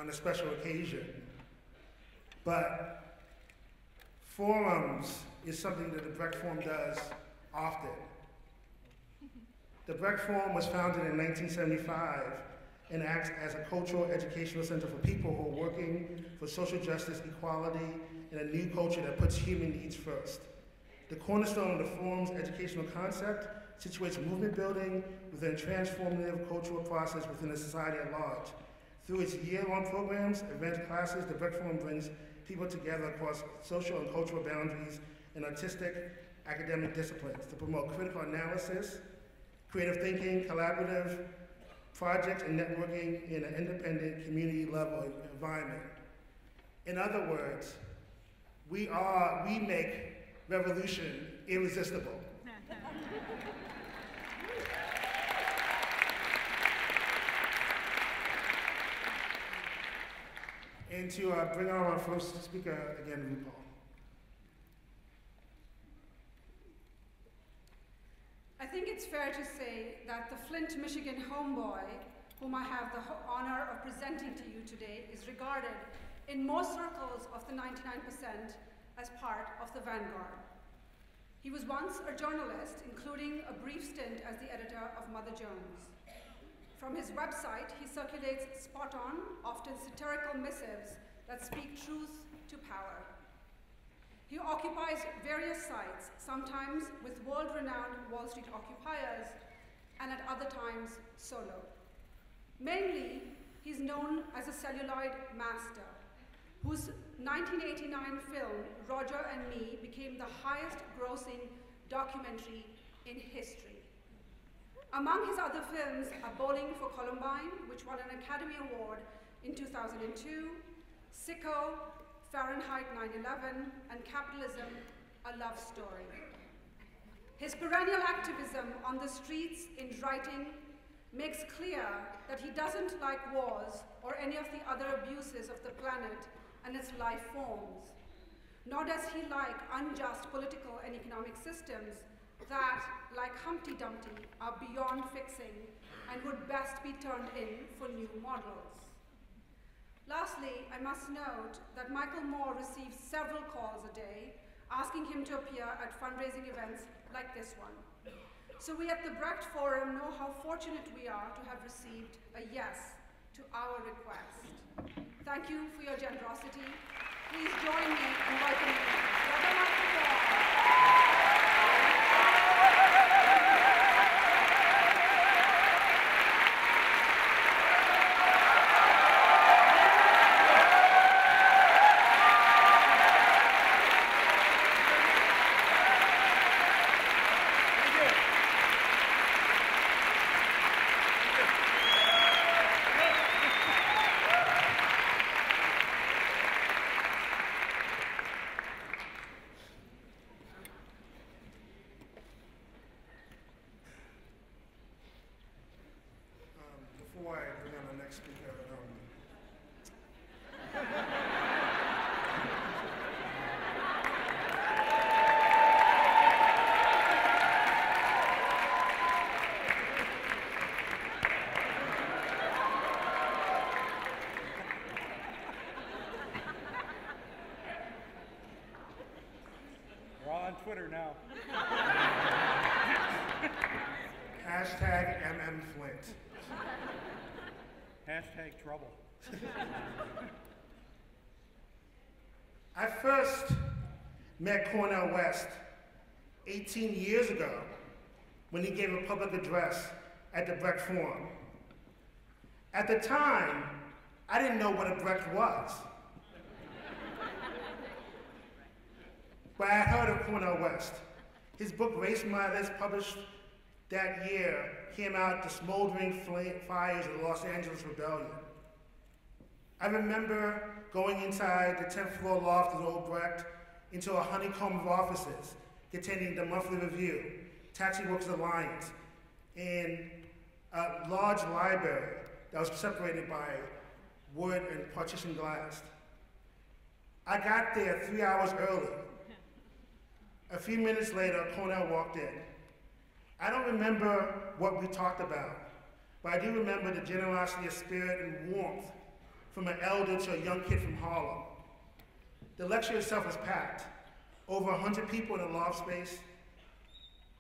on a special occasion. But forums is something that the Brecht Forum does often. The Brecht Forum was founded in 1975 and acts as a cultural educational center for people who are working for social justice, equality, and a new culture that puts human needs first. The cornerstone of the forum's educational concept situates movement building within a transformative cultural process within a society at large. Through its year-long programs, events, classes, the Brecht Forum brings people together across social and cultural boundaries and artistic academic disciplines to promote critical analysis, creative thinking, collaborative projects, and networking in an independent community-level environment. In other words, we make revolution irresistible. And to bring on our first speaker again, RuPaul. I think it's fair to say that the Flint, Michigan homeboy, whom I have the honor of presenting to you today, is regarded in most circles of the 99% as part of the vanguard. He was once a journalist, including a brief stint as the editor of Mother Jones. From his website, he circulates spot-on, often satirical missives that speak truth to power. He occupies various sites, sometimes with world-renowned Wall Street occupiers, and at other times solo. Mainly, he's known as a celluloid master, whose 1989 film, Roger and Me, became the highest-grossing documentary in history. Among his other films are Bowling for Columbine, which won an Academy Award in 2002, Sicko, Fahrenheit 9/11, and Capitalism, A Love Story. His perennial activism on the streets in writing makes clear that he doesn't like wars or any of the other abuses of the planet and its life forms, nor does he like unjust political and economic systems that, like Humpty Dumpty, are beyond fixing and would best be turned in for new models. Lastly, I must note that Michael Moore receives several calls a day asking him to appear at fundraising events like this one. So we at the Brecht Forum know how fortunate we are to have received a yes to our request. Thank you for your generosity. Please join me in welcoming Brother Michael Moore. Twitter now. Hashtag MMFlint. Hashtag trouble. I first met Cornel West 18 years ago when he gave a public address at the Brecht Forum. At the time, I didn't know what a Brecht was. But I heard of Cornel West. His book, Race Matters, published that year, came out the smoldering fires of the Los Angeles Rebellion. I remember going inside the 10th floor loft of Old Brecht into a honeycomb of offices containing the Monthly Review, Taxi Workers Alliance, and a large library that was separated by wood and partition glass. I got there 3 hours early. A few minutes later, Cornel walked in. I don't remember what we talked about, but I do remember the generosity of spirit and warmth from an elder to a young kid from Harlem. The lecture itself was packed. Over 100 people in a loft space.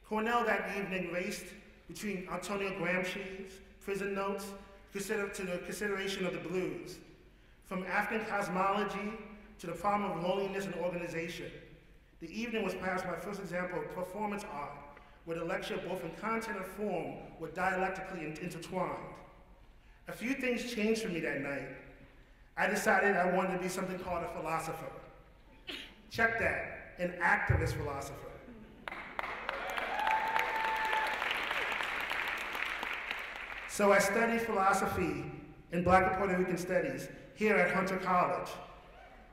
Cornel that evening raced between Antonio Gramsci's prison notes to the consideration of the blues, from African cosmology to the problem of loneliness and organization. The evening was perhaps my first example of performance art, where the lecture, both in content and form, were dialectically intertwined. A few things changed for me that night. I decided I wanted to be something called a philosopher. Check that, an activist philosopher. So I studied philosophy in Black and Puerto Rican studies here at Hunter College.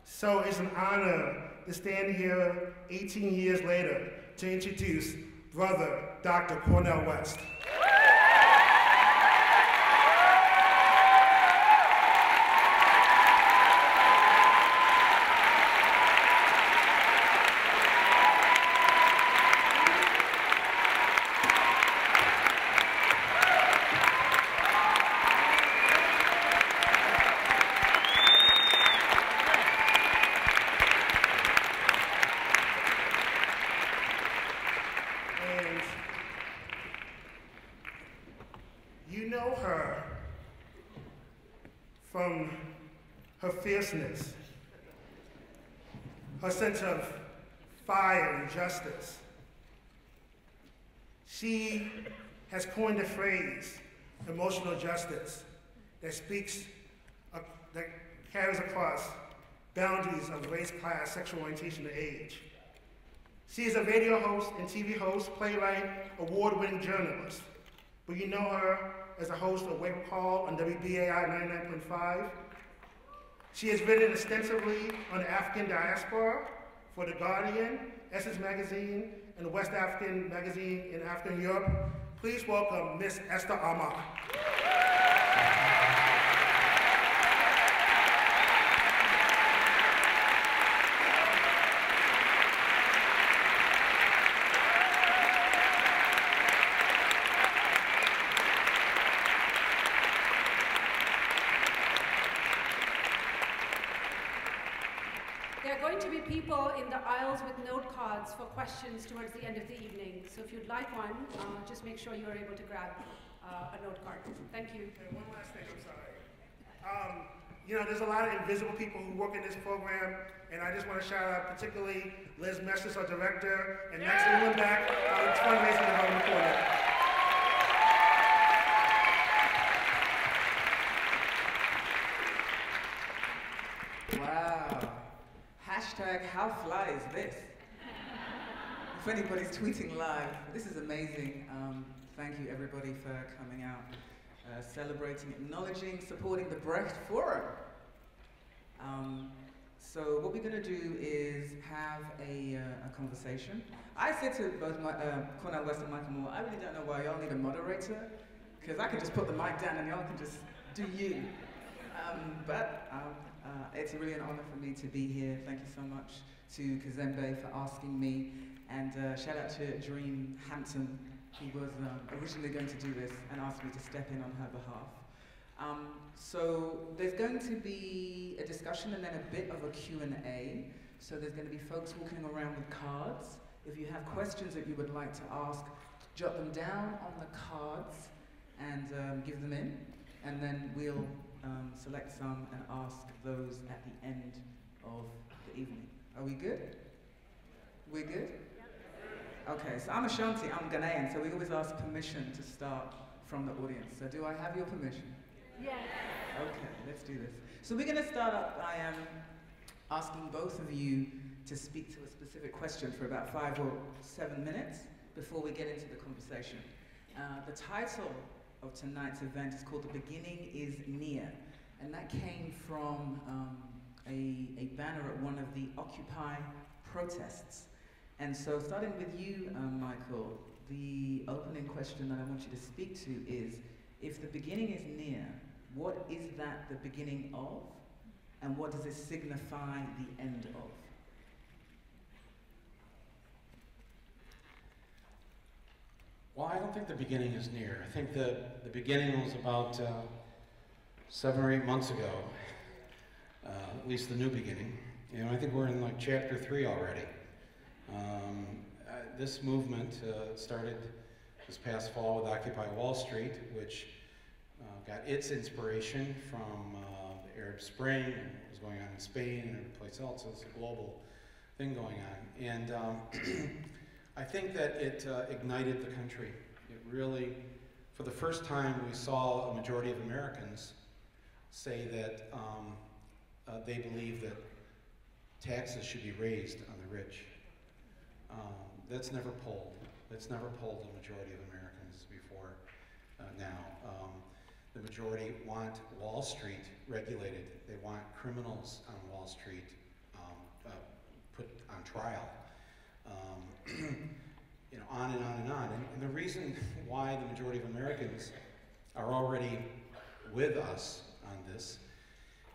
So it's an honor to stand here 18 years later to introduce Brother Dr. Cornel West. From her fierceness, her sense of fire and justice. She has coined a phrase, emotional justice, that carries across boundaries of race, class, sexual orientation, and age. She is a radio host and TV host, playwright, award-winning journalist. But you know her as a host of Wake Up Call on WBAI 99.5. She has written extensively on the African diaspora for The Guardian, Essence Magazine, and West African Magazine in African Europe. Please welcome Miss Esther Armah. People in the aisles with note cards for questions towards the end of the evening. So if you'd like one, just make sure you are able to grab a note card. Thank you. And one last thing, I'm sorry. You know, there's a lot of invisible people who work in this program, and I just want to shout out particularly Liz Mestis, our director, and Max Uhlenbeck, our fundraising development coordinator. Wow. Hashtag how fly is this? If anybody's tweeting live, this is amazing. Thank you everybody for coming out, celebrating, acknowledging, supporting the Brecht Forum. So what we're going to do is have a conversation. I said to both Cornel West and Michael Moore, I really don't know why y'all need a moderator, because I can just put the mic down and y'all can just do you. It's really an honor for me to be here. Thank you so much to Kazembe for asking me, and shout out to Dream Hampton, who was originally going to do this and asked me to step in on her behalf. So there's going to be a discussion and then a bit of a Q&A. So there's going to be folks walking around with cards. If you have questions that you would like to ask, jot them down on the cards and give them in, and then we'll select some and ask those at the end of the evening. Are we good? We're good? Okay, so I'm Ashanti, I'm Ghanaian, so we always ask permission to start from the audience. So do I have your permission? Yes. Okay, let's do this. So we're going to start up by asking both of you to speak to a specific question for about 5 or 7 minutes before we get into the conversation. The title of tonight's event is called The Beginning is Near, and that came from a banner at one of the Occupy protests. And so starting with you, Michael, the opening question that I want you to speak to is, if the beginning is near, what is that the beginning of, and what does it signify the end of? Well, I don't think the beginning is near. I think the beginning was about 7 or 8 months ago. at least the new beginning. You know, I think we're in like chapter 3 already. This movement started this past fall with Occupy Wall Street, which got its inspiration from the Arab Spring, and what was going on in Spain and every place else. So it's a global thing going on. And I think that it ignited the country. It really, for the first time, we saw a majority of Americans say that they believe that taxes should be raised on the rich. That's never polled. That's never polled the majority of Americans before now. The majority want Wall Street regulated. They want criminals on Wall Street put on trial. You know, on and on and on. And the reason why the majority of Americans are already with us on this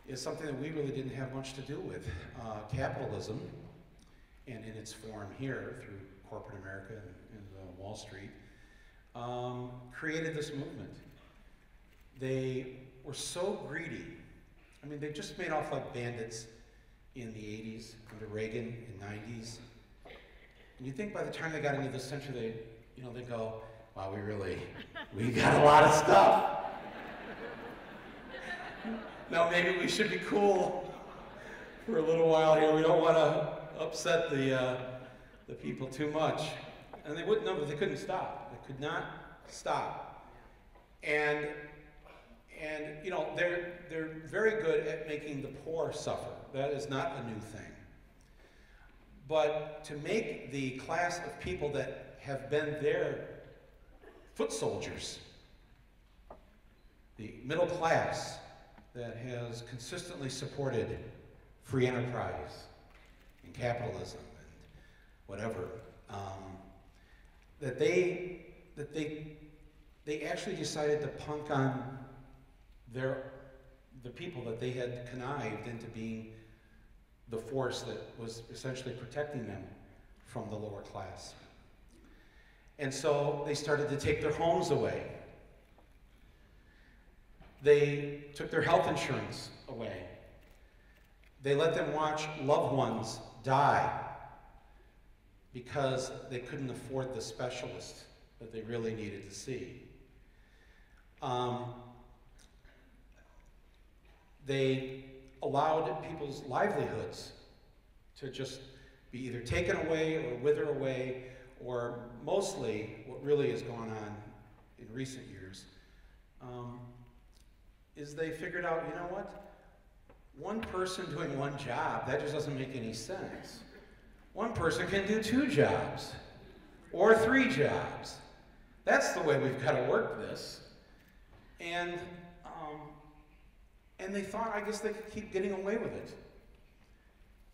is something that we really didn't have much to do with. Capitalism, and in its form here through corporate America and Wall Street, created this movement. They were so greedy. I mean, they just made off like bandits in the 80s, under Reagan, in 90s. And you think by the time they got into this century, they go, wow, we got a lot of stuff. Now maybe we should be cool for a little while here. We don't want to upset the people too much. And they wouldn't know, but they couldn't stop. They could not stop. And you know, they're very good at making the poor suffer. That is not a new thing. But to make the class of people that have been their foot soldiers, the middle class that has consistently supported free enterprise and capitalism and whatever, that they actually decided to punk on the people that they had connived into being the force that was essentially protecting them from the lower class. And so they started to take their homes away. They took their health insurance away. They let them watch loved ones die because they couldn't afford the specialist that they really needed to see. They allowed people's livelihoods to just be either taken away or wither away, or mostly what really has gone on in recent years is they figured out, you know what? One person doing one job, that just doesn't make any sense. One person can do 2 jobs or 3 jobs. That's the way we've got to work this. And they thought, I guess they could keep getting away with it.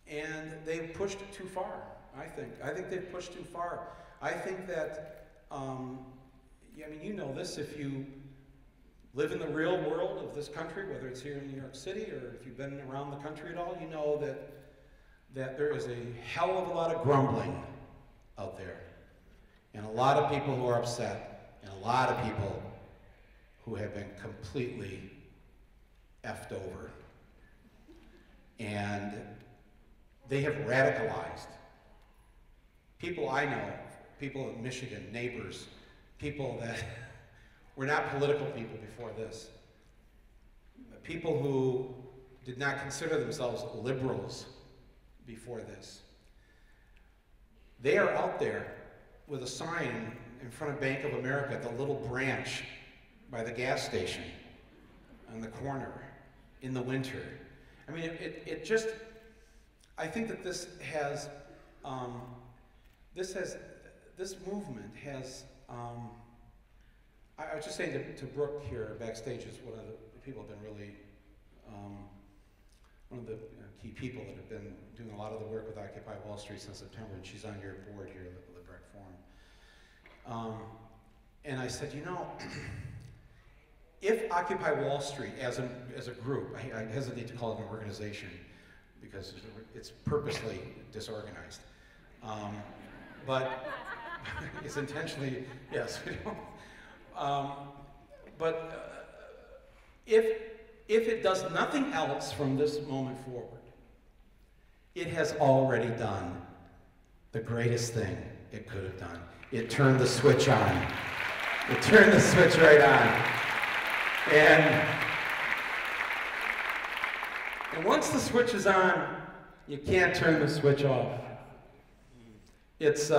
And they pushed it too far, I think. I think they've pushed too far. I think that, I mean, you know this, if you live in the real world of this country, whether it's here in New York City or if you've been around the country at all, you know that there is a hell of a lot of grumbling out there. And a lot of people who are upset, and a lot of people who have been completely effed over. And they have radicalized. People I know, people in Michigan, neighbors, people that were not political people before this, people who did not consider themselves liberals before this. They are out there with a sign in front of Bank of America, the little branch by the gas station on the corner in the winter. I mean, it just, I think that this movement has, I was just saying to Brooke here backstage, is one of the people have been really, one of the key people that have been doing a lot of the work with Occupy Wall Street since September, and she's on your board here at the Breck Forum. And I said, you know, if Occupy Wall Street as a group, I hesitate to call it an organization because it's purposely disorganized, but it's intentionally, yes. But if if it does nothing else from this moment forward, it has already done the greatest thing it could have done. It turned the switch on. It turned the switch right on. And once the switch is on, you can't turn the switch off. It's, you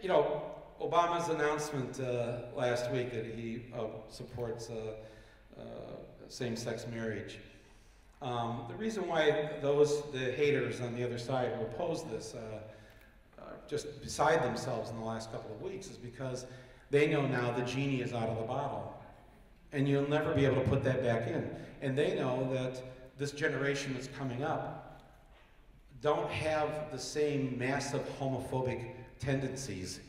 know, Obama's announcement last week that he supports same-sex marriage. The reason why the haters on the other side who oppose this are just beside themselves in the last couple of weeks is because they know now the genie is out of the bottle. And you'll never be able to put that back in. And they know that this generation that's coming up don't have the same massive homophobic tendencies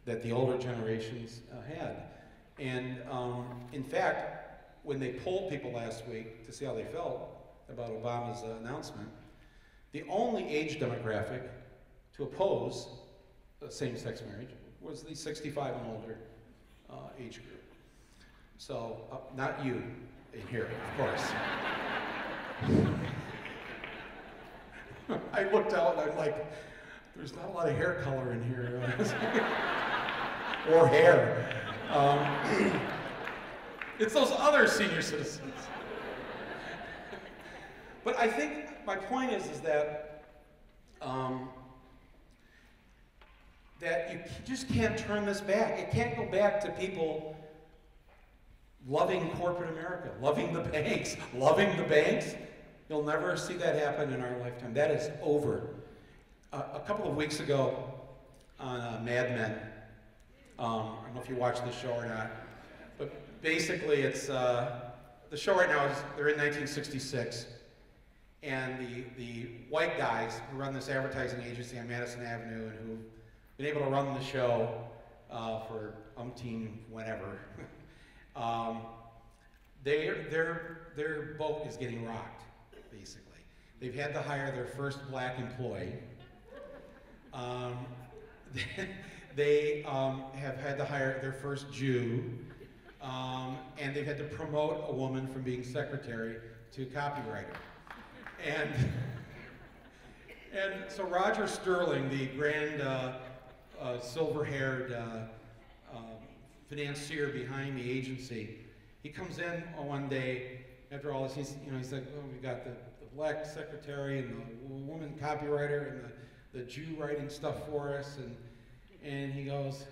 that the older generations had. And in fact, when they polled people last week to see how they felt about Obama's announcement, the only age demographic to oppose same-sex marriage was the 65 and older age group. So, not you in here, of course. I looked out and I'm like, there's not a lot of hair color in here. Or hair. It's those other senior citizens. But I think my point is that that you just can't turn this back. It can't go back to people loving corporate America, loving the banks, loving the banks. You'll never see that happen in our lifetime. That is over. A couple of weeks ago on Mad Men, I don't know if you watch the show or not, but basically it's, the show right now is, they're in 1966, and the white guys who run this advertising agency on Madison Avenue and who've been able to run the show for umpteen whenever, their boat is getting rocked, basically. They've had to hire their first black employee. They have had to hire their first Jew, and they've had to promote a woman from being secretary to copywriter. And so Roger Sterling, the grand silver-haired financier behind the agency, he comes in one day after all this. He's like, oh, we got the black secretary and the woman copywriter and the Jew writing stuff for us, and he goes,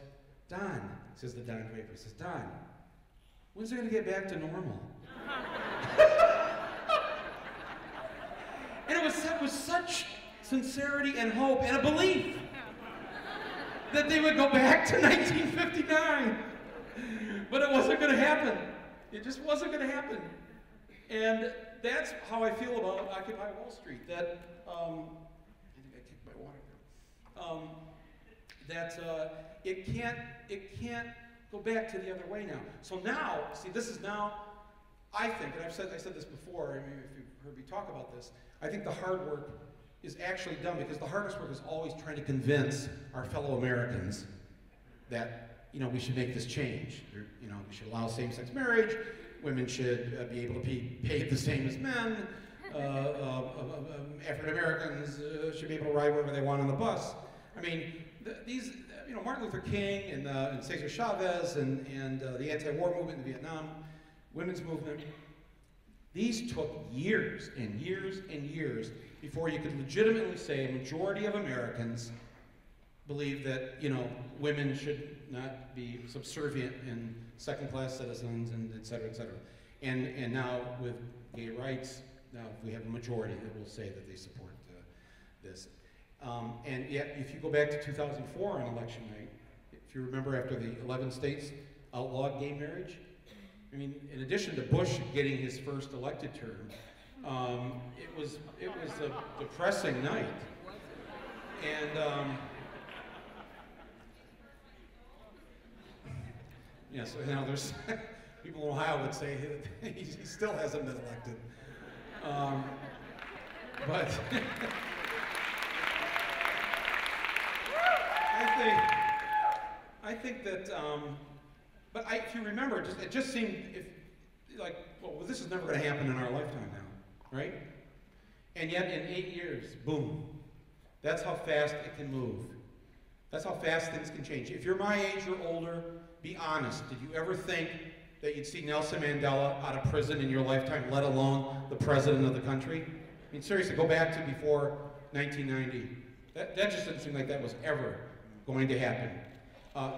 Don, says the Don Draper, he says, Don, when's it going to get back to normal? And it was said with such sincerity and hope and a belief that they would go back to 1959. But it wasn't going to happen. It just wasn't going to happen. And that's how I feel about Occupy Wall Street. That, I think I kicked my water down. It can't go back to the other way now. So now, see, this is now, I think, and I said this before, I mean, if you've heard me talk about this, I think the hard work is actually done, because the hardest work is always trying to convince our fellow Americans that, we should make this change. We should allow same-sex marriage, women should be able to be paid the same as men, African Americans should be able to ride wherever they want on the bus. I mean, these, Martin Luther King and Cesar Chavez and the anti-war movement in Vietnam, women's movement, these took years and years and years before you could legitimately say a majority of Americans believe that, women should not be subservient and second-class citizens, and et cetera, et cetera. And now with gay rights, now we have a majority that will say that they support this. And yet, if you go back to 2004 on election night, if you remember, after the 11 states outlawed gay marriage, I mean, in addition to Bush getting his first elected term, it was a depressing night. And so now there's people in Ohio would say he still hasn't been elected. But I think that But if you remember, it just seemed like, well, this is never going to happen in our lifetime now, right? And yet in 8 years, boom. That's how fast it can move. That's how fast things can change. If you're my age or older, be honest. Did you ever think that you'd see Nelson Mandela out of prison in your lifetime, let alone the president of the country? I mean, seriously, go back to before 1990. That just didn't seem like that was ever going to happen.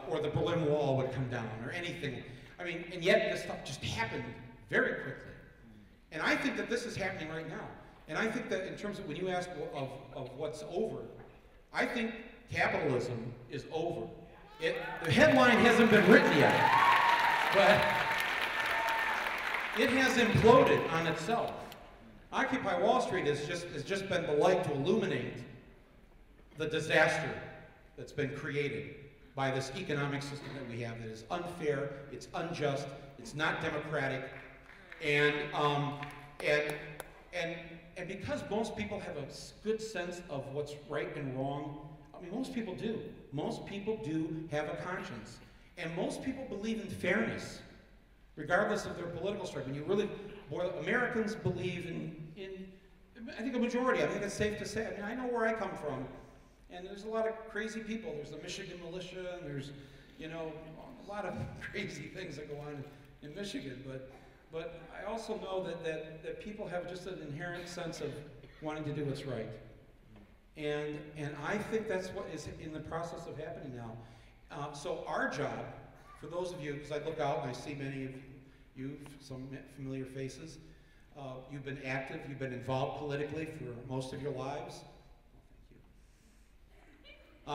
Or the Berlin Wall would come down, or anything. I mean, and yet this stuff just happened very quickly. And I think that this is happening right now. And I think that in terms of when you ask of what's over, I think capitalism is over. The headline hasn't been written yet, but it has imploded on itself. Occupy Wall Street has just been the light to illuminate the disaster that's been created by this economic system that we have that is unfair, it's unjust, it's not democratic, and because most people have a good sense of what's right and wrong, I mean, most people do. Most people do have a conscience. And most people believe in fairness, regardless of their political stripe. When you really, Americans believe in, I think a majority, I think it's safe to say. I mean, I know where I come from, and there's a lot of crazy people. There's the Michigan militia, and there's, you know, a lot of crazy things that go on in Michigan. But I also know that people have just an inherent sense of wanting to do what's right. And I think that's what is in the process of happening now. So our job, for those of you, because I look out and I see many of you, some familiar faces, you've been active, you've been involved politically for most of your lives. Thank you.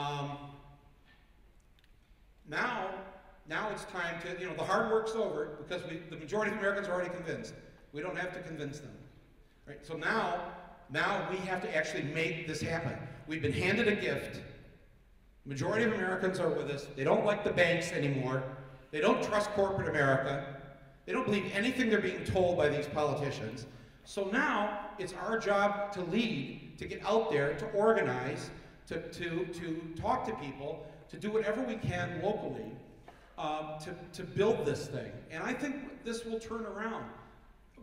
Now it's time to, you know, the hard work's over because the majority of Americans are already convinced. We don't have to convince them, right? So now we have to actually make this happen. We've been handed a gift. Majority of Americans are with us. They don't like the banks anymore. They don't trust corporate America. They don't believe anything they're being told by these politicians. So now it's our job to lead, to get out there, to organize, to talk to people, to do whatever we can locally to build this thing. And I think this will turn around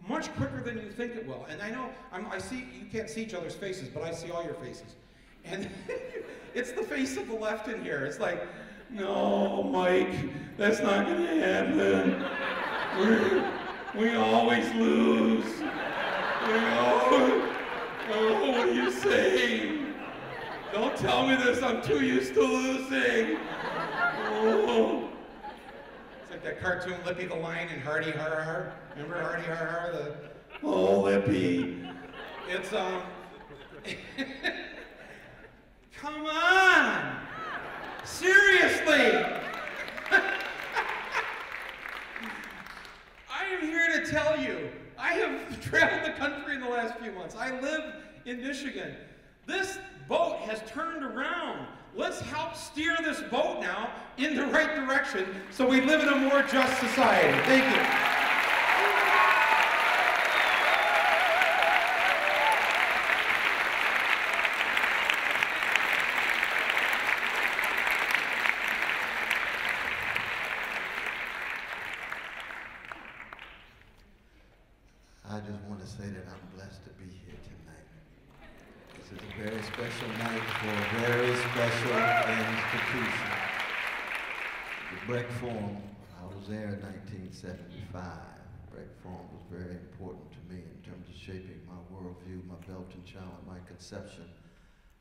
much quicker than you think it will. And I know, I see, you can't see each other's faces, but I see all your faces. And it's the face of the left in here. It's like, no, Mike, that's not going to happen. We always lose. Oh, what are you saying? Don't tell me this, I'm too used to losing. Oh. It's like that cartoon, Lippy the Lion and Hardy Har Har. Remember Hardy Har Har? Oh, Lippy. It's, come on! Seriously! I am here to tell you, I have traveled the country in the last few months. I live in Michigan. This boat has turned around. Let's help steer this boat now in the right direction so we live in a more just society. Thank you. I just want to say that I'm blessed to be here tonight. This is a very special night for a very special institution. The Brecht Forum, I was there in 1975. Brecht Forum was very important to me in terms of shaping my worldview, my Belgian child, my conception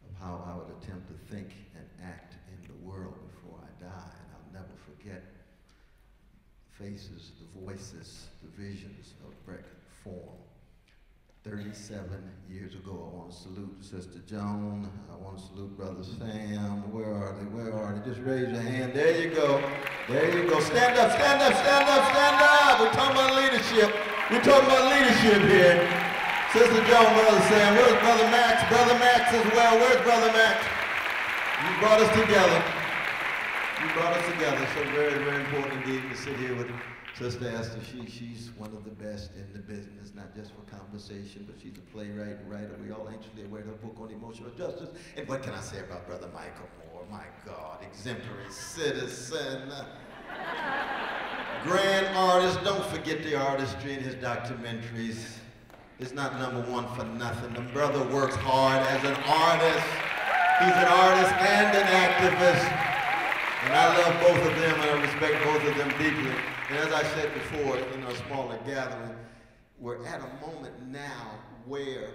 of how I would attempt to think and act in the world before I die. And I'll never forget faces, the voices, the visions of Brecht Forum. 37 years ago. I want to salute Sister Joan. I want to salute Brother Sam. Where are they? Where are they? Just raise your hand. There you go. There you go. Stand up, stand up, stand up, stand up. We're talking about leadership. We're talking about leadership here. Sister Joan, Brother Sam. Where's Brother Max? Brother Max as well. Where's Brother Max? You brought us together. You brought us together. So very, very important indeed to sit here with Sister Esther. She's one of the best in the business, not just for conversation, but she's a playwright and writer. We all anxiously await her book on emotional justice. And what can I say about Brother Michael Moore? My God, exemplary citizen. Grand artist, don't forget the artistry in his documentaries. It's not #1 for nothing. The brother works hard as an artist. He's an artist and an activist. And I love both of them and I respect both of them deeply. And as I said before in a smaller gathering, we're at a moment now where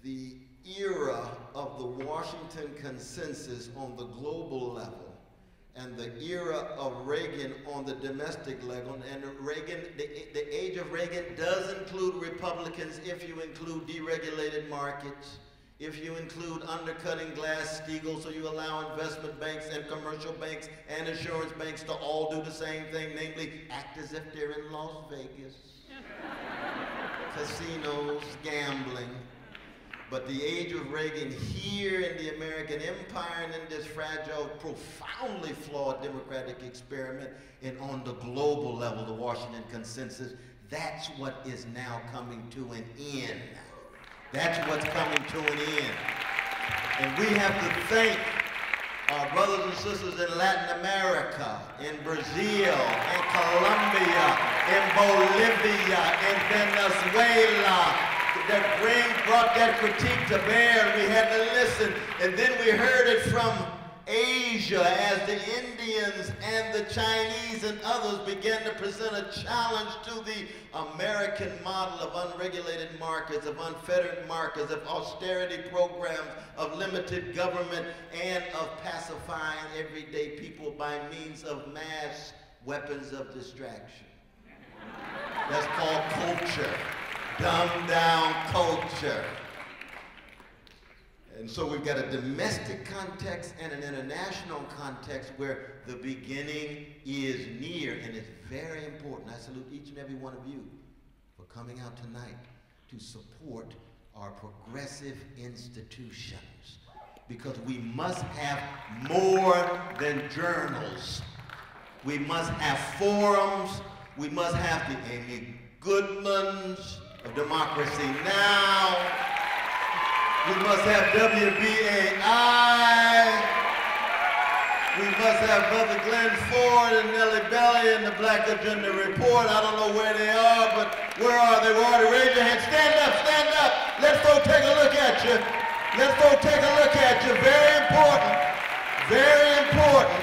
the era of the Washington consensus on the global level and the era of Reagan on the domestic level, and Reagan, the age of Reagan does include Republicans if you include deregulated markets, if you include undercutting Glass-Steagall, so you allow investment banks and commercial banks and insurance banks to all do the same thing, namely act as if they're in Las Vegas. Casinos, gambling. But the age of Reagan here in the American empire and in this fragile, profoundly flawed democratic experiment, and on the global level, the Washington consensus, that's what is now coming to an end. That's what's coming to an end. And we have to thank our brothers and sisters in Latin America, in Brazil, in Colombia, in Bolivia, in Venezuela, that brought that critique to bear, and we had to listen. And then we heard it from Asia as the Indians and the Chinese and others began to present a challenge to the American model of unregulated markets, of unfettered markets, of austerity programs, of limited government, and of pacifying everyday people by means of mass weapons of distraction. That's called culture. Dumbed down culture. And so we've got a domestic context and an international context where the beginning is near, and it's very important. I salute each and every one of you for coming out tonight to support our progressive institutions, because we must have more than journals. We must have forums. We must have the Amy Goodmans of Democracy Now. We must have WBAI. We must have Brother Glenn Ford and Nellie Belly and the Black Agenda Report. I don't know where they are, but where are they? Where are they? Raise your hand. Stand up, stand up. Let's go take a look at you. Let's go take a look at you. Very important. Very important.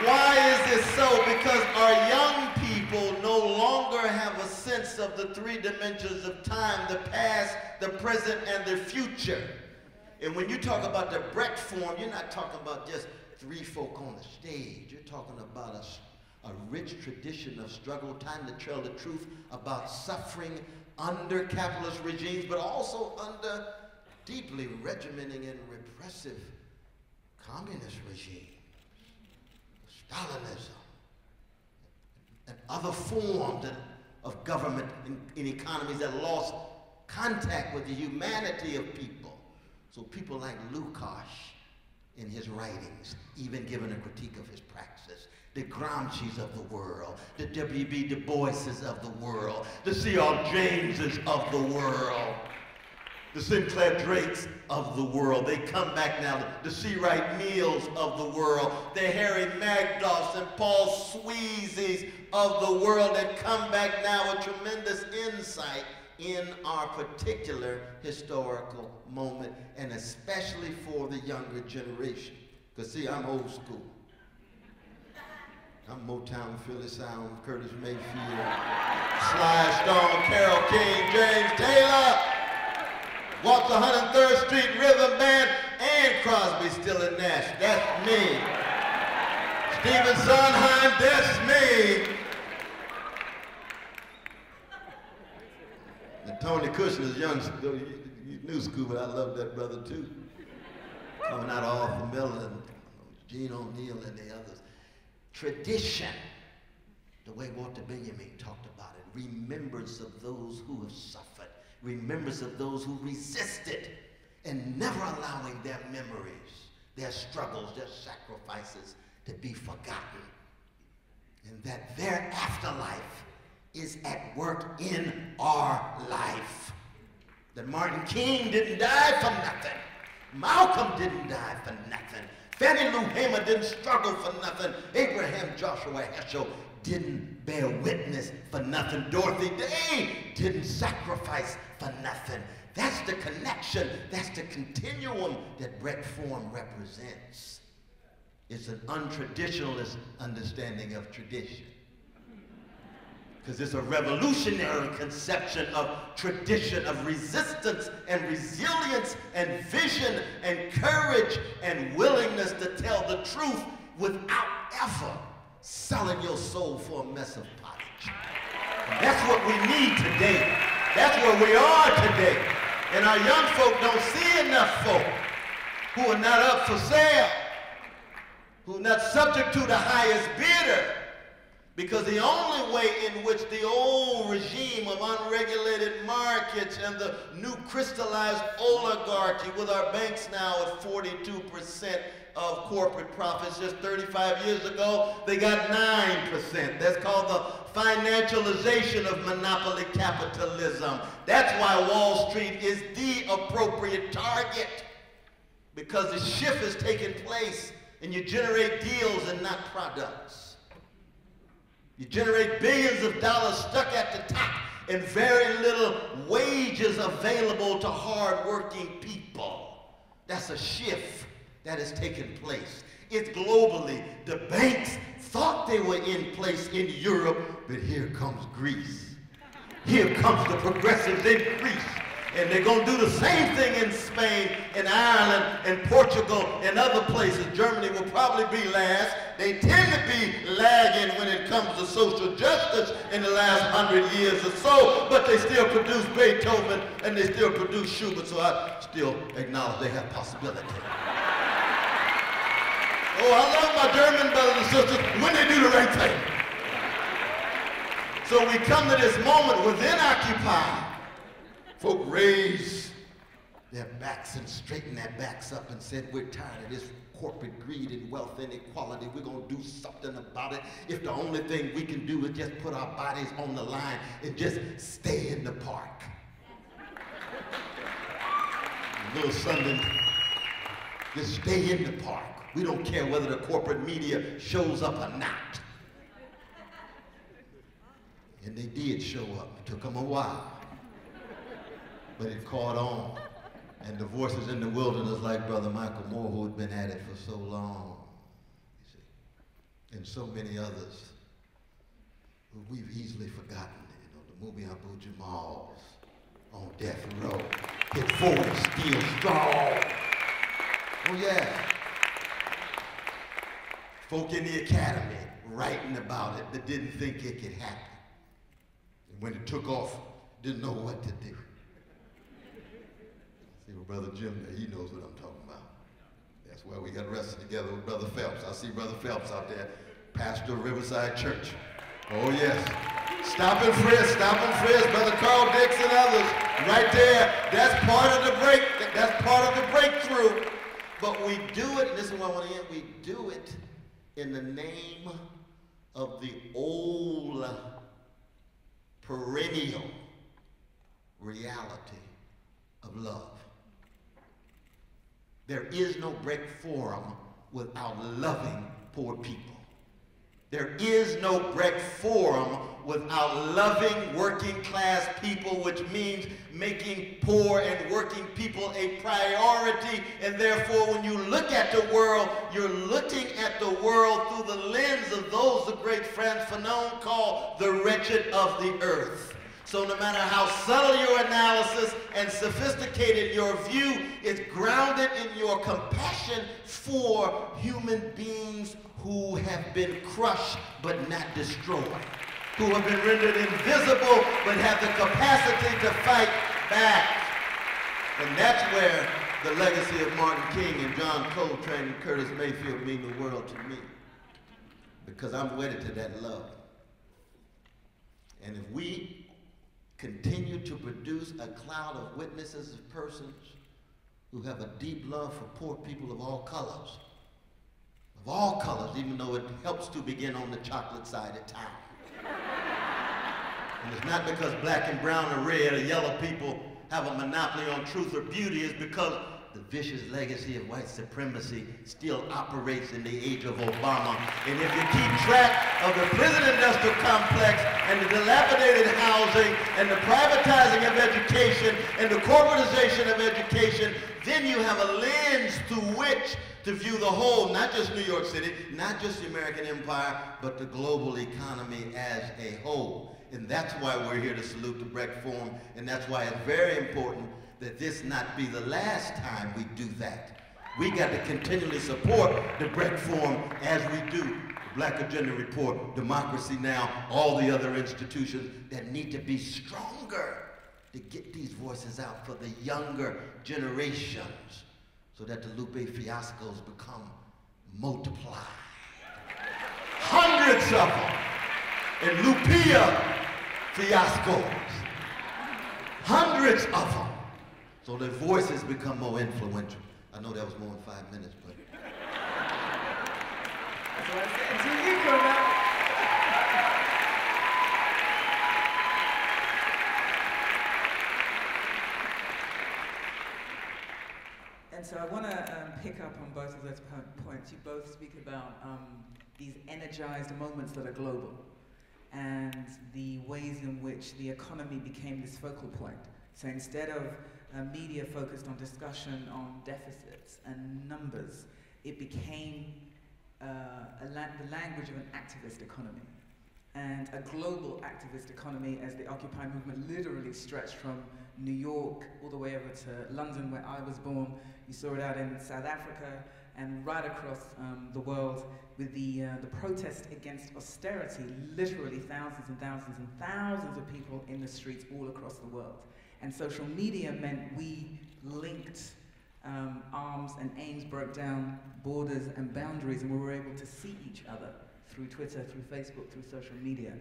Why is this so? Because our young people no longer have a sense of the three dimensions of time, the past, the present, and the future. And when you talk about the Brecht form, you're not talking about just three folk on the stage. You're talking about a rich tradition of struggle, time to tell the truth about suffering under capitalist regimes, but also under deeply regimenting and repressive communist regimes. Stalinism, and other forms of government in economies that lost contact with the humanity of people. So people like Lukács in his writings, even given a critique of his praxis, the Gramsci's of the world, the W.B. Du Bois's of the world, the C.R. Jameses of the world, the Sinclair Drakes of the world. They come back now. The C. Wright Mills of the world, the Harry Magdoffs and Paul Sweezy's of the world that come back now with tremendous insight in our particular historical moment, and especially for the younger generation. Because see, I'm old school. I'm Motown, Philly Sound, Curtis Mayfield, Sly Stone, Carole King, James Taylor, Waltz 103rd Street Rhythm Band, and Crosby, Still and Nash. That's me. Stephen Sondheim, that's me. And Tony Kushner's young, new school, but I love that brother too. Coming out of Arthur Miller and Gene O'Neill and the others. Tradition, the way Walter Benjamin talked about it, remembrance of those who have suffered, remembrance of those who resisted, and never allowing their memories, their struggles, their sacrifices to be forgotten. And that their afterlife is at work in our life. That Martin King didn't die for nothing. Malcolm didn't die for nothing. Fannie Lou Hamer didn't struggle for nothing. Abraham Joshua Heschel didn't bear witness for nothing. Dorothy Day didn't sacrifice for nothing. That's the connection. That's the continuum that Brecht Form represents. It's an untraditionalist understanding of tradition. Because it's a revolutionary conception of tradition, of resistance and resilience and vision and courage and willingness to tell the truth without ever selling your soul for a mess of pottage. And that's what we need today. That's where we are today. And our young folk don't see enough folk who are not up for sale, who are not subject to the highest bidder. Because the only way in which the old regime of unregulated markets and the new crystallized oligarchy with our banks now at 42% of corporate profits, just 35 years ago, they got 9%. That's called the financialization of monopoly capitalism. That's why Wall Street is the appropriate target, because the shift has taken place and you generate deals and not products. You generate billions of dollars stuck at the top and very little wages available to hard-working people. That's a shift that has taken place. It's globally. The banks thought they were in place in Europe, but here comes Greece. Here comes the progressives in Greece. And they're going to do the same thing in Spain, and Ireland, and Portugal, and other places. Germany will probably be last. They tend to be lagging when it comes to social justice in the last 100 years or so, but they still produce Beethoven, and they still produce Schubert, so I still acknowledge they have possibility. Oh, I love my German brothers and sisters when they do the right thing. So we come to this moment within Occupy. Folk raised their backs and straightened their backs up and said, we're tired of this corporate greed and wealth inequality. We're going to do something about it. If the only thing we can do is just put our bodies on the line and just stay in the park. Little Sunday, just stay in the park. We don't care whether the corporate media shows up or not. And they did show up. It took them a while. But it caught on. And the voices in the wilderness, like Brother Michael Moore, who had been at it for so long, you see, and so many others who we've easily forgotten. You know, the movie Abu Jamal's on death row, hit forward, still strong. Oh yeah. Folk in the academy writing about it that didn't think it could happen. And when it took off, didn't know what to do. See, well, Brother Jim, he knows what I'm talking about. That's why we got arrested together with Brother Phelps. I see Brother Phelps out there, pastor of Riverside Church. Oh yes. Stop and frisk, Brother Carl Dix and others, right there. That's part of the break. That's part of the breakthrough. But we do it, and this is what I want to end, we do it in the name of the old perennial reality of love. There is no Brecht Forum without loving poor people. There is no Brecht Forum without loving working class people, which means making poor and working people a priority. And therefore, when you look at the world, you're looking at the world through the lens of those the great Frantz Fanon called the wretched of the earth. So no matter how subtle your analysis and sophisticated your view, it's grounded in your compassion for human beings who have been crushed but not destroyed, who have been rendered invisible but have the capacity to fight back. And that's where the legacy of Martin King and John Coltrane and Curtis Mayfield mean the world to me, because I'm wedded to that love. And if we continue to produce a cloud of witnesses of persons who have a deep love for poor people of all colors, even though it helps to begin on the chocolate side of town. And it's not because black and brown or red or yellow people have a monopoly on truth or beauty, it's because the vicious legacy of white supremacy still operates in the age of Obama. And if you keep track of the prison-industrial complex and the dilapidated housing and the privatizing of education and the corporatization of education, then you have a lens through which to view the whole, not just New York City, not just the American empire, but the global economy as a whole. And that's why we're here to salute the Brecht Forum, and that's why it's very important that this not be the last time we do that. We got to continually support the Brecht Forum as we do the Black Agenda Report, Democracy Now!, all the other institutions that need to be stronger to get these voices out for the younger generations so that the Lupe fiascos become multiplied. Hundreds of them. And Lupia fiascos. Hundreds of them. So their voices become more influential. I know that was more than 5 minutes, but. That's what I said to you, Cornel. And so I want to pick up on both of those points. You both speak about these energized moments that are global and the ways in which the economy became this focal point. So instead of media focused on discussion on deficits and numbers, it became the language of an activist economy. And a global activist economy, as the Occupy movement literally stretched from New York all the way over to London, where I was born. You saw it out in South Africa and right across the world with the protest against austerity, literally thousands and thousands and thousands of people in the streets all across the world. And social media meant we linked arms and aims, broke down borders and boundaries, and we were able to see each other through Twitter, through Facebook, through social media.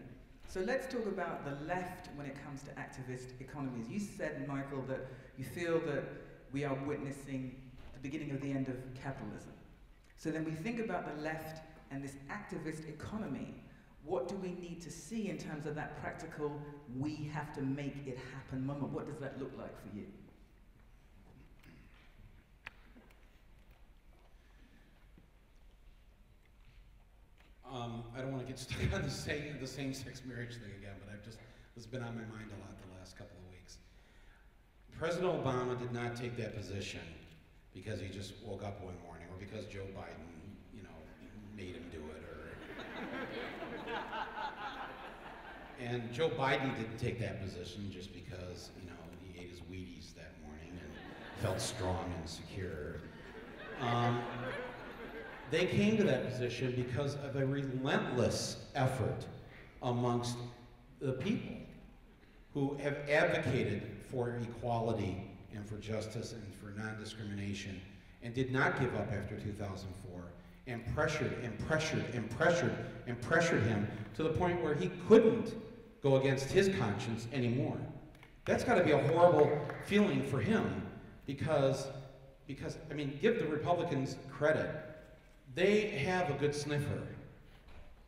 So let's talk about the left when it comes to activist economies. You said, Michael, that you feel that we are witnessing the beginning of the end of capitalism. So then we think about the left and this activist economy. What do we need to see in terms of that practical, we have to make it happen moment? What does that look like for you? I don't want to get stuck on the same-sex marriage thing again, but this has been on my mind a lot the last couple of weeks. President Obama did not take that position because he just woke up one morning, or because Joe Biden, made him do it, and Joe Biden didn't take that position just because, he ate his Wheaties that morning and felt strong and secure. They came to that position because of a relentless effort amongst the people who have advocated for equality and for justice and for non-discrimination and did not give up after 2004 and pressured and pressured and pressured and pressured him to the point where he couldn't go against his conscience anymore. That's got to be a horrible feeling for him because, give the Republicans credit. They have a good sniffer,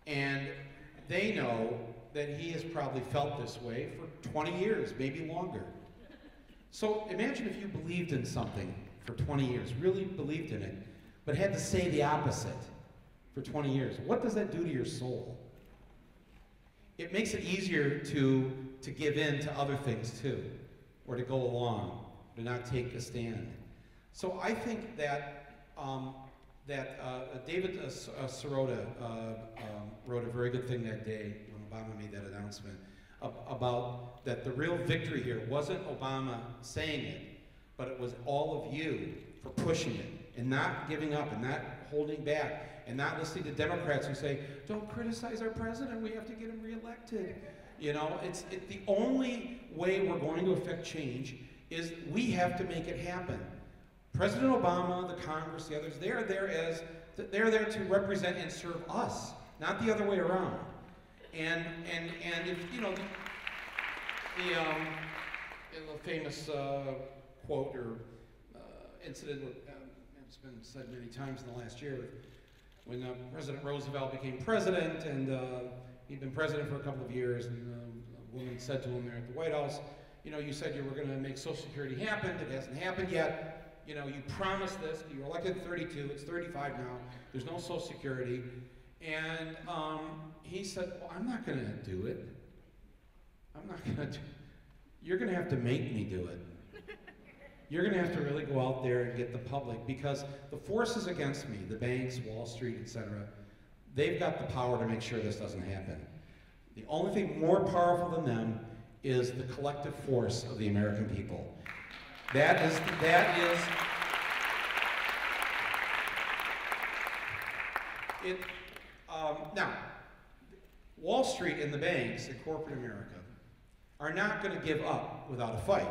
and they know that he has probably felt this way for 20 years, maybe longer. So imagine if you believed in something for 20 years, really believed in it, but had to say the opposite for 20 years. What does that do to your soul? It makes it easier to give in to other things too, or to go along, to not take a stand. So I think that David Sirota wrote a very good thing that day when Obama made that announcement about that the real victory here wasn't Obama saying it, but it was all of you for pushing it and not giving up and not holding back and not listening to Democrats who say, don't criticize our president, we have to get him reelected. It's the only way we're going to affect change is we have to make it happen. President Obama, the Congress, the others, they're there to represent and serve us, not the other way around. And if the famous quote or incident it's been said many times in the last year when President Roosevelt became president, and he'd been president for a couple of years, and a woman said to him there at the White House, you said you were going to make Social Security happen. It hasn't happened yet. you know, you promised this, you were elected at 32, it's 35 now, there's no Social Security. And he said, well, I'm not going to do it. I'm not going to do it. You're going to have to make me do it. You're going to have to really go out there and get the public, because the forces against me, the banks, Wall Street, etc., they've got the power to make sure this doesn't happen. The only thing more powerful than them is the collective force of the American people. That is it. Now, Wall Street and the banks in corporate America are not going to give up without a fight.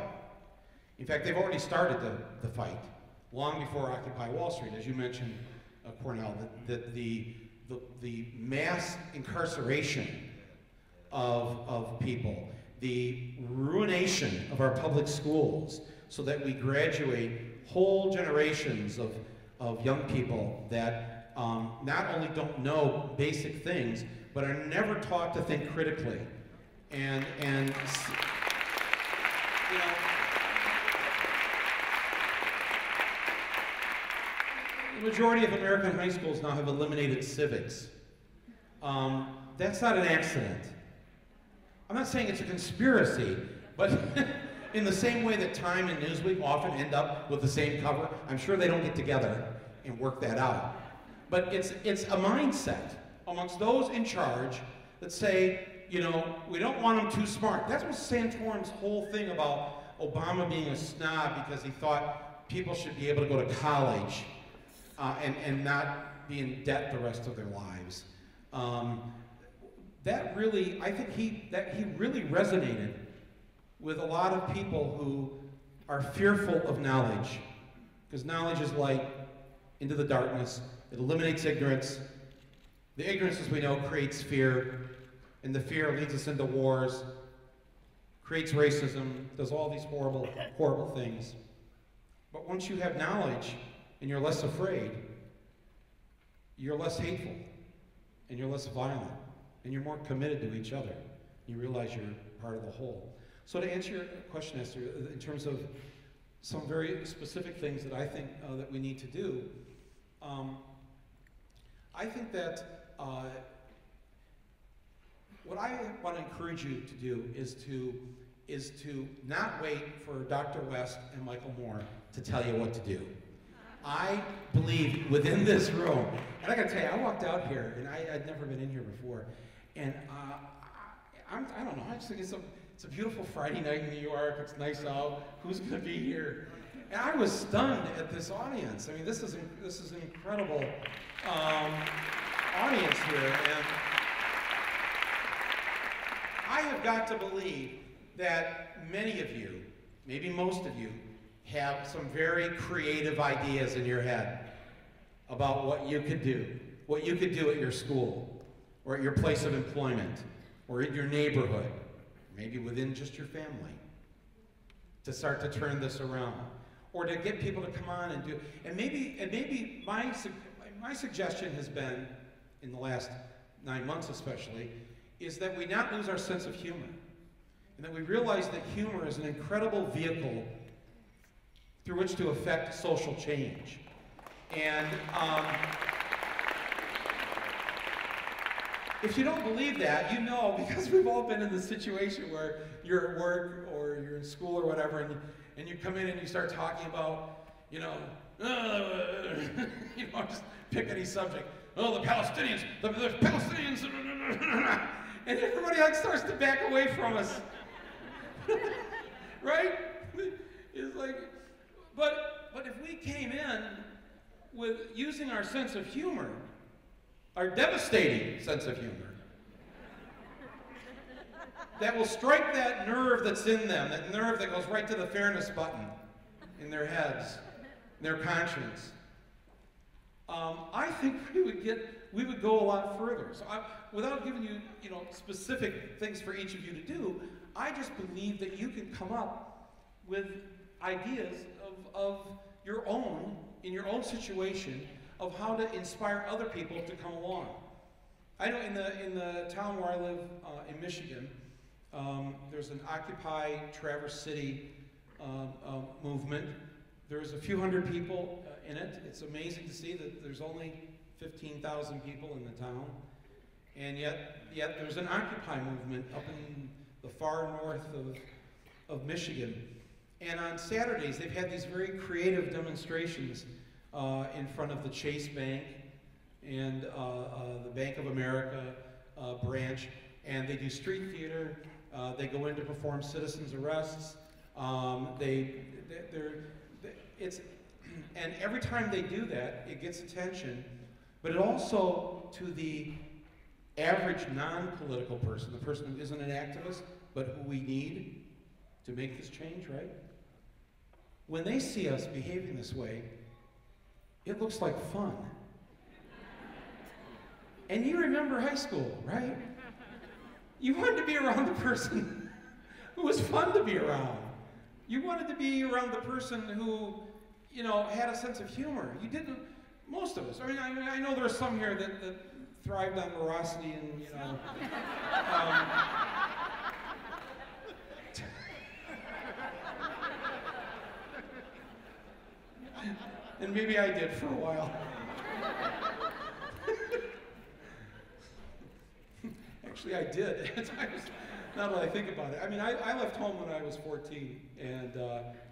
In fact, they've already started the fight long before Occupy Wall Street. As you mentioned, Cornel, the mass incarceration of people, the ruination of our public schools, so that we graduate whole generations of young people that not only don't know basic things, but are never taught to think critically. And you know, the majority of American high schools now have eliminated civics. That's not an accident. I'm not saying it's a conspiracy, but in the same way that Time and Newsweek often end up with the same cover, I'm sure they don't get together and work that out. But it's a mindset amongst those in charge that say, you know, we don't want them too smart. That's what Santorum's whole thing about Obama being a snob, because he thought people should be able to go to college and not be in debt the rest of their lives. That really, I think he really resonated with a lot of people who are fearful of knowledge, because knowledge is light into the darkness. It eliminates ignorance. The ignorance, as we know, creates fear, and the fear leads us into wars, creates racism, does all these horrible, horrible things. But once you have knowledge and you're less afraid, you're less hateful, and you're less violent, and you're more committed to each other. You realize you're part of the whole. So to answer your question, Esther, in terms of some very specific things that I think that we need to do, I think that what I want to encourage you to do is to not wait for Dr. West and Michael Moore to tell you what to do. I believe within this room, and I gotta tell you, I walked out here, and I'd never been in here before, and I don't know, I just think it's a beautiful Friday night in New York, it's nice out, who's gonna be here? And I was stunned at this audience. I mean, this is an incredible audience here, and I have got to believe that many of you, maybe most of you, have some very creative ideas in your head about what you could do at your school, or at your place of employment, or in your neighborhood, maybe within just your family, to start to turn this around, or to get people to come on and do. And maybe my suggestion has been, in the last 9 months especially, is that we not lose our sense of humor, and that we realize that humor is an incredible vehicle through which to affect social change. And if you don't believe that, you know, because we've all been in the situation where you're at work or you're in school or whatever, and you come in and you start talking about, you know, just pick any subject. Oh, the Palestinians, the Palestinians, and everybody like starts to back away from us, right? It's like, but if we came in with using our sense of humor, our devastating sense of humor, that will strike that nerve that's in them, that nerve that goes right to the fairness button in their heads, in their conscience, I think we would go a lot further. So without giving you, specific things for each of you to do, I just believe that you can come up with ideas of your own, in your own situation, of how to inspire other people to come along. I know in the town where I live in Michigan, there's an Occupy Traverse City movement, There's a few hundred people in it. It's amazing to see that there's only 15,000 people in the town. And yet there's an Occupy movement up in the far north of Michigan. And on Saturdays, they've had these very creative demonstrations in front of the Chase Bank and the Bank of America branch. And they do street theater. They go in to perform citizens' arrests. And every time they do that, it gets attention, but it also, to the average non-political person, the person who isn't an activist, but who we need to make this change, right? When they see us behaving this way, it looks like fun. And you remember high school, right? You wanted to be around the person who was fun to be around. You wanted to be around the person who, you know, had a sense of humor. You didn't, most of us. I mean, I know there are some here that thrived on morosity and, you know. And maybe I did for a while. Actually, I did at times. Now that I think about it. I mean, I left home when I was 14, and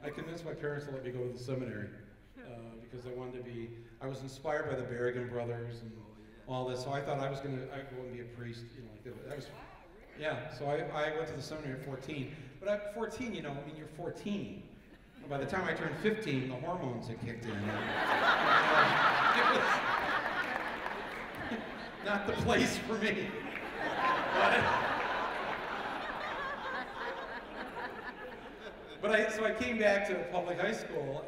I convinced my parents to let me go to the seminary because I was inspired by the Berrigan brothers and all this, so I thought I'd go and be a priest, you know, like that was, yeah, so I went to the seminary at 14. But at 14, you know, I mean, you're 14. By the time I turned 15, the hormones had kicked in. It was not the place for me. So I came back to public high school,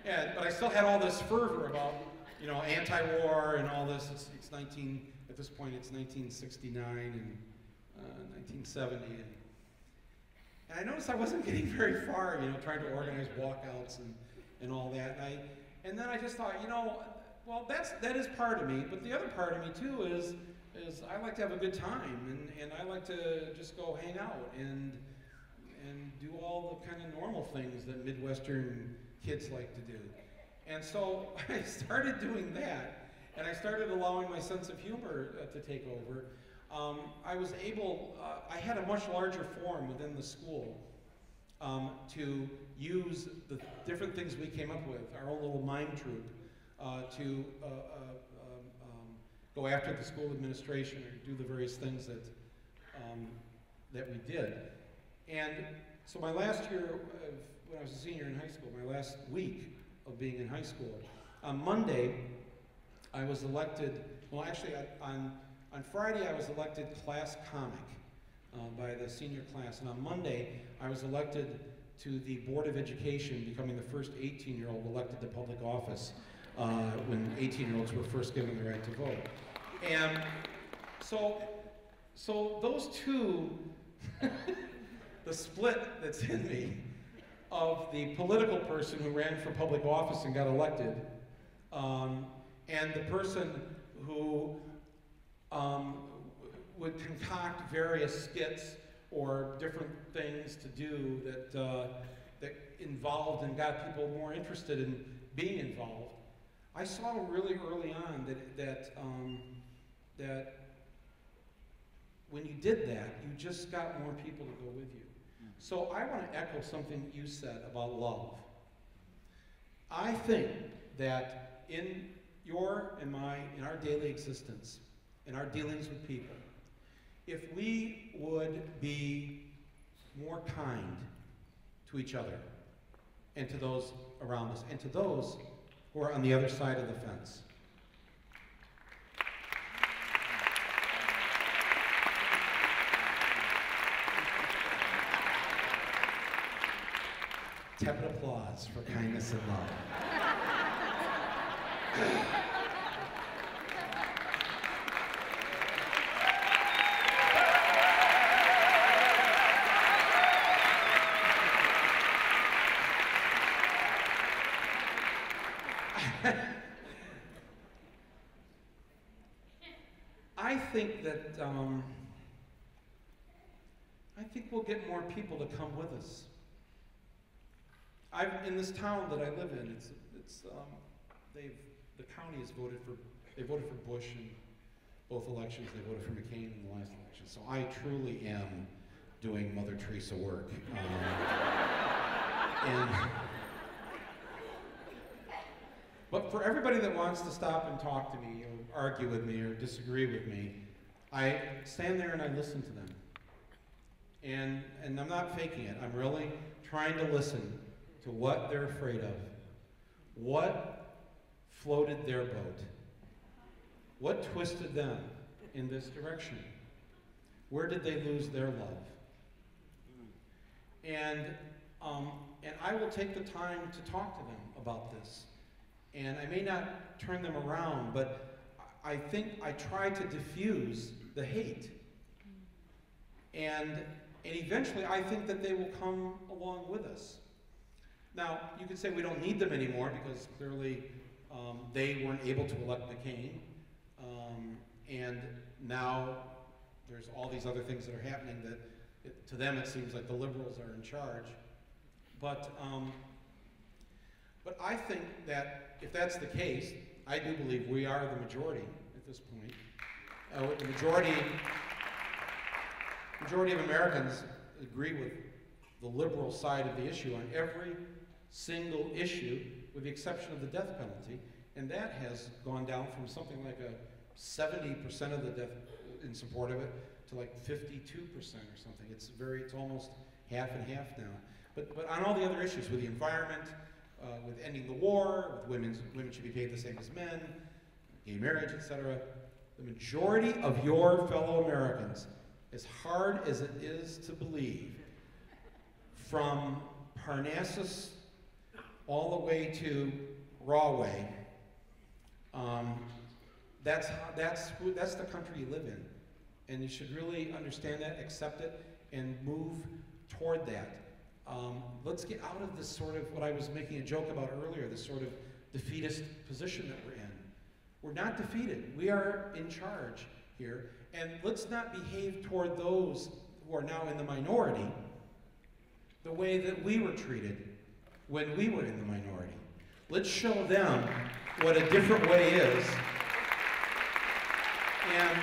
but I still had all this fervor about, you know, anti-war and all this. At this point it's 1969 and 1970, and I noticed I wasn't getting very far, you know, trying to organize walkouts and all that. And then I just thought, you know, well, that is part of me, but the other part of me too is I like to have a good time, and I like to just go hang out and do all the kind of normal things that Midwestern kids like to do. And so I started doing that, and I started allowing my sense of humor to take over. I had a much larger forum within the school to use the different things we came up with, our own little mime troupe, to go after the school administration or do the various things that we did. And so my last year, when I was a senior in high school, my last week of being in high school, on Monday, I was elected, well actually on Friday I was elected class comic by the senior class, and on Monday I was elected to the Board of Education, becoming the first 18-year-old elected to public office when 18-year-olds were first given the right to vote. And so those two, the split that's in me of the political person who ran for public office and got elected, and the person who would concoct various skits or different things to do that involved and got people more interested in being involved. I saw really early on that when you did that, you just got more people to go with you. So I want to echo something you said about love. I think that in our daily existence, in our dealings with people, if we would be more kind to each other and to those around us and to those who are on the other side of the fence. Tepid applause for kindness and love. I think we'll get more people to come with us. in this town that I live in, the county has voted for Bush in both elections. They voted for McCain in the last election. So I truly am doing Mother Teresa work. But for everybody that wants to stop and talk to me, or argue with me, or disagree with me, I stand there and I listen to them. And I'm not faking it. I'm really trying to listen to what they're afraid of. What floated their boat? What twisted them in this direction? Where did they lose their love? And I will take the time to talk to them about this. And I may not turn them around, but I think I try to diffuse the hate. And eventually I think that they will come along with us. Now, you could say we don't need them anymore because clearly they weren't able to elect McCain. And now there's all these other things that are happening that to them it seems like the liberals are in charge. But I think that if that's the case, I do believe we are the majority at this point. The majority of Americans agree with the liberal side of the issue on every single issue, with the exception of the death penalty, and that has gone down from something like a 70% of the death in support of it to like 52% or something. It's almost half and half now. But on all the other issues, with the environment, with ending the war, with women should be paid the same as men, gay marriage, etc., the majority of your fellow Americans, as hard as it is to believe, from Parnassus all the way to Rahway, that's the country you live in. And you should really understand that, accept it, and move toward that. Let's get out of this sort of, what I was making a joke about earlier, this sort of defeatist position that we're in. We're not defeated. We are in charge here. And let's not behave toward those who are now in the minority the way that we were treated when we were in the minority. Let's show them what a different way is. And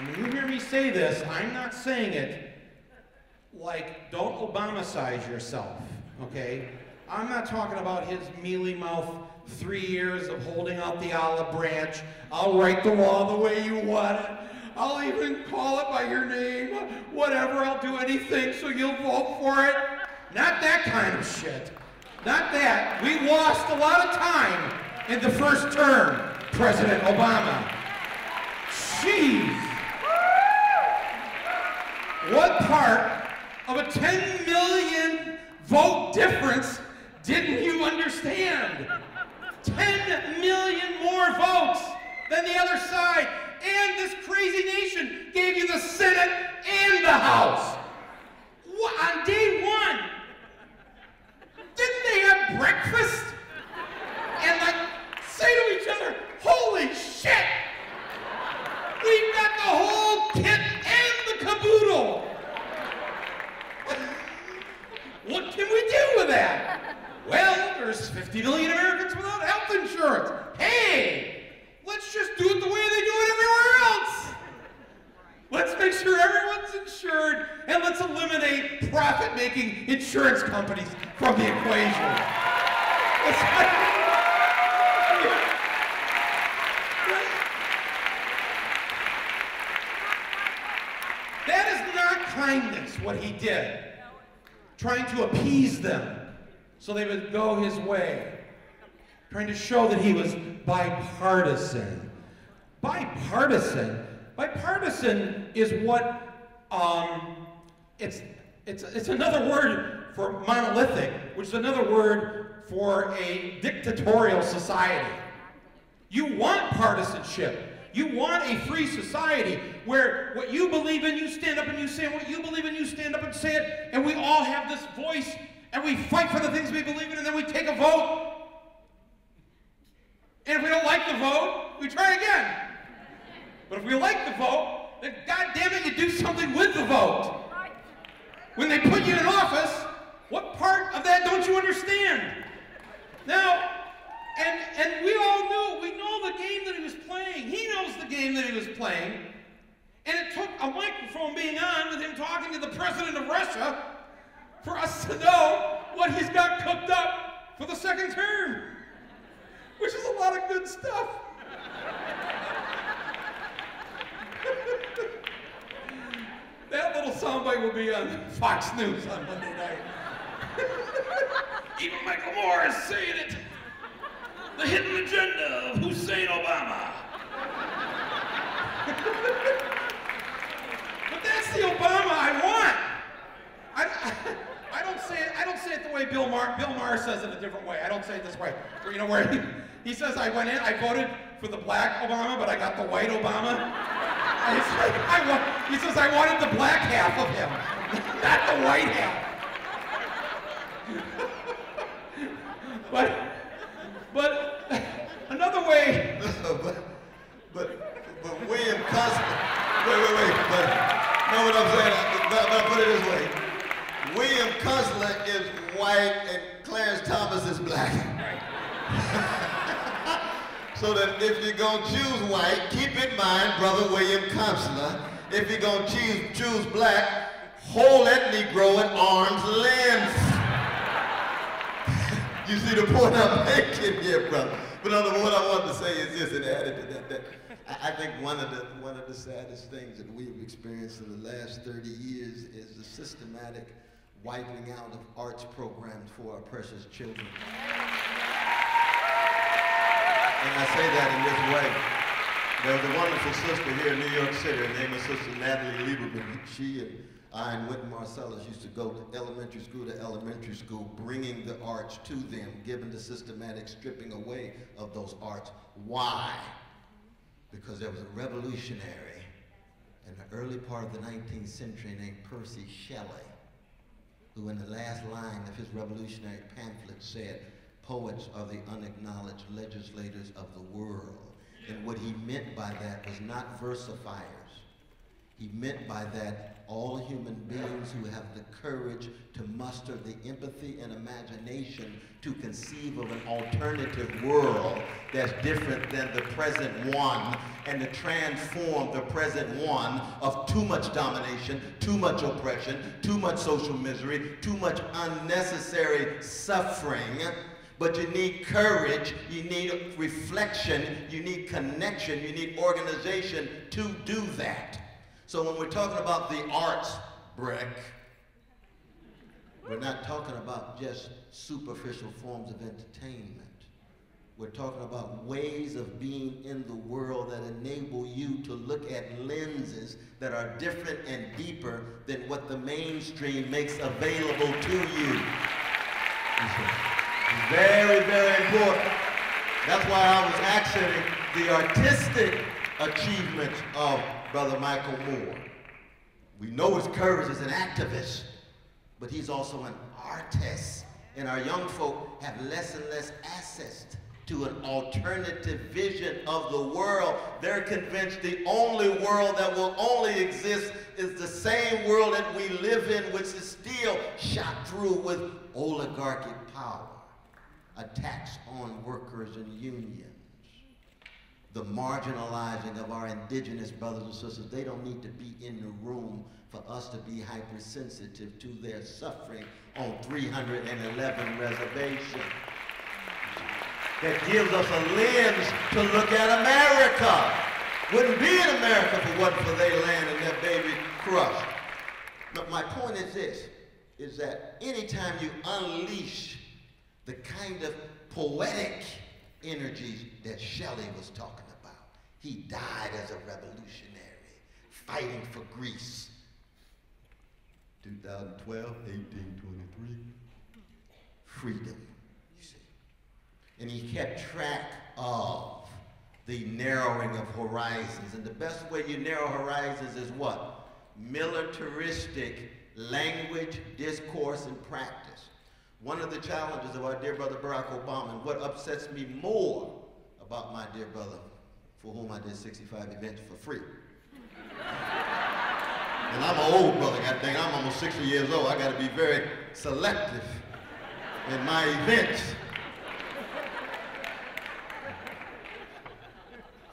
when you hear me say this, I'm not saying it like, don't Obama-size yourself, okay? I'm not talking about his mealy-mouthed 3 years of holding out the olive branch. I'll write the law the way you want it. I'll even call it by your name. Whatever, I'll do anything so you'll vote for it. Not that kind of shit. Not that. We lost a lot of time in the first term, President Obama. Jeez. What part of a 10 million vote difference didn't you understand? 10 million more votes than the other side, and this crazy nation gave you the Senate and the House. What, on day one? Didn't they have breakfast? And like say to each other, holy shit! We've got the whole kit and the caboodle! What can we do with that? Well, there's 50 million Americans without health insurance. Hey, let's just do it the way they do it everywhere else. Let's make sure everyone's insured, and let's eliminate profit-making insurance companies from the equation. That is not kindness, what he did. Trying to appease them so they would go his way. Trying to show that he was bipartisan. Bipartisan is what, it's another word for monolithic, which is another word for a dictatorial society. You want partisanship. You want a free society where what you believe in, you stand up and you say it, what you believe in, you stand up and say it, and we all have this voice, and we fight for the things we believe in, and then we take a vote. And if we don't like the vote, we try again. But if we like the vote, then goddamn it, you do something with the vote. When they put you in office, what part of that don't you understand? Now, and we all we know the game that he was playing. He knows the game that he was playing. And it took a microphone being on with him talking to the president of Russia for us to know what he's got cooked up for the second term, which is a lot of good stuff. That little soundbite will be on Fox News on Monday night. Even Michael Moore is saying it. The hidden agenda of Hussein Obama. But that's the Obama I want. I don't say it the way Bill Maher says it a different way. I don't say it this way. You know, where he says I voted for the black Obama, but I got the white Obama. He says I wanted the black half of him, not the white half. But another way. but William Costner. Wait. But know what I'm saying? I'll put it this way. William Costner is white and Clarence Thomas is black. So that if you're going to choose white, keep in mind, brother William Costner, if you're going to choose black, hold that Negro at arm's length. You see the point I'm making here, brother. But what I wanted to say is this, and added to that I think one of the saddest things that we've experienced in the last 30 years is the systematic wiping out of arts programs for our precious children. And I say that in this way. There's a wonderful sister here in New York City. Her name is Sister Natalie Lieberman. She and I and Wynton Marsalis used to go to elementary school, bringing the arts to them, given the systematic stripping away of those arts. Why? Because there was a revolutionary in the early part of the 19th century named Percy Shelley, who in the last line of his revolutionary pamphlet said, "Poets are the unacknowledged legislators of the world." And what he meant by that was not versifiers. He meant by that all human beings who have the courage to muster the empathy and imagination to conceive of an alternative world that's different than the present one, and to transform the present one of too much domination, too much oppression, too much social misery, too much unnecessary suffering. But you need courage, you need reflection, you need connection, you need organization to do that. So when we're talking about the arts, Breck, we're not talking about just superficial forms of entertainment. We're talking about ways of being in the world that enable you to look at lenses that are different and deeper than what the mainstream makes available to you. Very, very important. That's why I was accenting the artistic achievements of Brother Michael Moore. We know his courage as an activist, but he's also an artist. And our young folk have less and less access to an alternative vision of the world. They're convinced the only world that will only exist is the same world that we live in, which is still shot through with oligarchic power, attacks on workers and unions, the marginalizing of our indigenous brothers and sisters. They don't need to be in the room for us to be hypersensitive to their suffering on 311 reservations. That gives us a lens to look at America. Wouldn't be in America if it wasn't for their land and their baby crushed. But my point is this, is that anytime you unleash the kind of poetic energies that Shelley was talking about. He died as a revolutionary, fighting for Greece. 2012, 1823, freedom, you see. And he kept track of the narrowing of horizons. And the best way you narrow horizons is what? Militaristic language, discourse, and practice. One of the challenges of our dear brother Barack Obama, and what upsets me more about my dear brother, for whom I did 65 events for free. And I'm an old brother, God dang, I'm almost 60 years old. I got to be very selective in my events.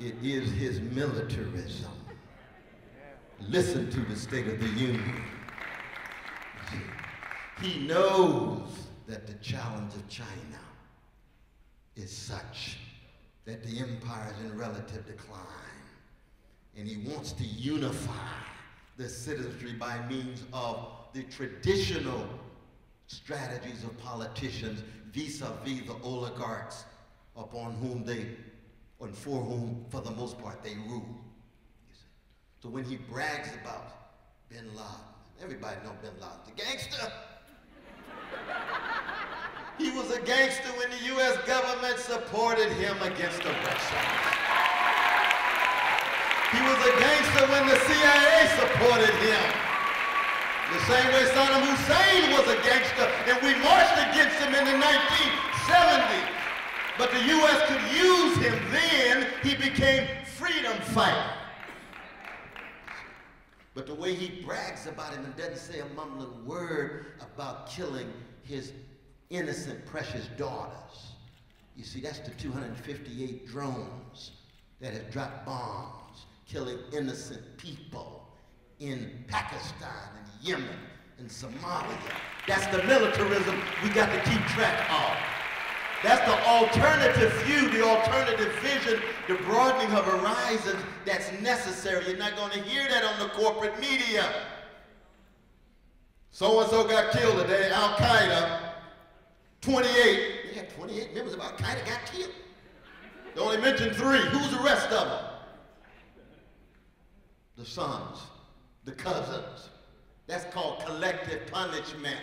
It is his militarism. Listen to the State of the Union. He knows that the challenge of China is such that the empire is in relative decline. And he wants to unify the citizenry by means of the traditional strategies of politicians vis-a-vis the oligarchs upon whom they, and for whom, for the most part, they rule. So when he brags about bin Laden, everybody knows bin Laden's a gangster. He was a gangster when the U.S. government supported him against the Russians. He was a gangster when the CIA supported him. The same way Saddam Hussein was a gangster, and we marched against him in the 1970s. But the U.S. could use him then. He became freedom fighter. But the way he brags about him and doesn't say a mumbling word about killing his innocent, precious daughters. You see, that's the 258 drones that have dropped bombs, killing innocent people in Pakistan and Yemen and Somalia. That's the militarism we got to keep track of. That's the alternative view, the alternative vision, the broadening of horizons that's necessary. You're not going to hear that on the corporate media. So-and-so got killed today, Al-Qaeda. 28 members of Al-Qaeda got killed. They only mentioned 3. Who's the rest of them? The sons, the cousins. That's called collective punishment.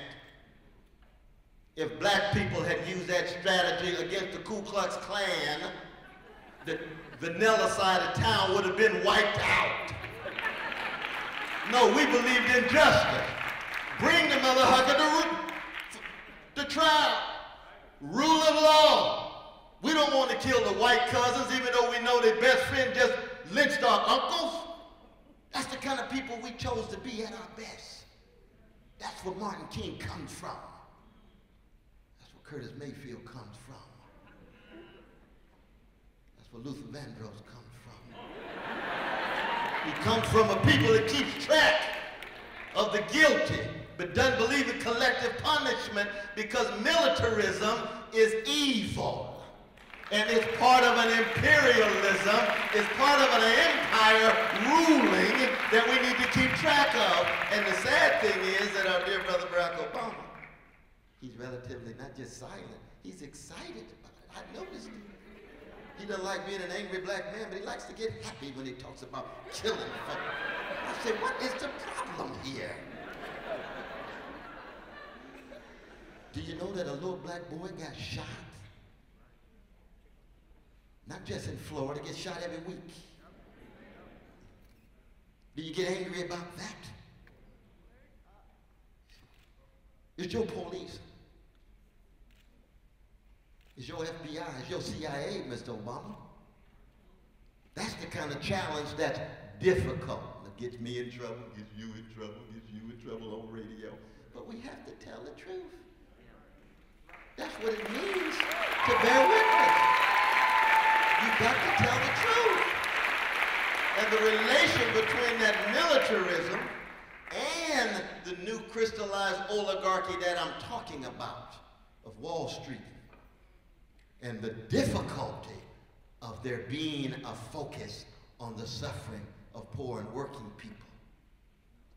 If black people had used that strategy against the Ku Klux Klan, the vanilla side of town would have been wiped out. No, we believed in justice. Bring the motherfucker to trial. Rule of law. We don't want to kill the white cousins, even though we know their best friend just lynched our uncles. That's the kind of people we chose to be at our best. That's where Martin King comes from. That's where Curtis Mayfield comes from. That's where Luther Vandross comes from. He comes from a people that keeps track of the guilty, but doesn't believe in collective punishment because militarism is evil. And it's part of an imperialism, it's part of an empire ruling that we need to keep track of. And the sad thing is that our dear brother Barack Obama, he's relatively not just silent, he's excited about it. I noticed it. He doesn't like being an angry black man, but he likes to get happy when he talks about killing folks. I say, what is the problem here? Do you know that a little black boy got shot? Not just in Florida, gets shot every week. Do you get angry about that? It's your police. It's your FBI. It's your CIA, Mr. Obama. That's the kind of challenge that's difficult. That gets me in trouble, gets you in trouble, gets you in trouble on radio. But we have to tell the truth. That's what it means to bear witness. You've got to tell the truth. And the relation between that militarism and the new crystallized oligarchy that I'm talking about of Wall Street and the difficulty of there being a focus on the suffering of poor and working people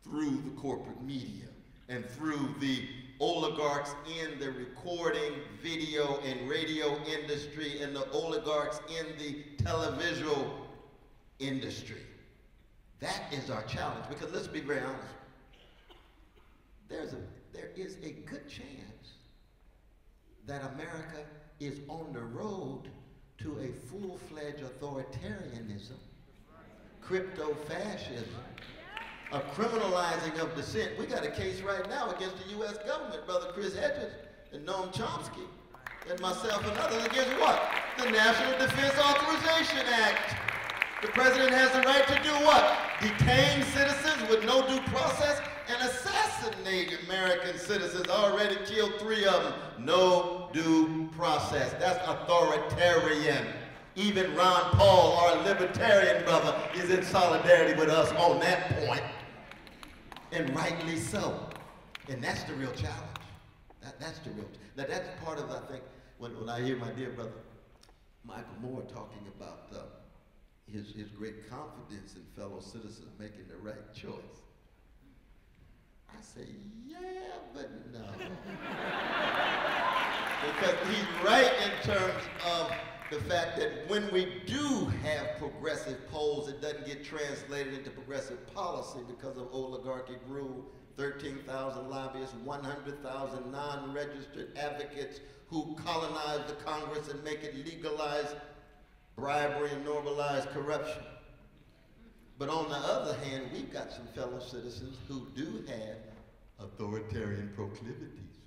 through the corporate media and through the oligarchs in the recording, video, and radio industry, and the oligarchs in the televisual industry. That is our challenge, because let's be very honest. There is a good chance that America is on the road to a full-fledged authoritarianism, crypto-fascism, a criminalizing of dissent. We got a case right now against the U.S. government, Brother Chris Hedges and Noam Chomsky and myself and others, against what? The National Defense Authorization Act. The president has the right to do what? Detain citizens with no due process and assassinate assassinate American citizens, already killed 3 of them. No due process. That's authoritarian. Even Ron Paul, our libertarian brother, is in solidarity with us on that point, and rightly so. And that's the real challenge. That's the real. Now that's part of, I think, when I hear my dear brother Michael Moore talking about his great confidence in fellow citizens making the right choice. I say, yeah, but no. Because he's right in terms of the fact that when we do have progressive polls, it doesn't get translated into progressive policy because of oligarchic rule. 13,000 lobbyists, 100,000 non-registered advocates who colonize the Congress and make it legalize bribery and normalize corruption. But on the other hand, we've got some fellow citizens who do have authoritarian proclivities.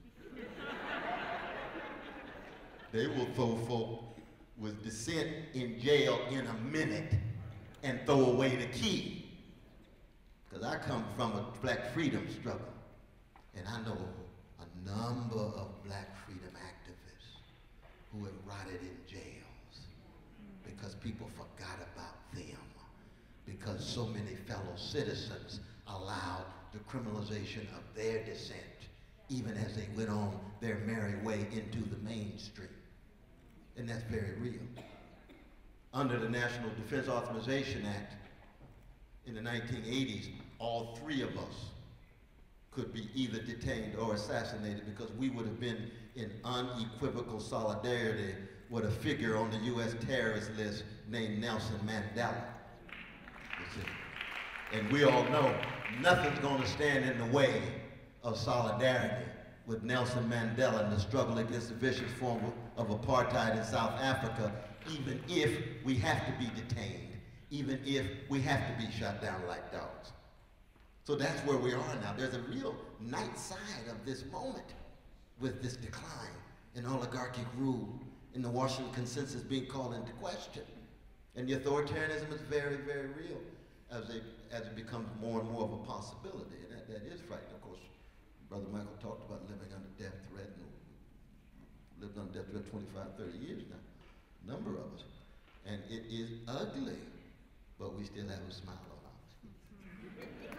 They will throw folk with dissent in jail in a minute and throw away the key. Because I come from a black freedom struggle, and I know a number of black freedom activists who have rotted in jails because people forgot about them, because so many fellow citizens allowed the criminalization of their dissent, even as they went on their merry way into the mainstream. And that's very real. Under the National Defense Authorization Act in the 1980s, all 3 of us could be either detained or assassinated because we would have been in unequivocal solidarity with a figure on the U.S. terrorist list named Nelson Mandela. And we all know nothing's going to stand in the way of solidarity with Nelson Mandela and the struggle against the vicious form of apartheid in South Africa, even if we have to be detained, even if we have to be shot down like dogs. So that's where we are now. There's a real night side of this moment with this decline in oligarchic rule, in the Washington Consensus being called into question. And the authoritarianism is very, very real as it becomes more and more of a possibility. And that is frightening. Of course, Brother Michael talked about living under death threat, and lived under death threat 25, 30 years now, a number of us. And it is ugly, but we still have a smile on our face.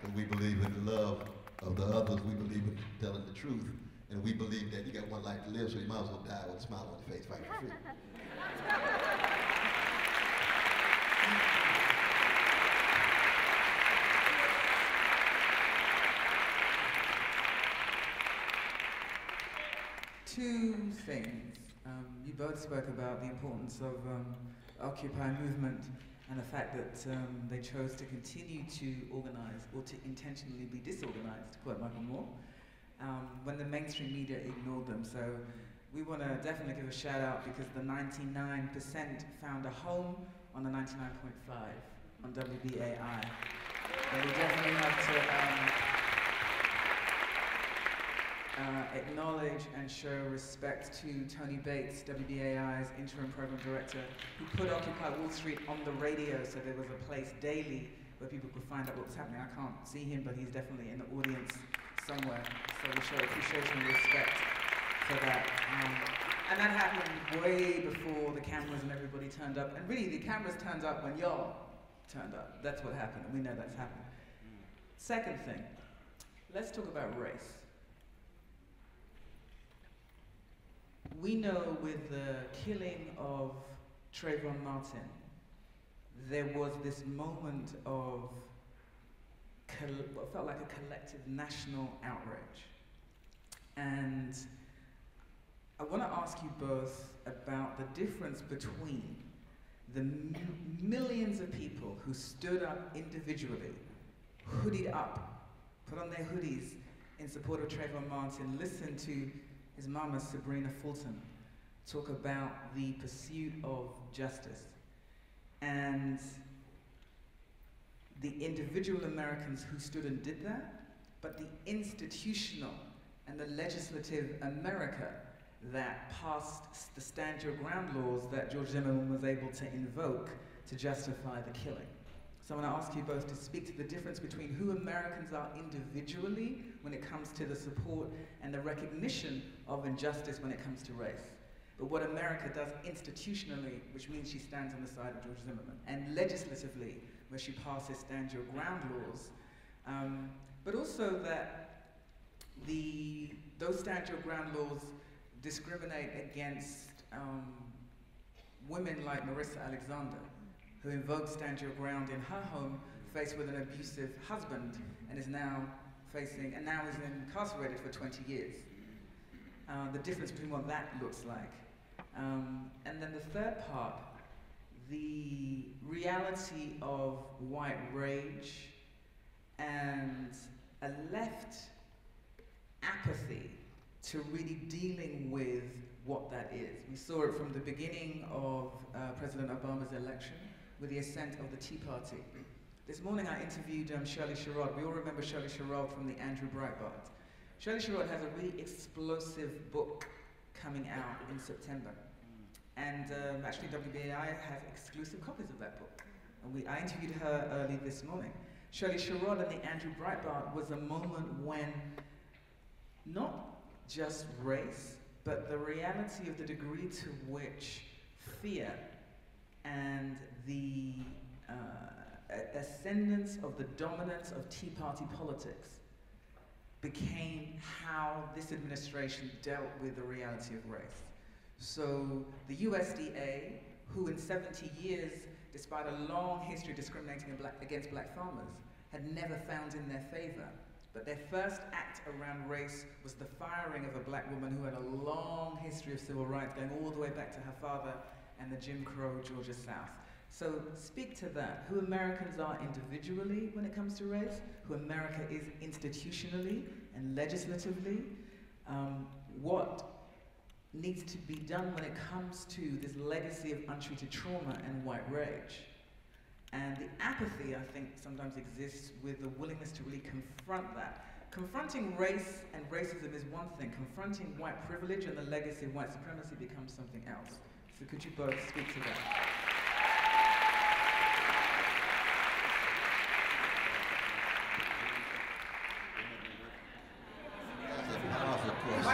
Because we believe in the love of the others, we believe in telling the truth, and we believe that you got one life to live, so you might as well die with a smile on your face, fight for freedom. Two things. You both spoke about the importance of Occupy movement and the fact that they chose to continue to organize or to intentionally be disorganized, to quote Michael Moore, when the mainstream media ignored them. So we want to definitely give a shout out because the 99% found a home on the 99.5 on WBAI. And we definitely have to acknowledge and show respect to Tony Bates, WBAI's interim program director, who put Occupy Wall Street on the radio so there was a place daily where people could find out what was happening. I can't see him, but he's definitely in the audience somewhere. So we show appreciation and respect for that. And that happened way before the cameras and everybody turned up. And really, the cameras turned up when y'all turned up. That's what happened, and we know that's happened. Second thing, let's talk about race. We know with the killing of Trayvon Martin, there was this moment of what felt like a collective national outrage. And I want to ask you both about the difference between the millions of people who stood up individually, hoodied up, put on their hoodies in support of Trayvon Martin, listened to his mama, Sabrina Fulton, talk about the pursuit of justice, and the individual Americans who stood and did that, but the institutional and the legislative America that passed the Stand Your Ground laws that George Zimmerman was able to invoke to justify the killing. So I want to ask you both to speak to the difference between who Americans are individually when it comes to the support and the recognition of injustice when it comes to race. But what America does institutionally, which means she stands on the side of George Zimmerman, and legislatively, where she passes Stand Your Ground laws, but also that those Stand Your Ground laws discriminate against women like Marissa Alexander, who invoked Stand Your Ground in her home, faced with an abusive husband, and is now incarcerated for 20 years. The difference between what that looks like. And then the third part, the reality of white rage and a left apathy to really dealing with what that is. We saw it from the beginning of President Obama's election with the ascent of the Tea Party. This morning I interviewed Shirley Sherrod. We all remember Shirley Sherrod from the Andrew Breitbart. Shirley Sherrod has a really explosive book coming out in September. And actually WBAI has exclusive copies of that book. And I interviewed her early this morning. Shirley Sherrod and the Andrew Breitbart was a moment when not just race, but the reality of the degree to which fear and the ascendance of the dominance of Tea Party politics became how this administration dealt with the reality of race. So the USDA, who in 70 years, despite a long history of discriminating against black farmers, had never found in their favor. But their first act around race was the firing of a black woman who had a long history of civil rights, going all the way back to her father and the Jim Crow Georgia South. So speak to that, who Americans are individually when it comes to race, who America is institutionally and legislatively, what needs to be done when it comes to this legacy of untreated trauma and white rage. And the apathy, I think, sometimes exists with the willingness to really confront that. Confronting race and racism is one thing. Confronting white privilege and the legacy of white supremacy becomes something else. So could you both speak to that?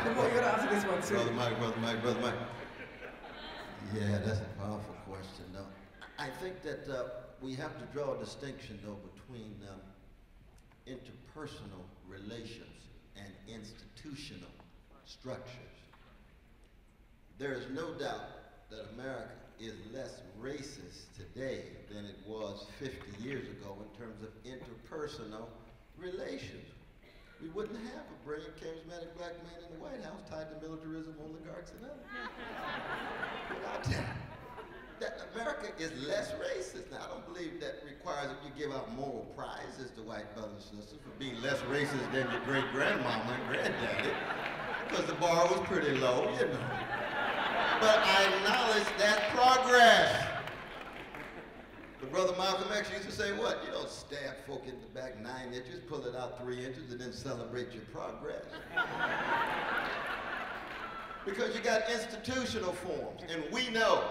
You're gonna answer this one too. Brother Mike. Yeah, that's a powerful question, though. I think that we have to draw a distinction, though, between interpersonal relations and institutional structures. There is no doubt that America is less racist today than it was 50 years ago in terms of interpersonal relations. We wouldn't have a brilliant, charismatic black man in the White House tied to militarism, oligarchs, and others. Without that, America is less racist. Now, I don't believe that requires that you give out moral prizes to white brothers and sisters for being less racist than your great-grandmama and granddaddy, because the bar was pretty low, you know. But I acknowledge that progress. But Brother Malcolm X used to say what? You don't stab folk in the back 9 inches, pull it out 3 inches, and then celebrate your progress. Because you got institutional forms, and we know,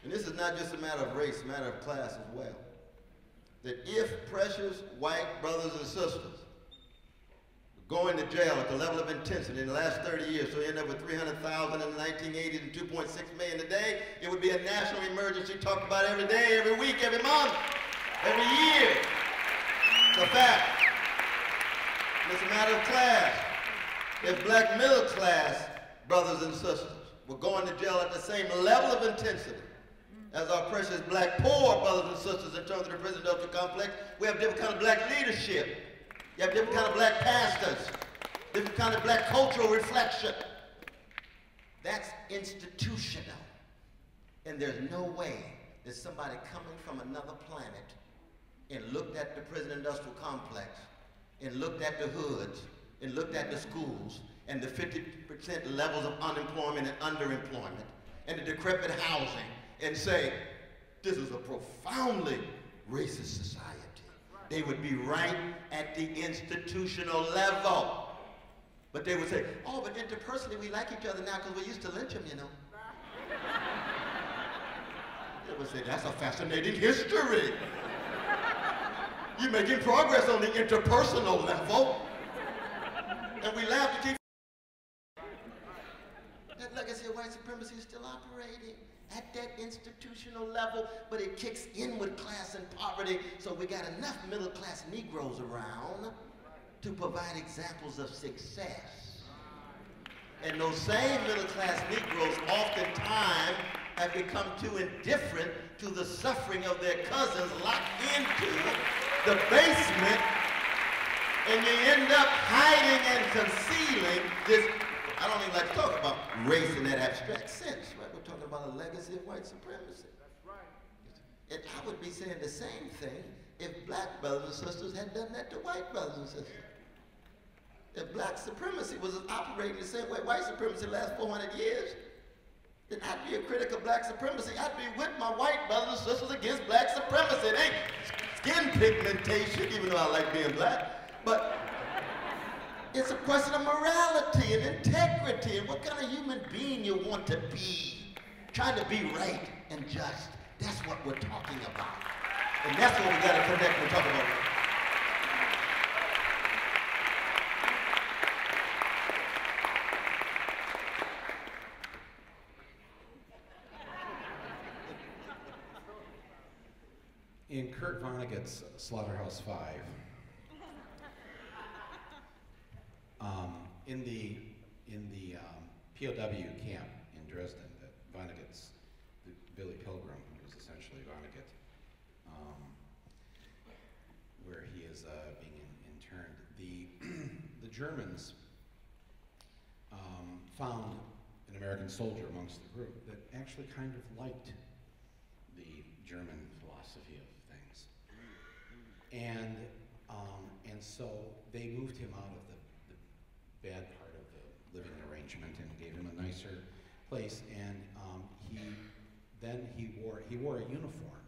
and this is not just a matter of race, a matter of class as well, that if precious white brothers and sisters going to jail at the level of intensity in the last 30 years, so you end up with 300,000 in the 1980s and 2.6 million today, it would be a national emergency talked about every day, every week, every month, every year. It's a fact. It's a matter of class. If black middle class brothers and sisters were going to jail at the same level of intensity as our precious black poor brothers and sisters in terms of the prison industrial complex, we have different kind of black leadership. You have different kind of black pastors, different kind of black cultural reflection. That's institutional. And there's no way that somebody coming from another planet and looked at the prison industrial complex and looked at the hoods and looked at the schools and the 50% levels of unemployment and underemployment and the decrepit housing and say, this is a profoundly racist society. They would be right at the institutional level. But they would say, oh, but interpersonally we like each other now because we used to lynch them, you know. They would say, that's a fascinating history. You're making progress on the interpersonal level. And we laugh to keep. That legacy of white supremacy is still operating at that institutional level, but it kicks in with class and poverty, so we got enough middle-class Negroes around to provide examples of success. And those same middle-class Negroes oftentimes have become too indifferent to the suffering of their cousins locked into the basement, and you end up hiding and concealing this. I don't even like to talk about race in that abstract sense, right? We're talking about a legacy of white supremacy. That's right. And I would be saying the same thing if black brothers and sisters had done that to white brothers and sisters. If black supremacy was operating the same way white supremacy lasts 400 years, then I'd be a critic of black supremacy. I'd be with my white brothers and sisters against black supremacy. It ain't skin pigmentation, even though I like being black, but it's a question of morality and integrity and what kind of human being you want to be. Trying to be right and just. That's what we're talking about. And that's what we got to connect when we talk about. In Kurt Vonnegut's Slaughterhouse-5, in the POW camp in Dresden, that Vonnegut's, Billy Pilgrim, who was essentially Vonnegut, where he is being interned, the Germans found an American soldier amongst the group that actually kind of liked the German philosophy of things, and so they moved him out of the bad part of the living arrangement and gave him a nicer place, and he wore a uniform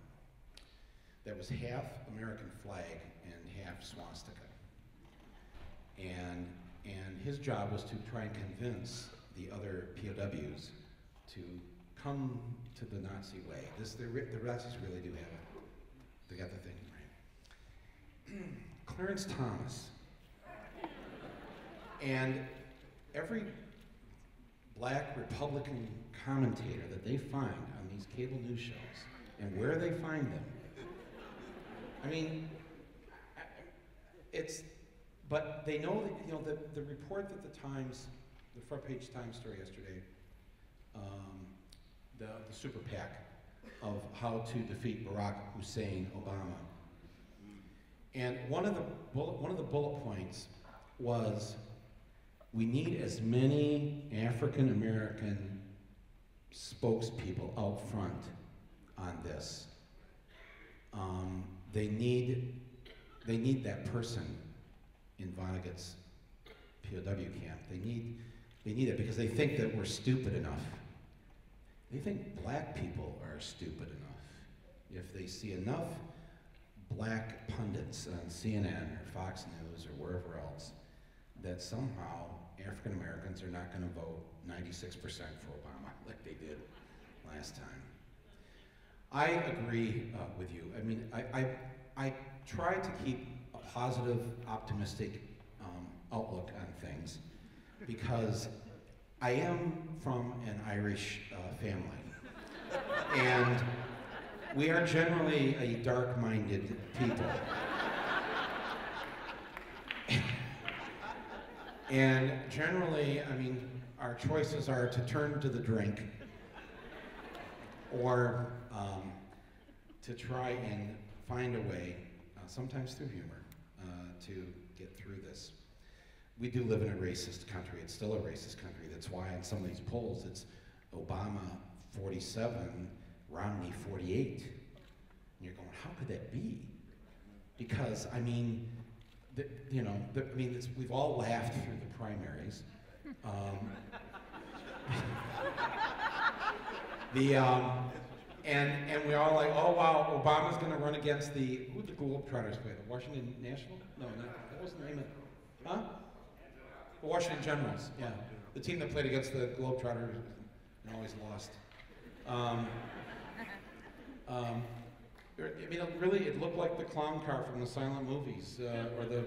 that was half American flag and half swastika, and his job was to try and convince the other POWs to come to the Nazi way. The Nazis really do have it. They got the thing right. Clarence Thomas. And every black Republican commentator that they find on these cable news shows, and where they find them, I mean, but they know that, the report that the Times, the front page Times story yesterday, the super PAC of how to defeat Barack Hussein Obama. And one of the bullet points was, we need as many African American spokespeople out front on this. They need that person in Vonnegut's POW camp. They need it because they think that we're stupid enough. They think black people are stupid enough. If they see enough black pundits on CNN or Fox News or wherever else, that somehow African Americans are not going to vote 96% for Obama like they did last time. I agree with you. I mean, I try to keep a positive, optimistic outlook on things because I am from an Irish family, and we are generally a dark-minded people. And generally, I mean, our choices are to turn to the drink or to try and find a way, sometimes through humor, to get through this. We do live in a racist country. It's still a racist country. That's why in some of these polls, it's Obama 47, Romney 48. And you're going, how could that be? Because, I mean, we've all laughed through the primaries. And we're all like, oh wow, Obama's going to run against who'd the Globetrotters play? The Washington National? No, that wasn't the name of it. Huh? The Washington Generals, yeah. The team that played against the Globetrotters and always lost. I mean, it looked like the clown car from the silent movies, or the,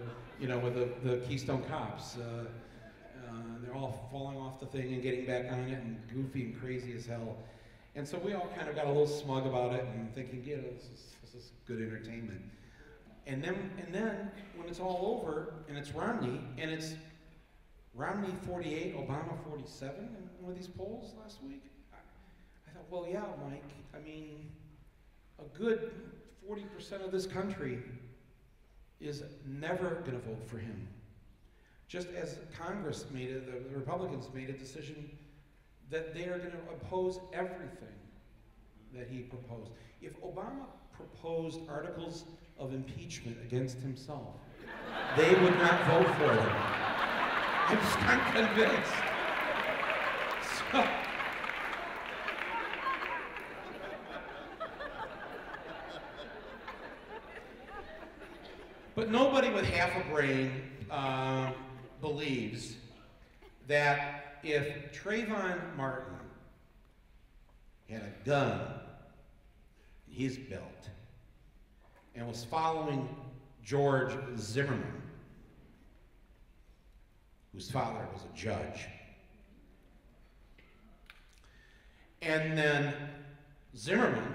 with the Keystone Cops. They're all falling off the thing and getting back on it, and goofy and crazy as hell. And so we all kind of got a little smug about it and thinking, this is good entertainment. And then when it's all over and it's Romney, and it's Romney 48, Obama 47 in one of these polls last week, I thought, well, yeah, Mike, I mean, a good 40% of this country is never going to vote for him. Just as Congress the Republicans made a decision that they are going to oppose everything that he proposed. If Obama proposed articles of impeachment against himself, they would not vote for them. I'm convinced. So, but nobody with half a brain believes that if Trayvon Martin had a gun in his belt and was following George Zimmerman, whose father was a judge, and then Zimmerman,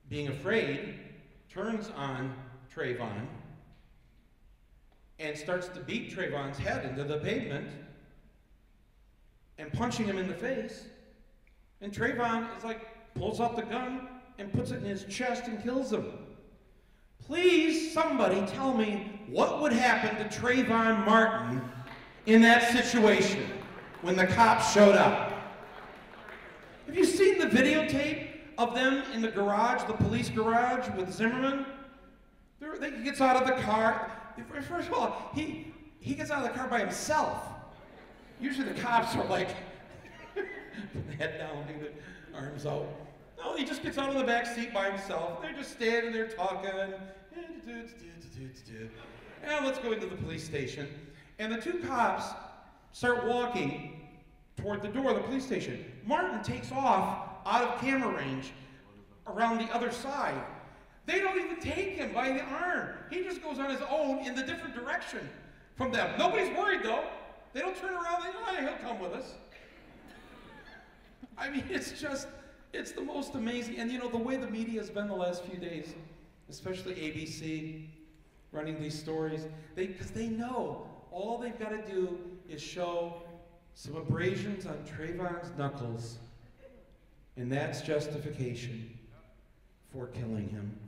being afraid, turns on Trayvon and starts to beat Trayvon's head into the pavement and punching him in the face. And Trayvon is like, pulls out the gun and puts it in his chest and kills him. Please, somebody tell me what would happen to Trayvon Martin in that situation when the cops showed up. Have you seen the videotape of them in the garage, the police garage with Zimmerman? He gets out of the car. First of all, he gets out of the car by himself. Usually the cops are like, head down, arms out. No, he just gets out of the back seat by himself. They're just standing there talking. And let's go into the police station. And the two cops start walking toward the door of the police station. Martin takes off out of camera range around the other side. They don't even take him by the arm. He just goes on his own in the different direction from them. Nobody's worried though. They don't turn around and say, he'll come with us. I mean, it's the most amazing. And the way the media has been the last few days, especially ABC, running these stories, because they know all they've got to do is show some abrasions on Trayvon's knuckles, and that's justification for killing him.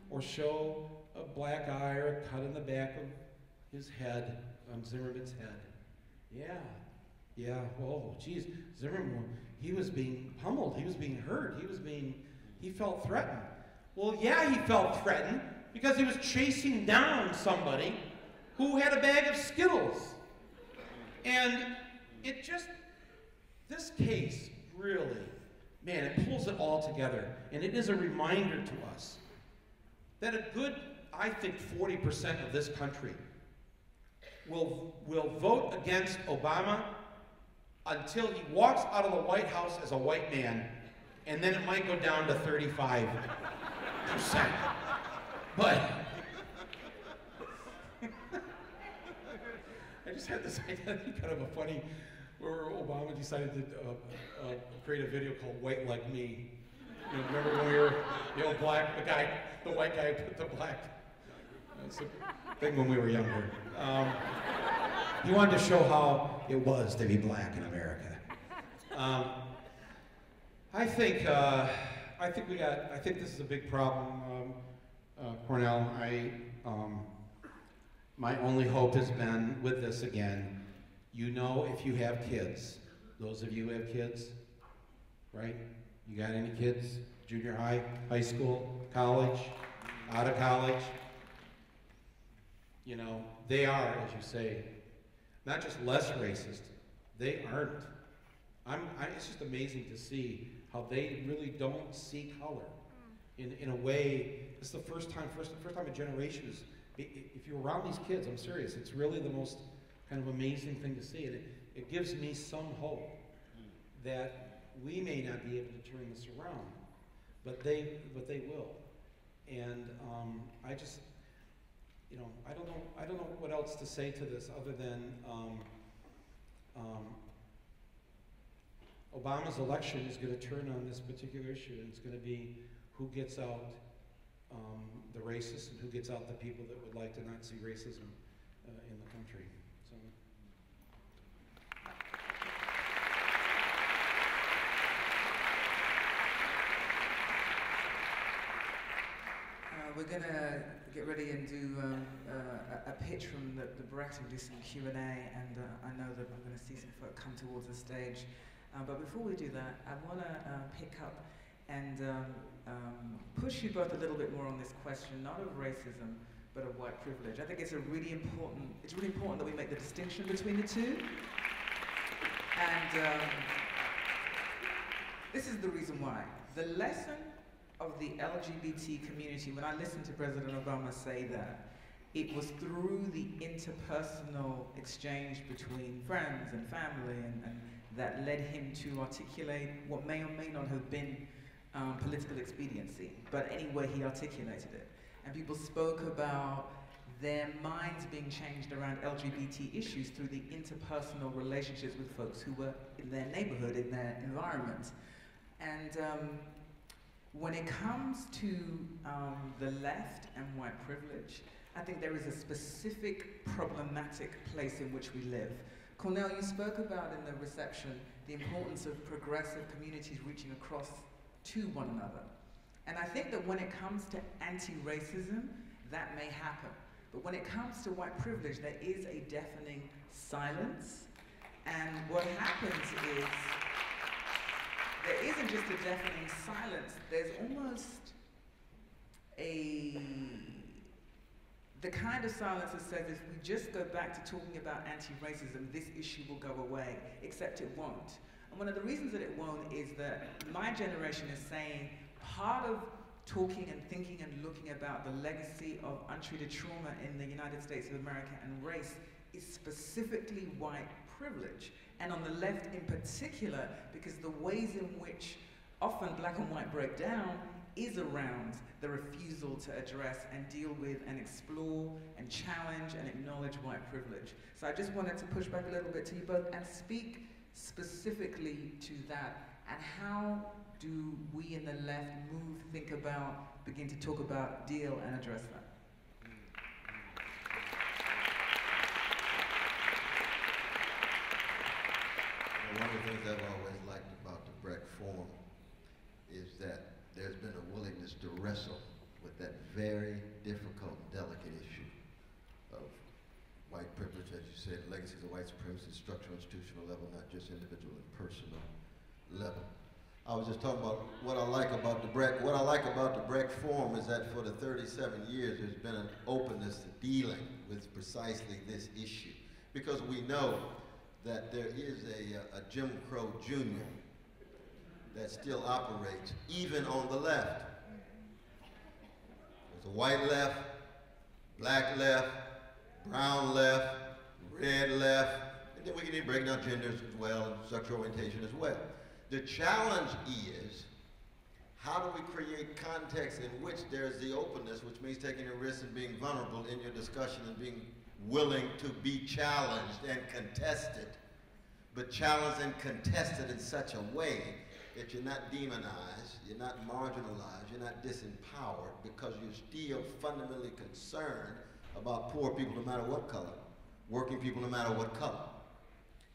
Or show a black eye or a cut in the back of his head, on Zimmerman's head. Yeah, oh, geez, Zimmerman, he was being pummeled, he was being hurt, he felt threatened. Well, yeah, he felt threatened because he was chasing down somebody who had a bag of Skittles. And this case really, man, it pulls it all together. And it is a reminder to us that a good, I think, 40% of this country will vote against Obama until he walks out of the White House as a white man, and then it might go down to 35%. But I just had this idea, kind of a funny, where Obama decided to create a video called "White Like Me." Remember when we were, the white guy put the black. That's a thing when we were younger. He wanted to show how it was to be black in America. I think this is a big problem, Cornel. My only hope has been with this again. If you have kids, those of you who have kids, right? You got any kids? Junior high, high school, college, out of college? They are, as you say, not just less racist, they aren't. It's just amazing to see how they really don't see color in a way. It's the first time in generations. If you're around these kids, I'm serious, it's really the most kind of amazing thing to see. And it gives me some hope that we may not be able to turn this around. but they will. And I just, you know, I don't know what else to say to this other than Obama's election is going to turn on this particular issue, and it's going to be who gets out the racists and who gets out the people that would like to not see racism in the country. So. We're going to get ready and do a pitch from the Brecht and do some Q&A, and I know that I'm going to see some folk come towards the stage. But before we do that, I want to pick up and push you both a little bit more on this question, not of racism, but of white privilege. I think it's really important that we make the distinction between the two. And this is the reason why. The lesson of the LGBT community, when I listened to President Obama say that, it was through the interpersonal exchange between friends and family and that led him to articulate what may or may not have been political expediency, but anyway he articulated it. And people spoke about their minds being changed around LGBT issues through the interpersonal relationships with folks who were in their neighborhood, in their environment. And when it comes to the left and white privilege, I think there is a specific problematic place in which we live. Cornel, you spoke about in the reception the importance of progressive communities reaching across to one another. And I think that when it comes to anti-racism, that may happen. But when it comes to white privilege, there is a deafening silence. And what happens is, there isn't just a deafening silence, there's almost the kind of silence that says if we just go back to talking about anti-racism, this issue will go away, except it won't. And one of the reasons that it won't is that my generation is saying part of talking and thinking and looking about the legacy of untreated trauma in the United States of America and race is specifically white privilege. And on the left in particular, because the ways in which often black and white break down is around the refusal to address and deal with and explore and challenge and acknowledge white privilege. So I just wanted to push back a little bit to you both and speak specifically to that, and how do we in the left think about, begin to talk about, deal and address that? One of the things I've always liked about the Brecht Forum is that there's been a willingness to wrestle with that very difficult, delicate issue of white privilege, as you said, legacies of white supremacy, structural, institutional level, not just individual and personal level. I was just talking about what I like about the Brecht. What I like about the Brecht Forum is that for the 37 years, there's been an openness to dealing with precisely this issue, because we know that there is a Jim Crow Jr. that still operates, even on the left. There's a white left, black left, brown left, red left, and then we can even break down genders as well, and sexual orientation as well. The challenge is, how do we create context in which there's the openness, which means taking a risk and being vulnerable in your discussion and being willing to be challenged and contested, but challenged and contested in such a way that you're not demonized, you're not marginalized, you're not disempowered, because you're still fundamentally concerned about poor people no matter what color, working people no matter what color.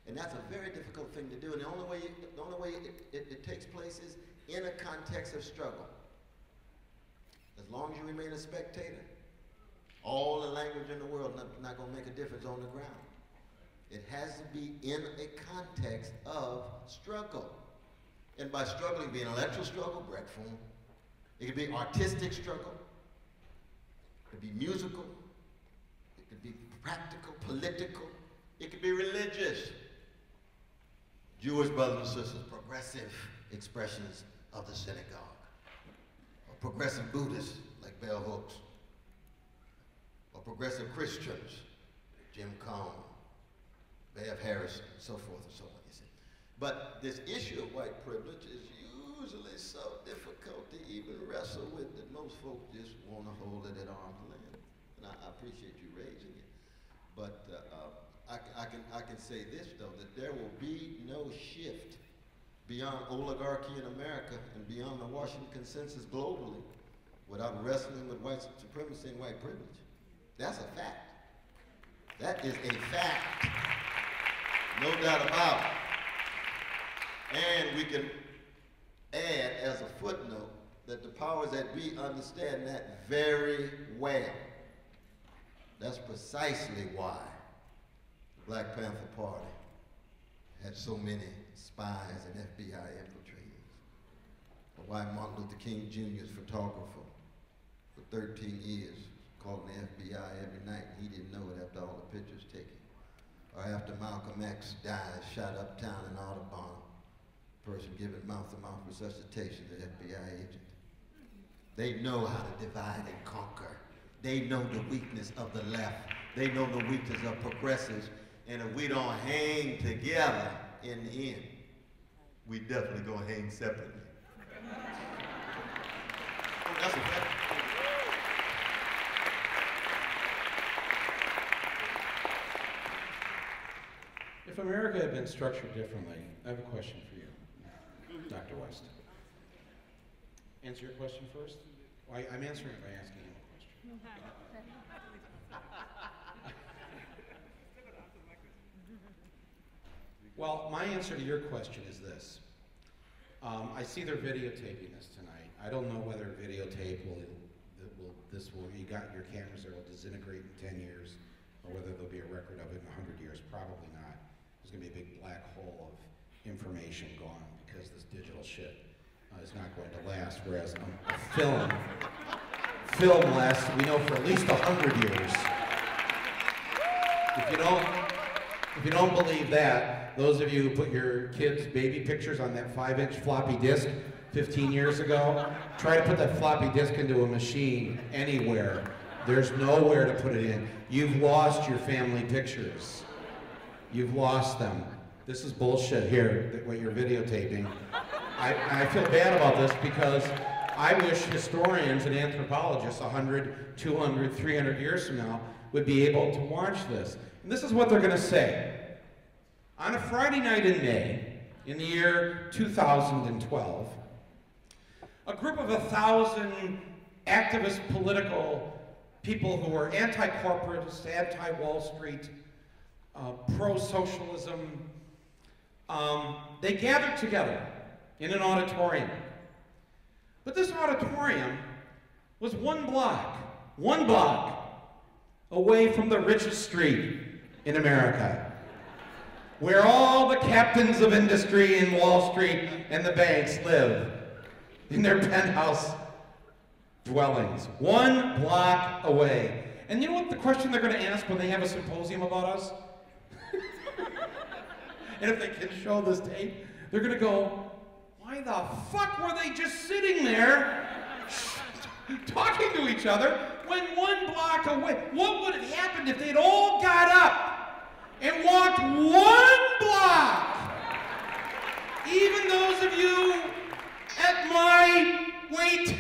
And that's a very difficult thing to do, and the only way it takes place is in a context of struggle. As long as you remain a spectator, all the language in the world not going to make a difference on the ground. It has to be in a context of struggle. And by struggling, be an intellectual struggle, Brecht Forum. It could be artistic struggle. It could be musical. It could be practical, political. It could be religious. Jewish brothers and sisters, progressive expressions of the synagogue. Or progressive Buddhists, like bell hooks. Or progressive Christians, Jim Cone, Bev Harris, and so forth and so on, you see. But this issue of white privilege is usually so difficult to even wrestle with that most folks just want to hold it at arm's length. And I appreciate you raising it. But I can say this, though, that there will be no shift beyond oligarchy in America and beyond the Washington consensus globally without wrestling with white supremacy and white privilege. That's a fact. That is a fact. No doubt about it. And we can add as a footnote that the powers that be understand that very well. That's precisely why the Black Panther Party had so many spies and FBI infiltrators. Or why Martin Luther King Jr.'s photographer for 13 years called the FBI every night. He didn't know it after all the pictures taken. Or after Malcolm X died, shot uptown in Audubon, person giving mouth-to-mouth resuscitation to FBI agent. They know how to divide and conquer. They know the weakness of the left. They know the weakness of progressives. And if we don't hang together in the end, we definitely gonna hang separately. Oh, that's a fact. If America had been structured differently, I have a question for you, Dr. West. Answer your question first? Well, I'm answering it by asking you a question. Well, my answer to your question is this. I see they're videotaping this tonight. I don't know whether videotape you got your cameras there will disintegrate in 10 years, or whether there'll be a record of it in 100 years. Probably not. There's going to be a big black hole of information gone because this digital shit is not going to last, whereas a film lasts, we know, for at least 100 years. If you don't believe that, those of you who put your kids' baby pictures on that 5-inch floppy disk 15 years ago, try to put that floppy disk into a machine anywhere. There's nowhere to put it in. You've lost your family pictures. You've lost them. This is bullshit here, what you're videotaping. I feel bad about this because I wish historians and anthropologists 100, 200, 300 years from now would be able to watch this. And this is what they're going to say. On a Friday night in May, in the year 2012, a group of 1,000 activist political people who were anti-corporatist, anti-Wall Street, pro-socialism, they gathered together in an auditorium. But this auditorium was one block away from the richest street in America, where all the captains of industry in Wall Street and the banks live in their penthouse dwellings, 1 block away. And you know what the question they're going to ask when they have a symposium about us? And if they can show this tape, they're going to go, why the fuck were they just sitting there talking to each other when 1 block away? What would have happened if they'd all got up and walked 1 block? Even those of you at my weight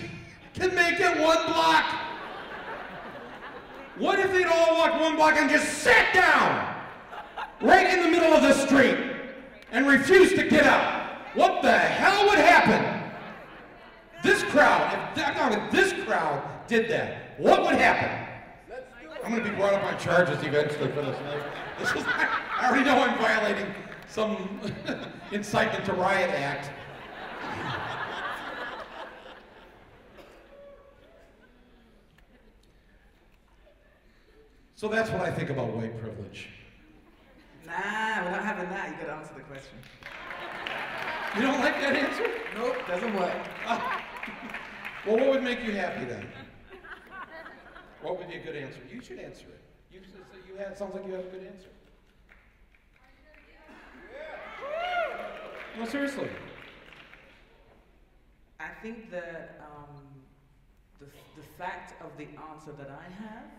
can make it 1 block. What if they'd all walked 1 block and just sat down right in the middle of the street and refused to get up? What the hell would happen? This crowd, if this crowd did that, what would happen? I'm going to be brought up on charges eventually for this. I already know I'm violating some incitement to riot act. So that's what I think about white privilege. Nah, we're not having that. You got to answer the question. You don't like that answer? Nope, doesn't work. Well, what would make you happy then? What would be a good answer? You should answer it. It sounds like you have a good answer. No, seriously. I think that the fact of the answer that I have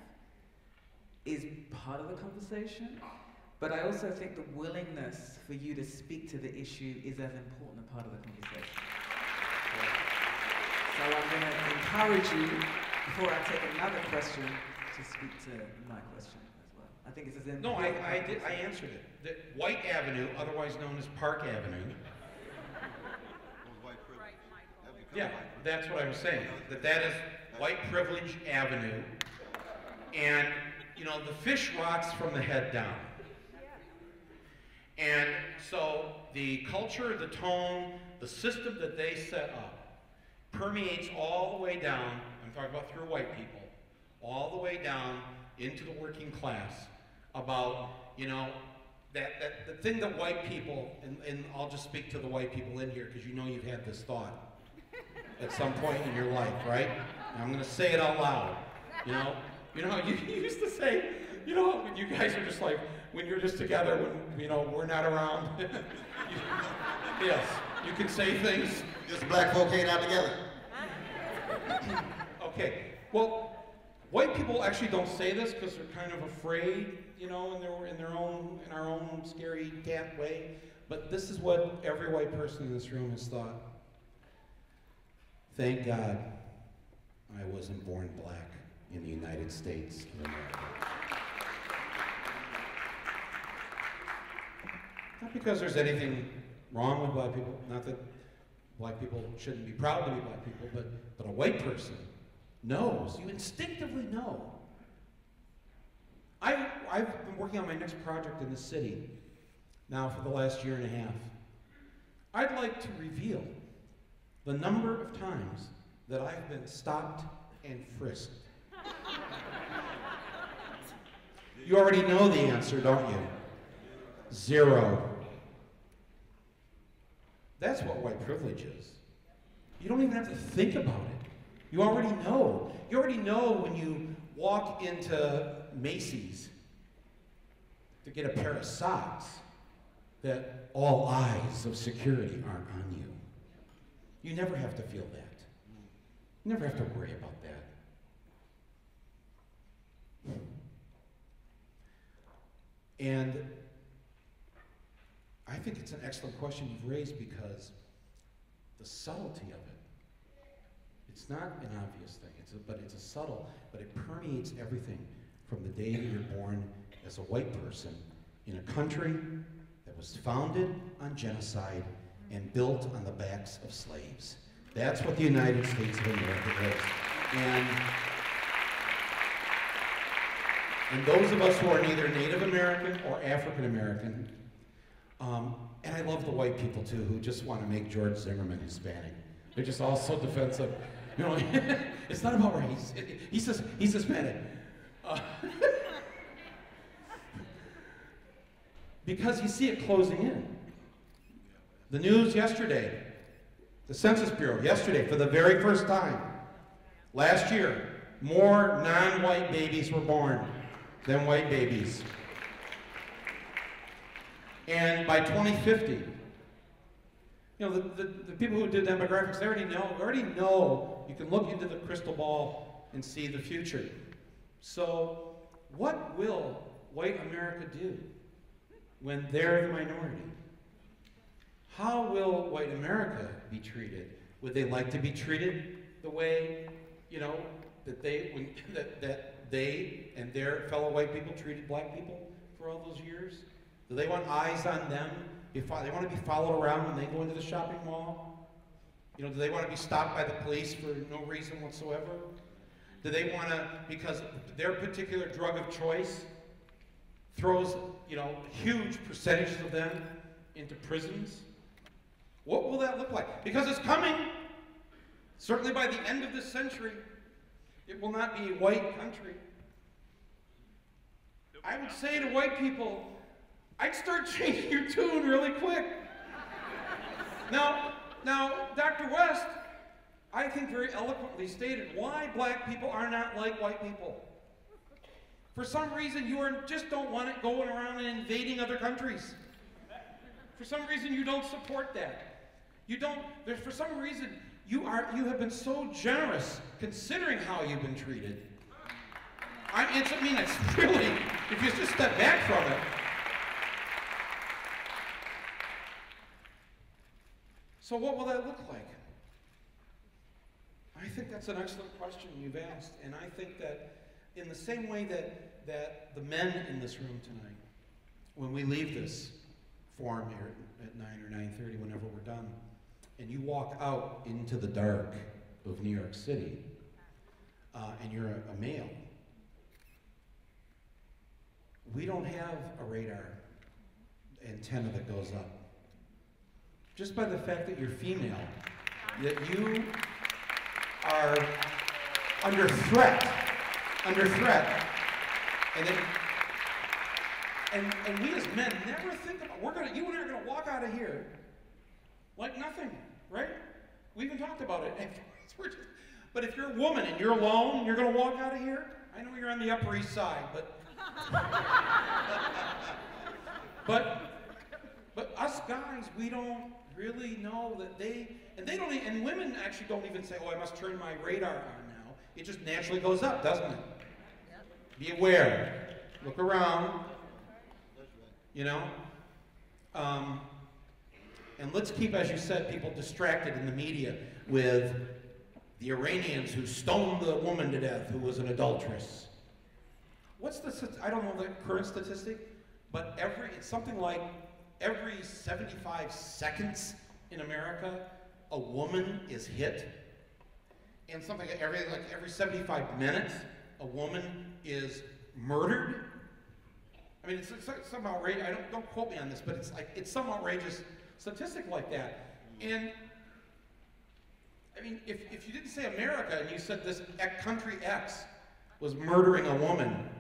is part of the conversation, but I also think the willingness for you to speak to the issue is as important a part of the conversation. So I'm going to encourage you, before I take another question, to speak to my question as well. I think it's as important. No, I answered it. The White Avenue, otherwise known as Park Avenue. Yeah, that's what I'm saying. That is white privilege avenue. And, you know, the fish rots from the head down. And so the culture, the tone, the system that they set up permeates all the way down, I'm talking about through white people, all the way down into the working class about, you know, the thing that white people, and I'll just speak to the white people in here because you know you've had this thought at some point in your life, right? And I'm going to say it out loud. You know, you used to say, you know, when you guys are just like, when you're just together, when, you know, we're not around. Yes, you can say things. Just black folk ain't out together. Okay, well, white people actually don't say this because they're kind of afraid, you know, in our own scary cat way. But this is what every white person in this room has thought. Thank God I wasn't born black in the United States of America. Not because there's anything wrong with black people, not that black people shouldn't be proud to be black people, but a white person knows, you instinctively know. I've been working on my next project in the city now for the last year and a half. I'd like to reveal the number of times that I've been stopped and frisked. You already know the answer, don't you? 0. That's what white privilege is. You don't even have to think about it. You already know. You already know when you walk into Macy's to get a pair of socks that all eyes of security aren't on you. You never have to feel that. You never have to worry about that. And I think it's an excellent question you've raised because the subtlety of it, it's not an obvious thing, but it's a subtle, but it permeates everything from the day that you're born as a white person in a country that was founded on genocide and built on the backs of slaves. That's what the United States of America is. And those of us who are neither Native American or African American, and I love the white people too, who just want to make George Zimmerman Hispanic. They're just all so defensive. You know, it's not about race. He's Hispanic. Because you see it closing in. The news yesterday, the Census Bureau yesterday, for the very first time, last year, more non-white babies were born than white babies. And by 2050, you know, the people who did demographics, they already know, you can look into the crystal ball and see the future. So what will white America do when they're the minority? How will white America be treated? Would they like to be treated the way, you know, that they and their fellow white people treated black people for all those years? Do they want eyes on them? They want to be followed around when they go into the shopping mall? You know, do they want to be stopped by the police for no reason whatsoever? Do they want to, because their particular drug of choice throws, you know, huge percentages of them into prisons? What will that look like? Because it's coming. Certainly by the end of this century, it will not be a white country. I would say to white people, I'd start changing your tune really quick. Now, Dr. West, I think very eloquently stated why black people are not like white people. For some reason, you just don't want it going around and invading other countries. For some reason, you don't support that. For some reason, you have been so generous considering how you've been treated. It's really, if you just step back from it. So what will that look like? I think that's an excellent question you've asked, and I think that in the same way that the men in this room tonight, when we leave this forum here at 9 or 9:30, whenever we're done, and you walk out into the dark of New York City, and you're a male, we don't have a radar antenna that goes up. Just by the fact that you're female, that you are under threat, and we as men never think about, you and I are gonna walk out of here like nothing, right? We even talked about it. But if you're a woman and you're alone, you're gonna walk out of here. I know you're on the Upper East Side, but us guys, we don't really know that and women actually don't even say, oh, I must turn my radar on now. It just naturally goes up, doesn't it? Be aware. Look around. You know? And let's keep, as you said, people distracted in the media with the Iranians who stoned the woman to death who was an adulteress. What's I don't know the current statistic, but it's something like every 75 seconds in America, a woman is hit. And something like every 75 minutes, a woman is murdered. I mean, it's some outrageous, don't quote me on this, but it's some outrageous statistic like that. And I mean, if you didn't say America and you said this country X was murdering a woman,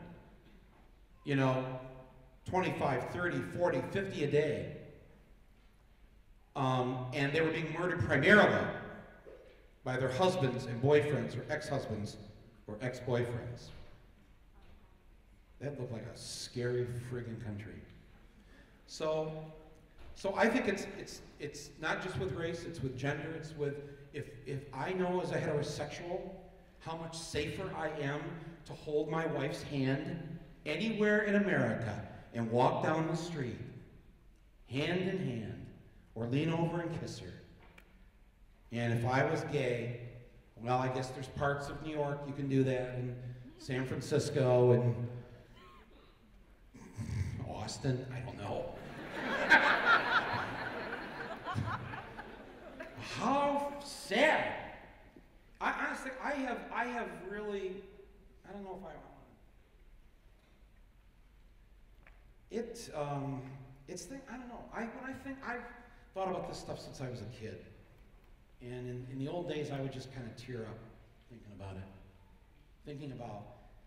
25, 30, 40, 50 a day, and they were being murdered primarily by their husbands and boyfriends or ex-husbands or ex-boyfriends. That looked like a scary friggin' country. So I think it's not just with race, it's with gender, it's with, if I know as a heterosexual how much safer I am to hold my wife's hand anywhere in America and walk down the street, hand in hand, or lean over and kiss her. And if I was gay, well, I guess there's parts of New York you can do that, and San Francisco, and Austin, I don't know. How sad. Honestly, I have really, I don't know if I want I don't know. I've thought about this stuff since I was a kid. And in the old days, I would just kind of tear up thinking about it. Thinking about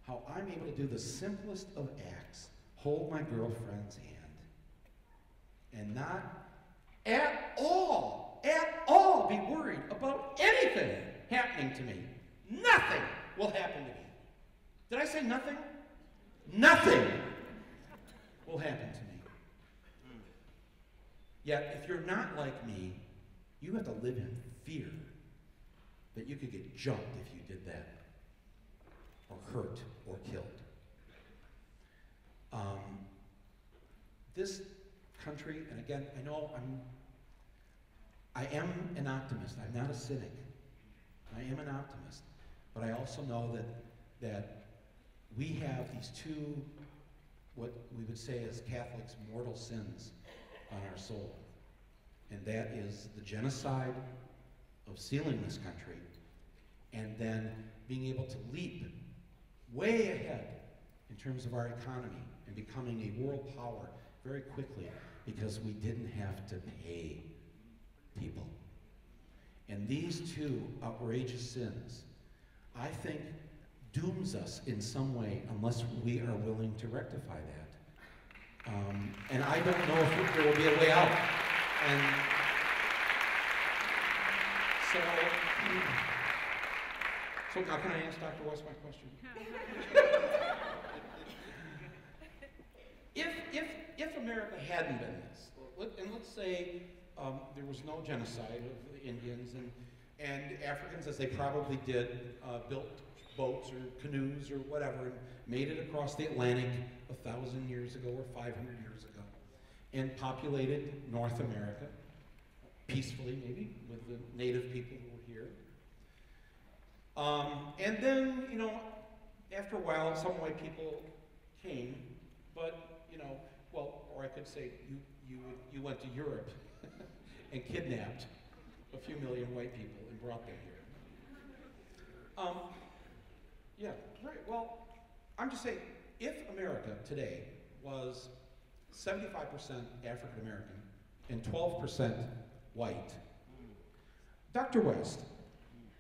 how I'm able to do the simplest of acts, hold my girlfriend's hand, and not at all be worried about anything happening to me. Nothing will happen to me. Did I say nothing? Nothing will happen to me. Yet, if you're not like me, you have to live in fear that you could get jumped if you did that, or hurt, or killed. This country, and again, I know I am an optimist. I'm not a cynic. I am an optimist. But I also know that we have these two, what we would say as Catholics, mortal sins on our soul. And that is the genocide of sealing this country, and then being able to leap way ahead in terms of our economy and becoming a world power very quickly because we didn't have to pay people. And these two outrageous sins, I think, dooms us in some way unless we are willing to rectify that. And I don't know if there will be a way out. And so now can I ask Dr. West my question? If America hadn't been this, and let's say there was no genocide of the Indians, and Africans, as they probably did, built boats or canoes or whatever, and made it across the Atlantic 1,000 years ago or 500 years ago, and populated North America, peacefully maybe, with the native people who were here. And then, you know, after a while, some white people came, but, you know, well, or I could say you went to Europe and kidnapped a few million white people and brought them here. Yeah, right, well, I'm just saying, if America today was 75% African American and 12% white, Dr. West,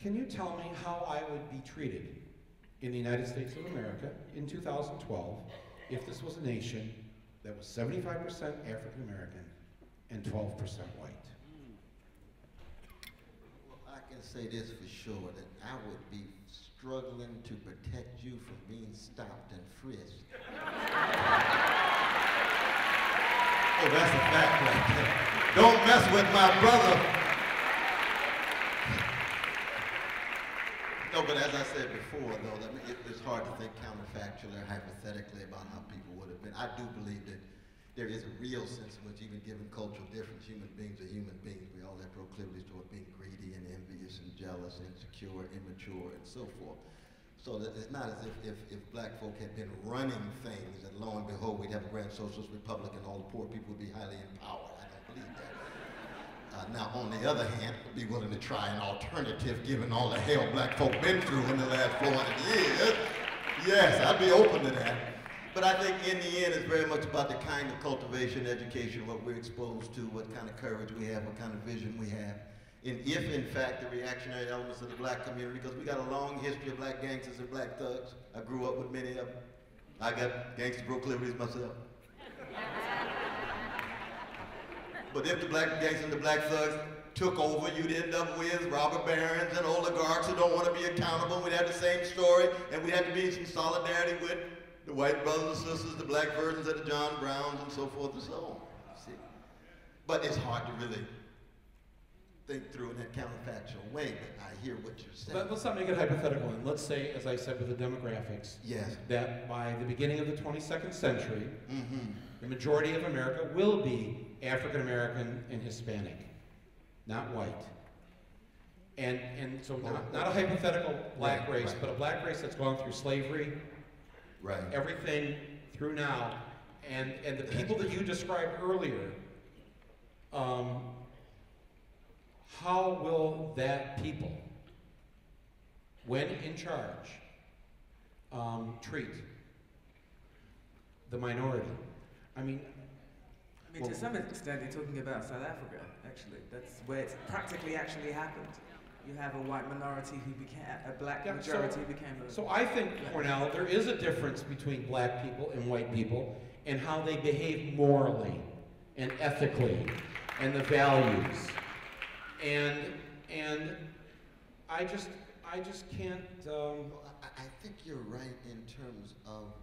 can you tell me how I would be treated in the United States of America in 2012 if this was a nation that was 75% African American and 12% white? Well, I can say this for sure, that I would be struggling to protect you from being stopped and frisked. Oh, that's a fact right there. Don't mess with my brother. No, but as I said before, though, I mean, it's hard to think counterfactually or hypothetically about how people would have been. I do believe that there is a real sense in which, even given cultural difference, human beings are human beings. We all have proclivities toward being greedy and envious and jealous, insecure, immature, and so forth. So that it's not as if black folk had been running things, and lo and behold, we'd have a grand socialist republic and all the poor people would be highly empowered. I don't believe that. Now, on the other hand, I'd be willing to try an alternative given all the hell black folk been through in the last 400 years. Yes, I'd be open to that. But I think in the end, it's very much about the kind of cultivation, education, what we're exposed to, what kind of courage we have, what kind of vision we have. And if, in fact, the reactionary elements of the black community, because we got a long history of black gangsters and black thugs. I grew up with many of them. I got gangster proclivities myself. But if the black gangsters and the black thugs took over, you'd end up with robber barons and oligarchs who don't want to be accountable. We'd have the same story, and we'd have to be in some solidarity with the white brothers and sisters, the black versions of the John Browns, and so forth and so on. See? But it's hard to really think through in that counterfactual way, but I hear what you're saying. But let's not make it hypothetical, and let's say, as I said with the demographics, yes, that by the beginning of the 22nd century, the majority of America will be African American and Hispanic, not white. And so not a hypothetical black race, but a black race that's gone through slavery, everything through now, and the people that you described earlier, how will that people, when in charge, treat the minority? I mean, to some extent, you're talking about South Africa, actually. That's where it's practically actually happened. You have a white minority who became, a black majority became a... So I think, Cornel, there is a difference between black people and white people and how they behave morally and ethically and the values. And I just can't... I think you're right in terms of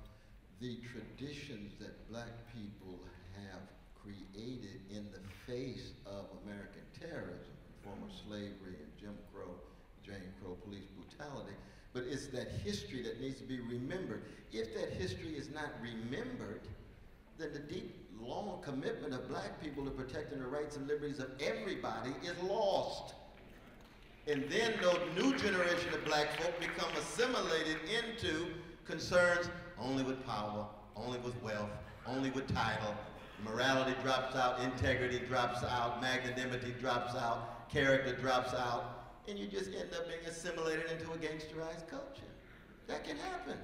the traditions that black people have created in the face of American terrorism, former slavery and Jim Crow police brutality. But it's that history that needs to be remembered. If that history is not remembered, then the deep, long commitment of black people to protecting the rights and liberties of everybody is lost. And then those new generation of black folk become assimilated into concerns only with power, only with wealth, only with title. Morality drops out, integrity drops out, magnanimity drops out, character drops out, and you just end up being assimilated into a gangsterized culture. That can happen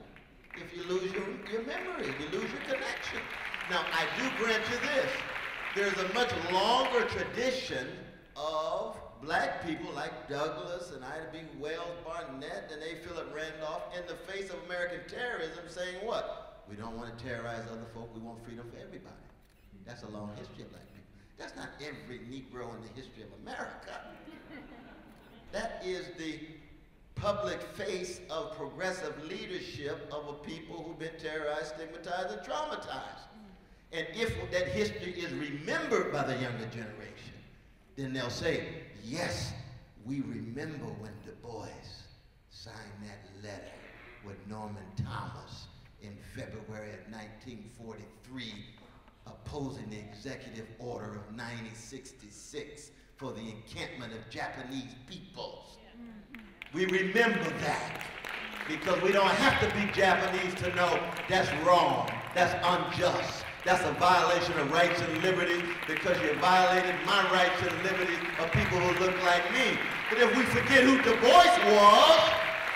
if you lose your memory, if you lose your connection. Now, I do grant you this. There's a much longer tradition of black people like Douglass and Ida B. Wells Barnett and A. Philip Randolph in the face of American terrorism saying what? We don't want to terrorize other folk, we want freedom for everybody. That's a long history of black people. That's not every Negro in the history of America. That is the public face of progressive leadership of a people who've been terrorized, stigmatized, and traumatized. And if that history is remembered by the younger generation, then they'll say, yes, we remember when Du Bois signed that letter with Norman Thomas in February of 1943, opposing the executive order of 1966 for the encampment of Japanese peoples. We remember that because we don't have to be Japanese to know that's wrong, that's unjust, that's a violation of rights and liberties because you violated my rights and liberties of people who look like me. But if we forget who Du Bois was,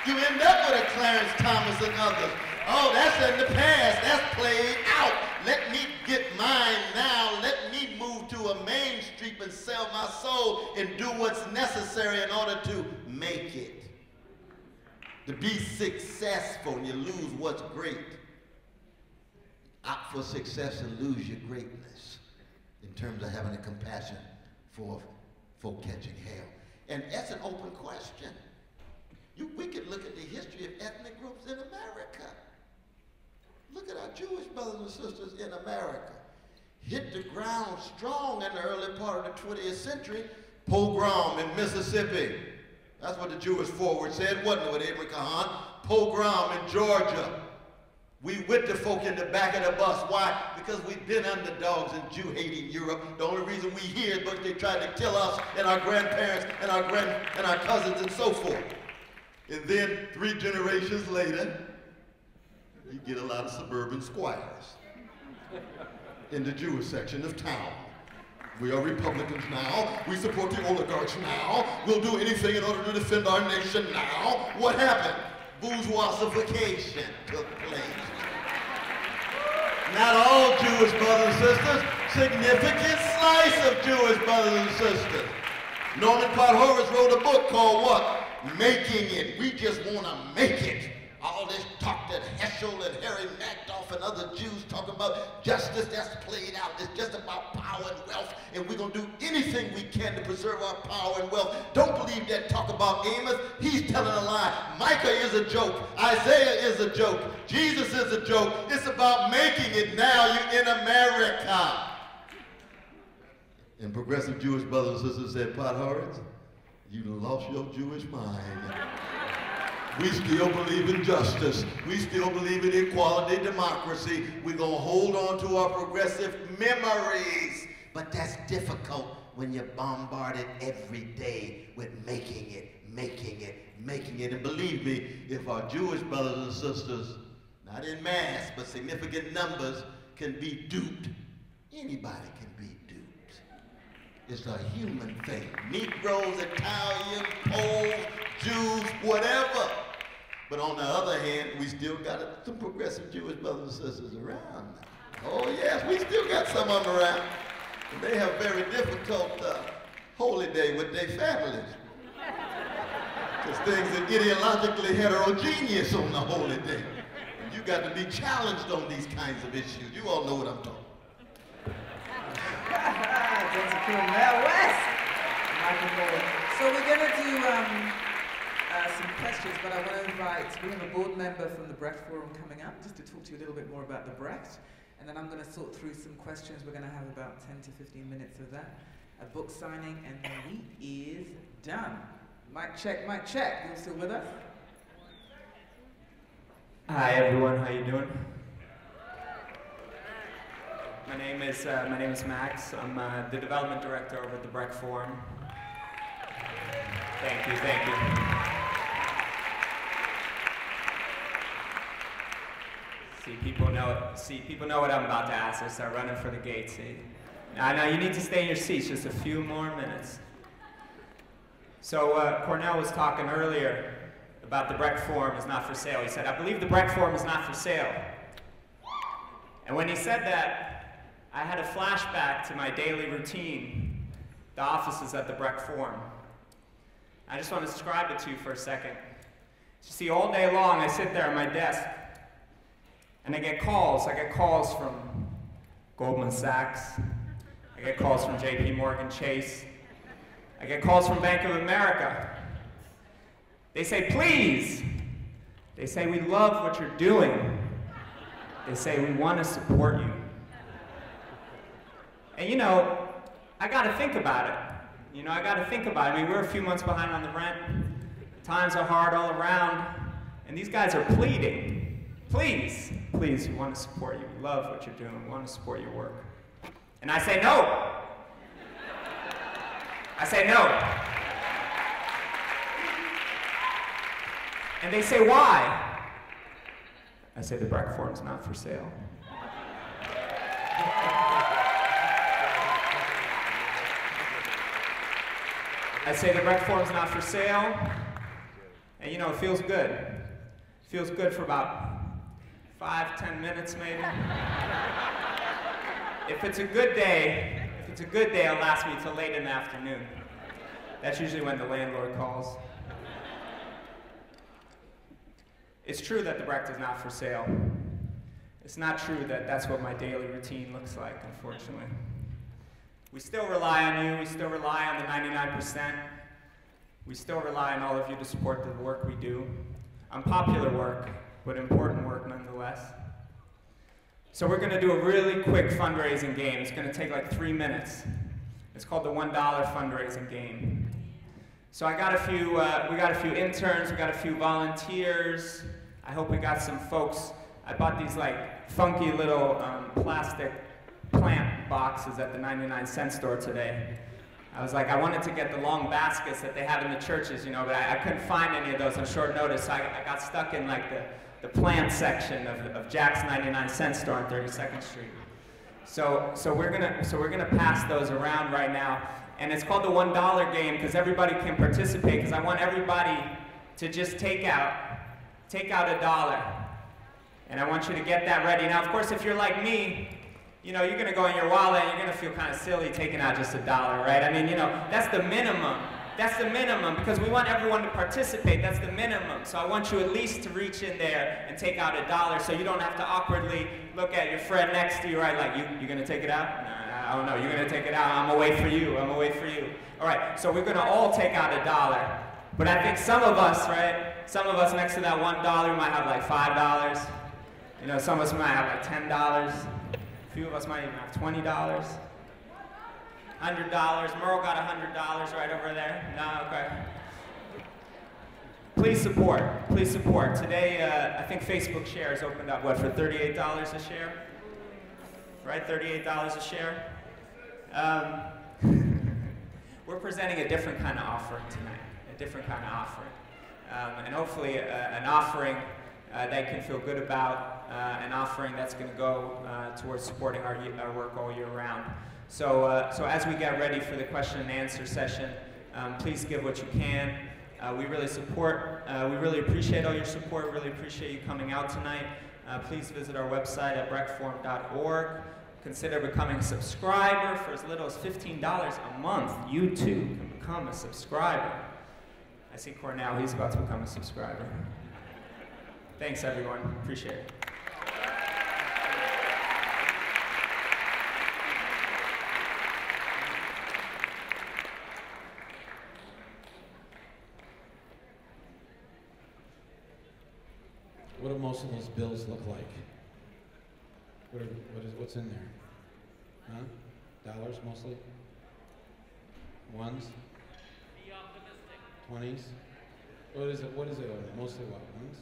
you end up with a Clarence Thomas and others. Oh, that's in the past, that's played out. Let me get mine now. Let me move to a main street and sell my soul and do what's necessary in order to make it. To be successful, and you lose what's great. Opt for success and lose your greatness in terms of having a compassion for folk catching hell. And that's an open question. We could look at the history of ethnic groups in America. Look at our Jewish brothers and sisters in America. Hit the ground strong in the early part of the 20th century. Pogrom in Mississippi. That's what the Jewish forward said, wasn't it, with Abraham Kahan? Pogrom in Georgia. We with the folk in the back of the bus. Why? Because we've been underdogs in Jew-hating Europe. The only reason we here is because they tried to kill us and our grandparents and our cousins and so forth. And then 3 generations later, you get a lot of suburban squires in the Jewish section of town. We are Republicans now. We support the oligarchs now. We'll do anything in order to defend our nation now. What happened? Bourgeoisification took place. Not all Jewish brothers and sisters, significant slice of Jewish brothers and sisters. Norman Podhoretz wrote a book called what? Making It. We just want to make it. All this talk that Heschel and Harry Magdoff and other Jews talk about justice, that's played out. It's just about power and wealth, and we're going to do anything we can to preserve our power and wealth. Don't believe that talk about Amos. He's telling a lie. Micah is a joke. Isaiah is a joke. Jesus is a joke. It's about making it now. You're in America. And progressive Jewish brothers and sisters said, Podhoretz, you lost your Jewish mind. We still believe in justice. We still believe in equality, democracy. We're going to hold on to our progressive memories. But that's difficult when you're bombarded every day with making it, making it, making it. And believe me, if our Jewish brothers and sisters, not in mass, but significant numbers, can be duped, anybody can be duped. It's a human thing. Negroes, Italians, Poles, Jews, whatever. But on the other hand, we still got some progressive Jewish brothers and sisters around. Oh yes, we still got some of them around. And they have very difficult holy day with their families. Because things are ideologically heterogeneous on the holy day. And you got to be challenged on these kinds of issues. You all know what I'm talking about. Dr. Cornel West. So we're going to do some questions, but I want to invite, we have a board member from the Brecht Forum coming up just to talk to you a little bit more about the Brecht, and then I'm going to sort through some questions. We're going to have about 10 to 15 minutes of that, a book signing, and the week is done. Mic check, mic check. You still with us? Hi everyone, how you doing? My name is Max. I'm the development director over at the Brecht Forum. Thank you, thank you. See, people know what I'm about to ask. I start running for the gates. See? Now, you need to stay in your seats just a few more minutes. So Cornel was talking earlier about the Brecht Forum is not for sale. He said, I believe the Brecht Forum is not for sale. And when he said that, I had a flashback to my daily routine, the offices at the Brecht Forum. I just want to describe it to you for a second. You see, all day long, I sit there at my desk, and I get calls. I get calls from Goldman Sachs. I get calls from JP Morgan Chase. I get calls from Bank of America. They say, please. They say, we love what you're doing. They say, we want to support you. And you know, I got to think about it. You know, I got to think about it. I mean, we're a few months behind on the rent. Times are hard all around. And these guys are pleading. Please, please, we want to support you. We love what you're doing. We want to support your work. And I say no. I say no. And they say, why? I say, the Breck Forum's not for sale. I say, the Breck Forum's not for sale. And you know, it feels good. It feels good for about 5-10 minutes maybe. If it's a good day, it'll last me till late in the afternoon. That's usually when the landlord calls. It's true that the Brecht is not for sale. It's not true that that's what my daily routine looks like, unfortunately. We still rely on you, we still rely on the 99%. We still rely on all of you to support the work we do. Unpopular work, but important work nonetheless. So we're gonna do a really quick fundraising game. It's gonna take like 3 minutes. It's called the $1 fundraising game. So we got a few interns, we got a few volunteers. I hope we got some folks. I bought these like funky little plastic plant boxes at the 99-cent store today. I was like, I wanted to get the long baskets that they have in the churches, you know, but I couldn't find any of those on short notice. So I got stuck in like the plant section of Jack's 99-cent store on 32nd Street. So we're gonna pass those around right now, and it's called the $1 game because everybody can participate. Because I want everybody to just take out $1, and I want you to get that ready. Now, of course, if you're like me, you know, you're gonna go in your wallet and you're gonna feel kind of silly taking out just $1, right? I mean, you know, that's the minimum. That's the minimum because we want everyone to participate. That's the minimum. So I want you at least to reach in there and take out $1 so you don't have to awkwardly look at your friend next to you, right? Like, you gonna take it out? No, I don't know. You're gonna take it out. I'm gonna wait for you. I'm gonna wait for you. All right, so we're gonna all take out $1. But I think some of us, right? Some of us next to that $1 might have like $5. You know, some of us might have like $10. A few of us might even have $20. $100. Merle got $100 right over there. No, okay. Please support. Please support. Today, I think Facebook shares opened up, what, for $38 a share? Right, $38 a share? We're presenting a different kind of offering tonight. A different kind of offering. And hopefully an offering that you can feel good about, an offering that's going to go towards supporting our work all year round. So as we get ready for the question and answer session, please give what you can. We really appreciate all your support, really appreciate you coming out tonight. Please visit our website at breckforum.org. Consider becoming a subscriber for as little as $15 a month. You too can become a subscriber. I see Cornel, he's about to become a subscriber. Thanks everyone, appreciate it. What do most of those bills look like? What's in there? Huh? Dollars mostly? Ones? Be optimistic. 20s? What is it? Mostly what? Ones?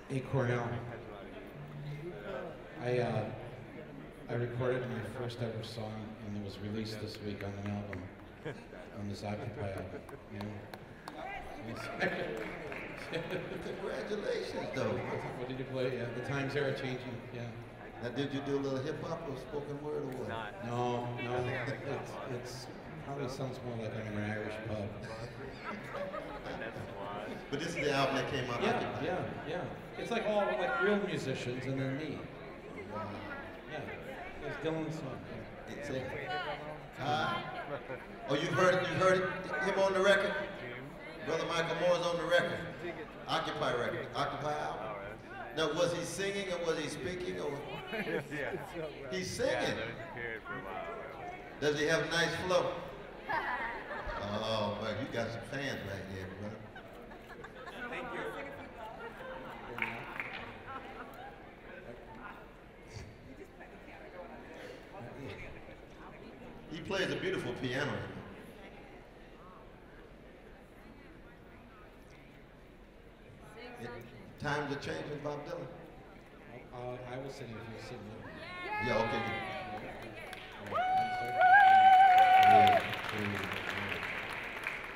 Hey Cornel, I recorded my first ever song and it was released this week on an album, on this Occupy album. You know? Congratulations, though. What did you play? Yeah, the times are changing. Yeah. Now, did you do a little hip hop or spoken word or what? No. It's probably sounds more like I'm in an Irish pub. But this is the album that came out. Yeah. It's like all like real musicians and then me. Yeah. It's Dylan's song. Oh, you heard him on the record? Brother Michael Moore's on the record. Occupy record. Occupy album. Now, was he singing or was he speaking or? Yeah. He's singing. Yeah, for a while. Does he have a nice flow? Oh, man, you got some fans right here, brother. Thank you. He plays a beautiful piano. Times are changing, Bob Dylan. I will sing if you sing with me. Yeah, okay.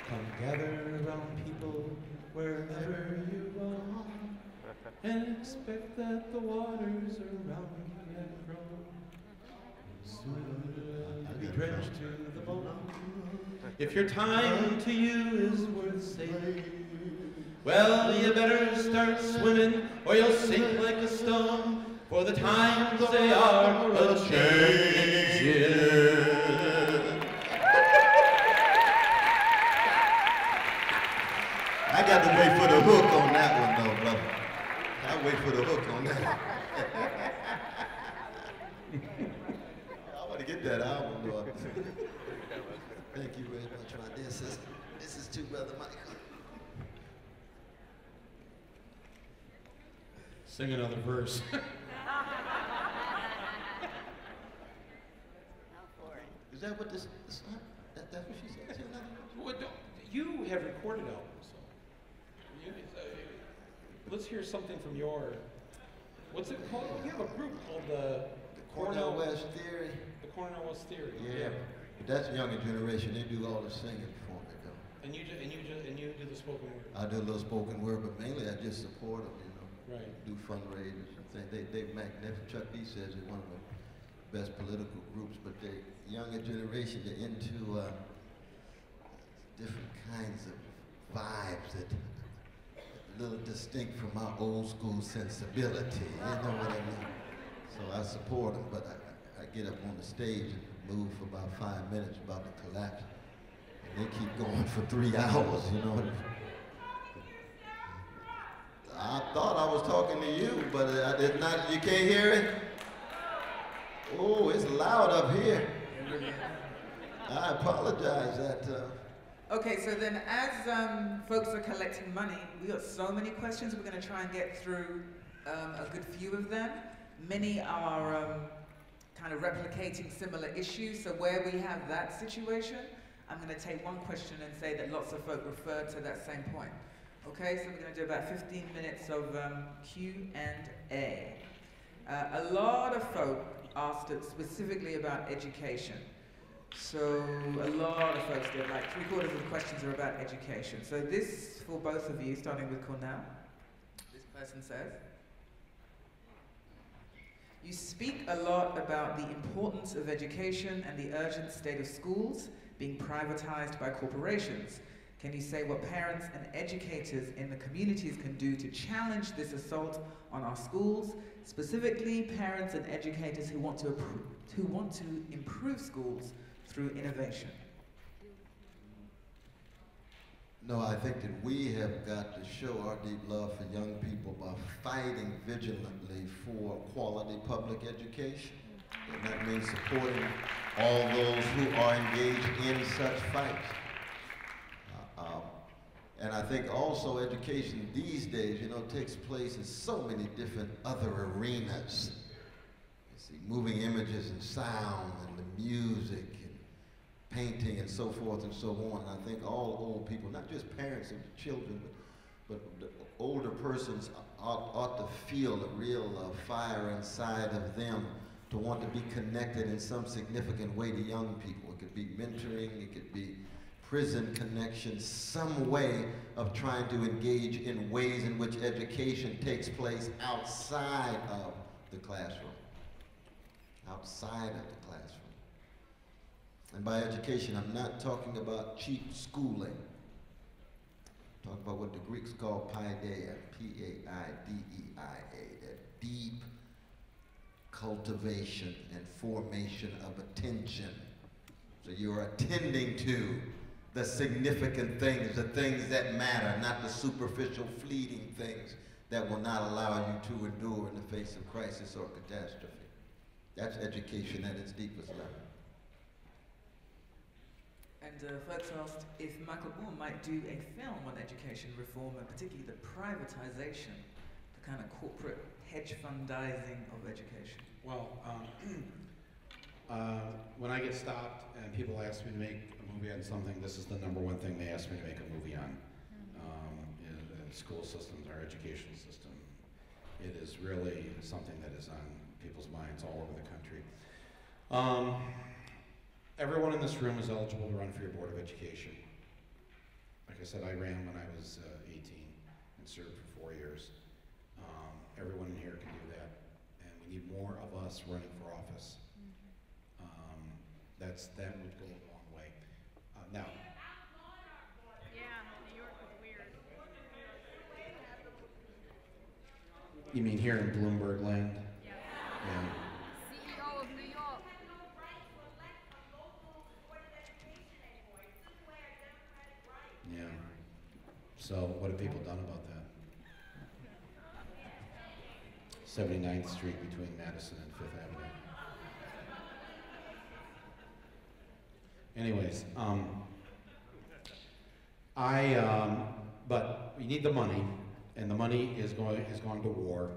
Come gather around people wherever you are, and expect that the waters around you have grown. Soon you'll be drenched to the bone. If your time to you is worth saving, well, you better start swimming, or you'll sink like a stone, for the times they are a-changing. I got to wait for the hook on that one, though, brother. I'll wait for the hook on that. I want to get that album, though. Thank you very much, my dear sister. This is to Brother Michael. Sing another verse. Is that what this that's what she said? Sing another verse? Well, you have recorded albums, so let's hear something from your. What's it called? You have a group called the Cornel West Theory. The Cornel West Theory. Yeah. But that's a younger generation. They do all the singing for me, though. And you do the spoken word. I do a little spoken word, but mainly I just support them, you know. Right. Do fundraisers and things. They're magnificent. Chuck D says they're one of the best political groups, but the younger generation, they're into different kinds of vibes that a little distinct from my old school sensibility. You know what I mean? So I support them, but I get up on the stage and move for about 5 minutes, about to collapse. And they keep going for 3 hours, you know. I thought I was talking to you, but it's not. You can't hear it? Oh, it's loud up here. I apologize. Okay, so then as folks are collecting money, we got so many questions. We're going to try and get through a good few of them. Many are kind of replicating similar issues. So where we have that situation, I'm going to take one question and say that lots of folk refer to that same point. Okay, so we're going to do about 15 minutes of Q&A. A lot of folk asked it specifically about education. So a lot of folks did, like 3/4 of the questions are about education. So this, for both of you, starting with Cornel, this person says, you speak a lot about the importance of education and the urgent state of schools being privatized by corporations. Can you say what parents and educators in the communities can do to challenge this assault on our schools, specifically parents and educators who want to improve schools through innovation? No, I think that we have got to show our deep love for young people by fighting vigilantly for quality public education. And that means supporting all those who are engaged in such fights. And I think also education these days, you know, takes place in so many different other arenas. You see, moving images and sound and the music and painting and so forth and so on. And I think all old people, not just parents of children, but the older persons ought to feel a real fire inside of them to want to be connected in some significant way to young people. It could be mentoring, it could be prison connections, some way of trying to engage in ways in which education takes place outside of the classroom. Outside of the classroom. And by education, I'm not talking about cheap schooling. I'm talking about what the Greeks call paideia, P-A-I-D-E-I-A, that deep cultivation and formation of attention. So you're attending to the significant things, the things that matter, not the superficial, fleeting things that will not allow you to endure in the face of crisis or catastrophe. That's education at its deepest level. And folks asked if Michael Moore might do a film on education reform, and particularly the privatization, the kind of corporate hedge fundizing of education. Well, when I get stopped and people ask me to make a movie on something, this is the #1 thing they ask me to make a movie on. School systems, our educational system. It is really something that is on people's minds all over the country. Everyone in this room is eligible to run for your Board of Education. Like I said, I ran when I was 18 and served for 4 years. Everyone in here can do that, and we need more of us running for office. That would go a long way. Now, yeah, New York was weird. you mean here in Bloomberg land? Yeah. Yeah. CEO of New York. Yeah. So what have people done about that? 79th Street between Madison and 5th Avenue. Anyways, but we need the money, and the money has gone to war,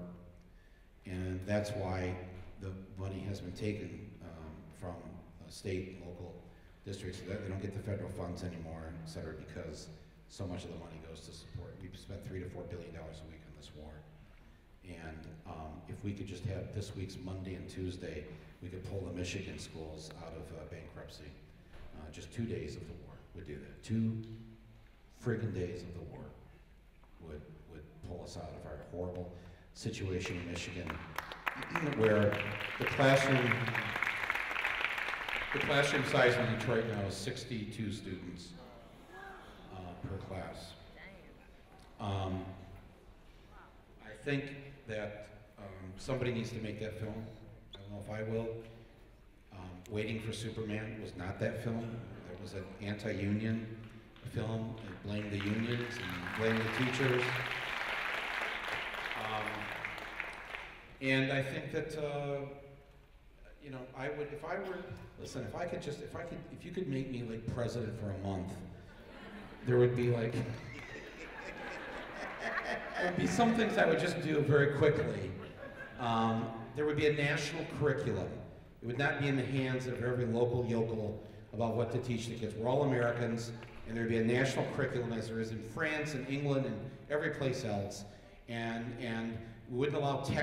and that's why the money has been taken from state and local districts. So that they don't get the federal funds anymore, et cetera, because so much of the money goes to support. We've spent $3 to $4 billion a week on this war, and if we could just have this week's Monday and Tuesday, we could pull the Michigan schools out of bankruptcy. Just 2 days of the war would do that. 2 friggin' days of the war would pull us out of our horrible situation in Michigan, where the classroom size in Detroit now is 62 students per class. I think that somebody needs to make that film. I don't know if I will. Waiting for Superman was not that film. It was an anti-union film. It blamed the unions and blamed the teachers. And I think that, you know, I would, if I were, listen, if you could make me like president for a month, there would be like, there would be some things I would just do very quickly. There would be a national curriculum. It would not be in the hands of every local yokel about what to teach the kids. We're all Americans, and there would be a national curriculum as there is in France and England and every place else. And we wouldn't allow the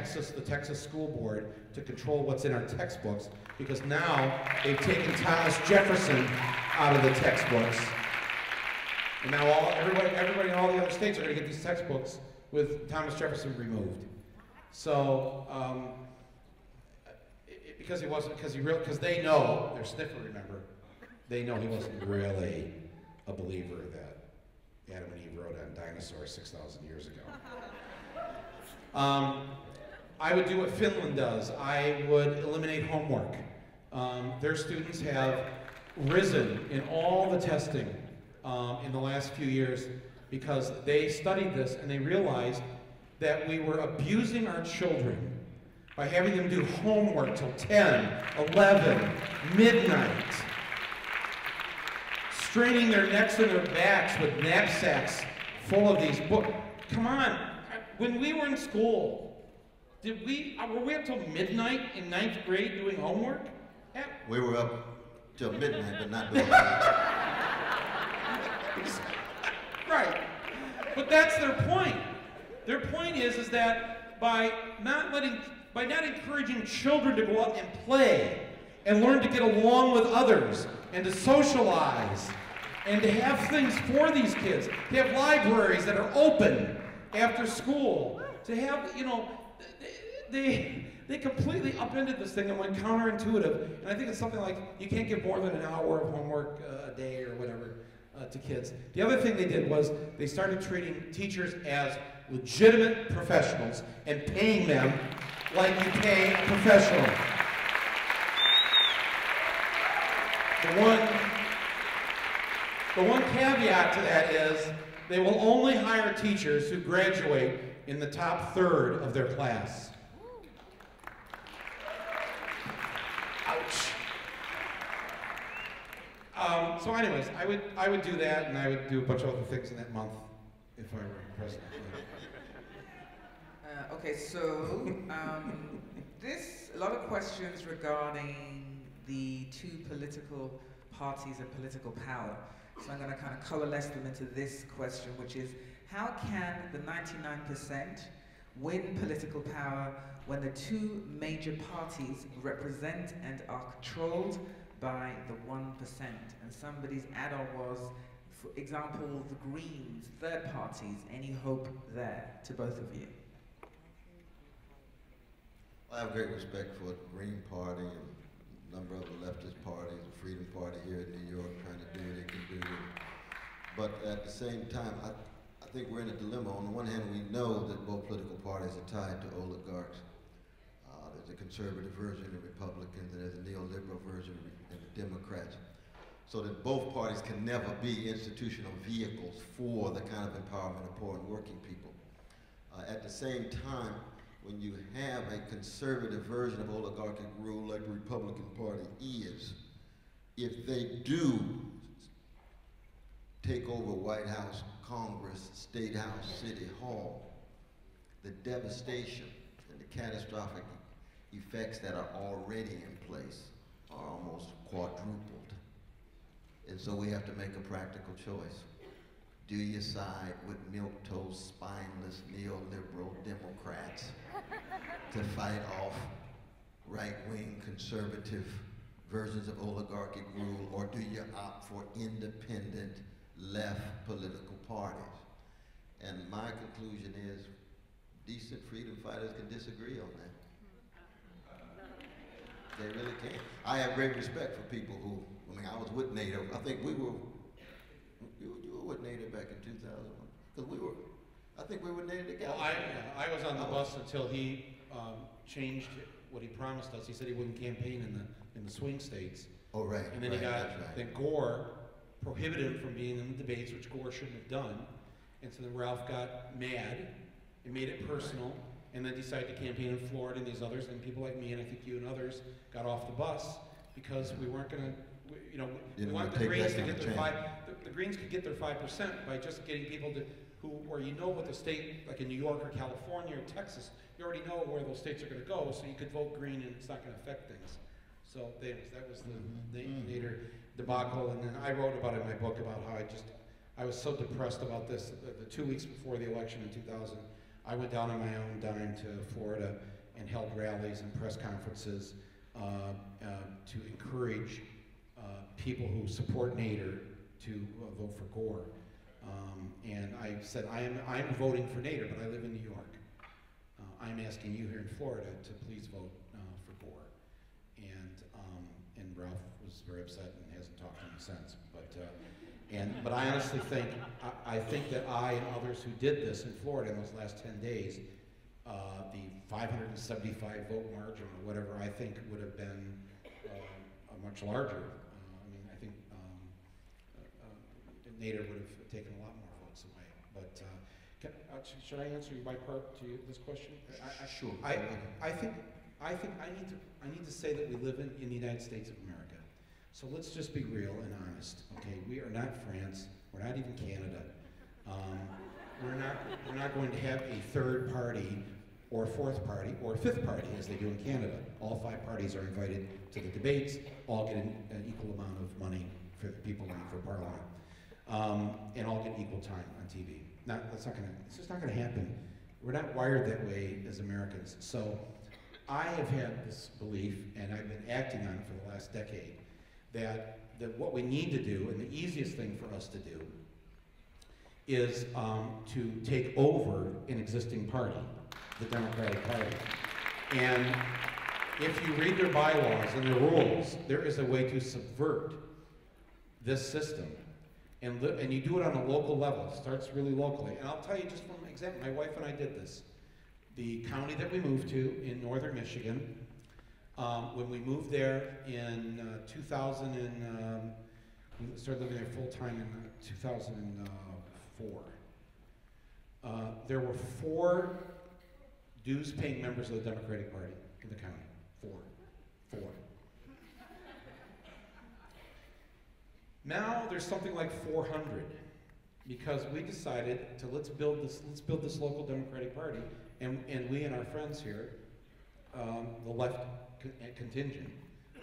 Texas School Board to control what's in our textbooks, because now they've taken Thomas Jefferson out of the textbooks. And now everybody in all the other states are going to get these textbooks with Thomas Jefferson removed. So, because they know, they're sniffer, remember, they know he wasn't really a believer that Adam and Eve wrote on dinosaurs 6,000 years ago. I would do what Finland does. I would eliminate homework. Their students have risen in all the testing in the last few years because they studied this and they realized that we were abusing our children by having them do homework till 10, 11, midnight, straining their necks and their backs with knapsacks full of these books. Come on, when we were in school, were we up till midnight in 9th grade doing homework? Yeah. We were up till midnight, but not doing homework. Right, but that's their point. Their point is that by not encouraging children to go out and play and learn to get along with others and to socialize and to have things for these kids, to have libraries that are open after school, to have, you know, they completely upended this thing and went counterintuitive. And I think it's something like you can't give more than an hour of homework a day or whatever to kids. The other thing they did was they started treating teachers as legitimate professionals and paying them like you pay a professional. The one caveat to that is they will only hire teachers who graduate in the top third of their class. Ouch. So anyways, I would do that, and I would do a bunch of other things in that month if I were president. Okay, so a lot of questions regarding the two political parties and political power. So I'm going to kind of coalesce them into this question, which is, how can the 99% win political power when the two major parties represent and are controlled by the 1%? And somebody's add-on was, for example, the Greens, third parties. Any hope there to both of you? I have great respect for the Green Party and a number of the leftist parties, the Freedom Party here in New York, trying to do what they can do. But at the same time, I think we're in a dilemma. On the one hand, we know that both political parties are tied to oligarchs. There's a conservative version of Republicans, and there's a neoliberal version of Democrats. So that both parties can never be institutional vehicles for the kind of empowerment of poor and working people. At the same time, when you have a conservative version of oligarchic rule like the Republican Party is, if they do take over White House, Congress, State House, City Hall, the devastation and the catastrophic effects that are already in place are almost quadrupled. And so we have to make a practical choice. Do you side with milquetoast, spineless, neoliberal Democrats to fight off right-wing conservative versions of oligarchic rule, or do you opt for independent left political parties? And my conclusion is decent freedom fighters can disagree on that. They really can. I have great respect for people who, I mean, I was with NATO. I think we were, you were with NATO back in 2001, because I think we were NATO together. Well, I was on the bus until he changed what he promised us. He said he wouldn't campaign in the swing states. Oh, right. And then then Gore prohibited him from being in the debates, which Gore shouldn't have done. And so then Ralph got mad and made it personal, and then decided to campaign in Florida and these others, and people like me, and I think you and others, got off the bus because we weren't going to, we want the Greens to get their the Greens could get their 5% by just getting people to, where you know what the state, like in New York or California or Texas, you already know where those states are going to go, so you could vote Green and it's not going to affect things. So that was the Nader debacle, and then I wrote about it in my book about how I was so depressed about this. The 2 weeks before the election in 2000, I went down on my own dime to Florida and held rallies and press conferences to encourage people who support Nader to vote for Gore. And I said, I'm voting for Nader, but I live in New York. I'm asking you here in Florida to please vote for Gore. And Ralph was very upset and hasn't talked to me since. But I honestly think, I think that I and others who did this in Florida in those last 10 days, the 575 vote margin or whatever, I think would have been a much larger. I think Nader would have taken a lot more votes away. But should I answer my part to this question? Sure. I think I need to say that we live in the United States of America. So let's just be real and honest, okay? We are not France. We're not even Canada. We're not going to have a third party or fourth party or fifth party as they do in Canada. All 5 parties are invited to the debates, all get an equal amount of money for the people running for parliament, and all get equal time on TV. Now, it's just not gonna happen. We're not wired that way as Americans. So I have had this belief, and I've been acting on it for the last decade, that what we need to do, and the easiest thing for us to do, is to take over an existing party, the Democratic Party. And if you read their bylaws and their rules, there is a way to subvert this system. And you do it on a local level. It starts really locally. And I'll tell you just from an example, my wife and I did this. The county that we moved to in northern Michigan, when we moved there in 2000, we started living there full time in 2004. There were 4 dues-paying members of the Democratic Party in the county. 4. Now there's something like 400 because we decided to let's build this local Democratic Party, and we and our friends here, the left contingent,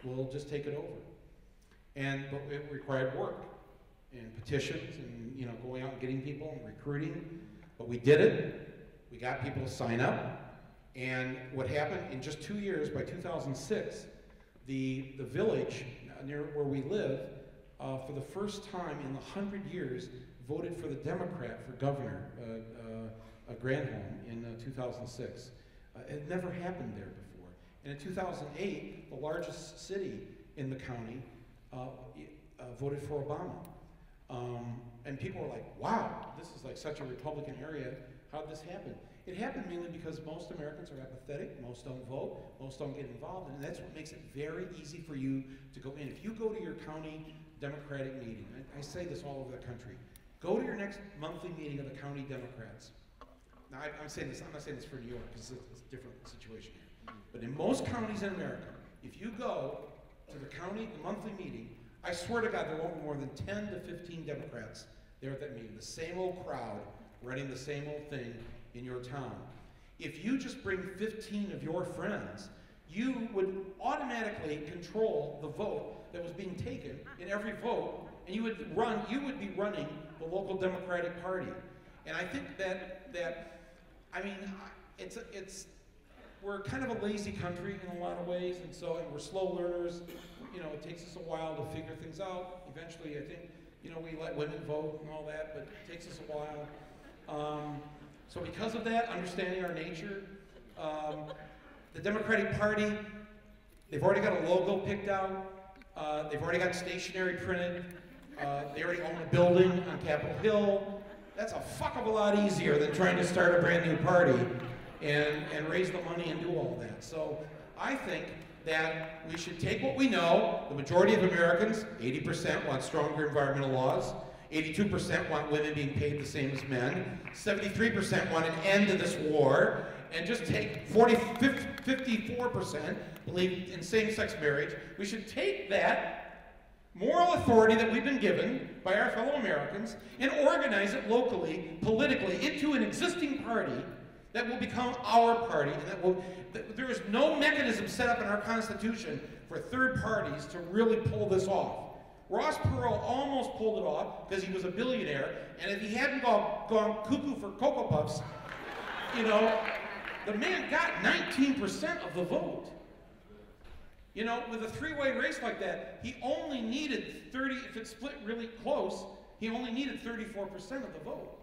will just take it over. But it required work and petitions and going out and getting people and recruiting. But we did it. We got people to sign up. And what happened in just 2 years, by 2006, the village near where we live, for the first time in 100 years, voted for the Democrat for governor, Granholm, in 2006. It had never happened there before. And in 2008, the largest city in the county voted for Obama. And people were like, wow, this is like such a Republican area. How did this happen? It happened mainly because most Americans are apathetic, most don't vote, most don't get involved, and that's what makes it very easy for you to go in. If you go to your county Democratic meeting, I say this all over the country, go to your next monthly meeting of the county Democrats. Now, I'm saying this, I'm not saying this for New York, because it's a different situation here. But in most counties in America, if you go to the county monthly meeting, I swear to God, there won't be more than 10 to 15 Democrats there at that meeting. The same old crowd running the same old thing in your town. If you just bring 15 of your friends, you would automatically control the vote that was being taken in every vote, and you would be running the local Democratic Party. And I think we're kind of a lazy country in a lot of ways, and we're slow learners. It takes us a while to figure things out. Eventually, I think, we let women vote and all that, but it takes us a while. So because of that, understanding our nature, the Democratic Party, they've already got a logo picked out. They've already got stationery printed. They already own a building on Capitol Hill. That's a fuck of a lot easier than trying to start a brand new party and raise the money and do all that. So I think that we should take what we know. The majority of Americans, 80%, want stronger environmental laws. 82% want women being paid the same as men. 73% want an end to this war. And just take 54% believe in same-sex marriage. We should take that moral authority that we've been given by our fellow Americans and organize it locally, politically, into an existing party that will become our party. And there is no mechanism set up in our Constitution for third parties to really pull this off. Ross Perot almost pulled it off because he was a billionaire, and if he hadn't gone cuckoo for Cocoa Puffs, the man got 19% of the vote. With a three-way race like that, he only needed 30, if it split really close, he only needed 34% of the vote.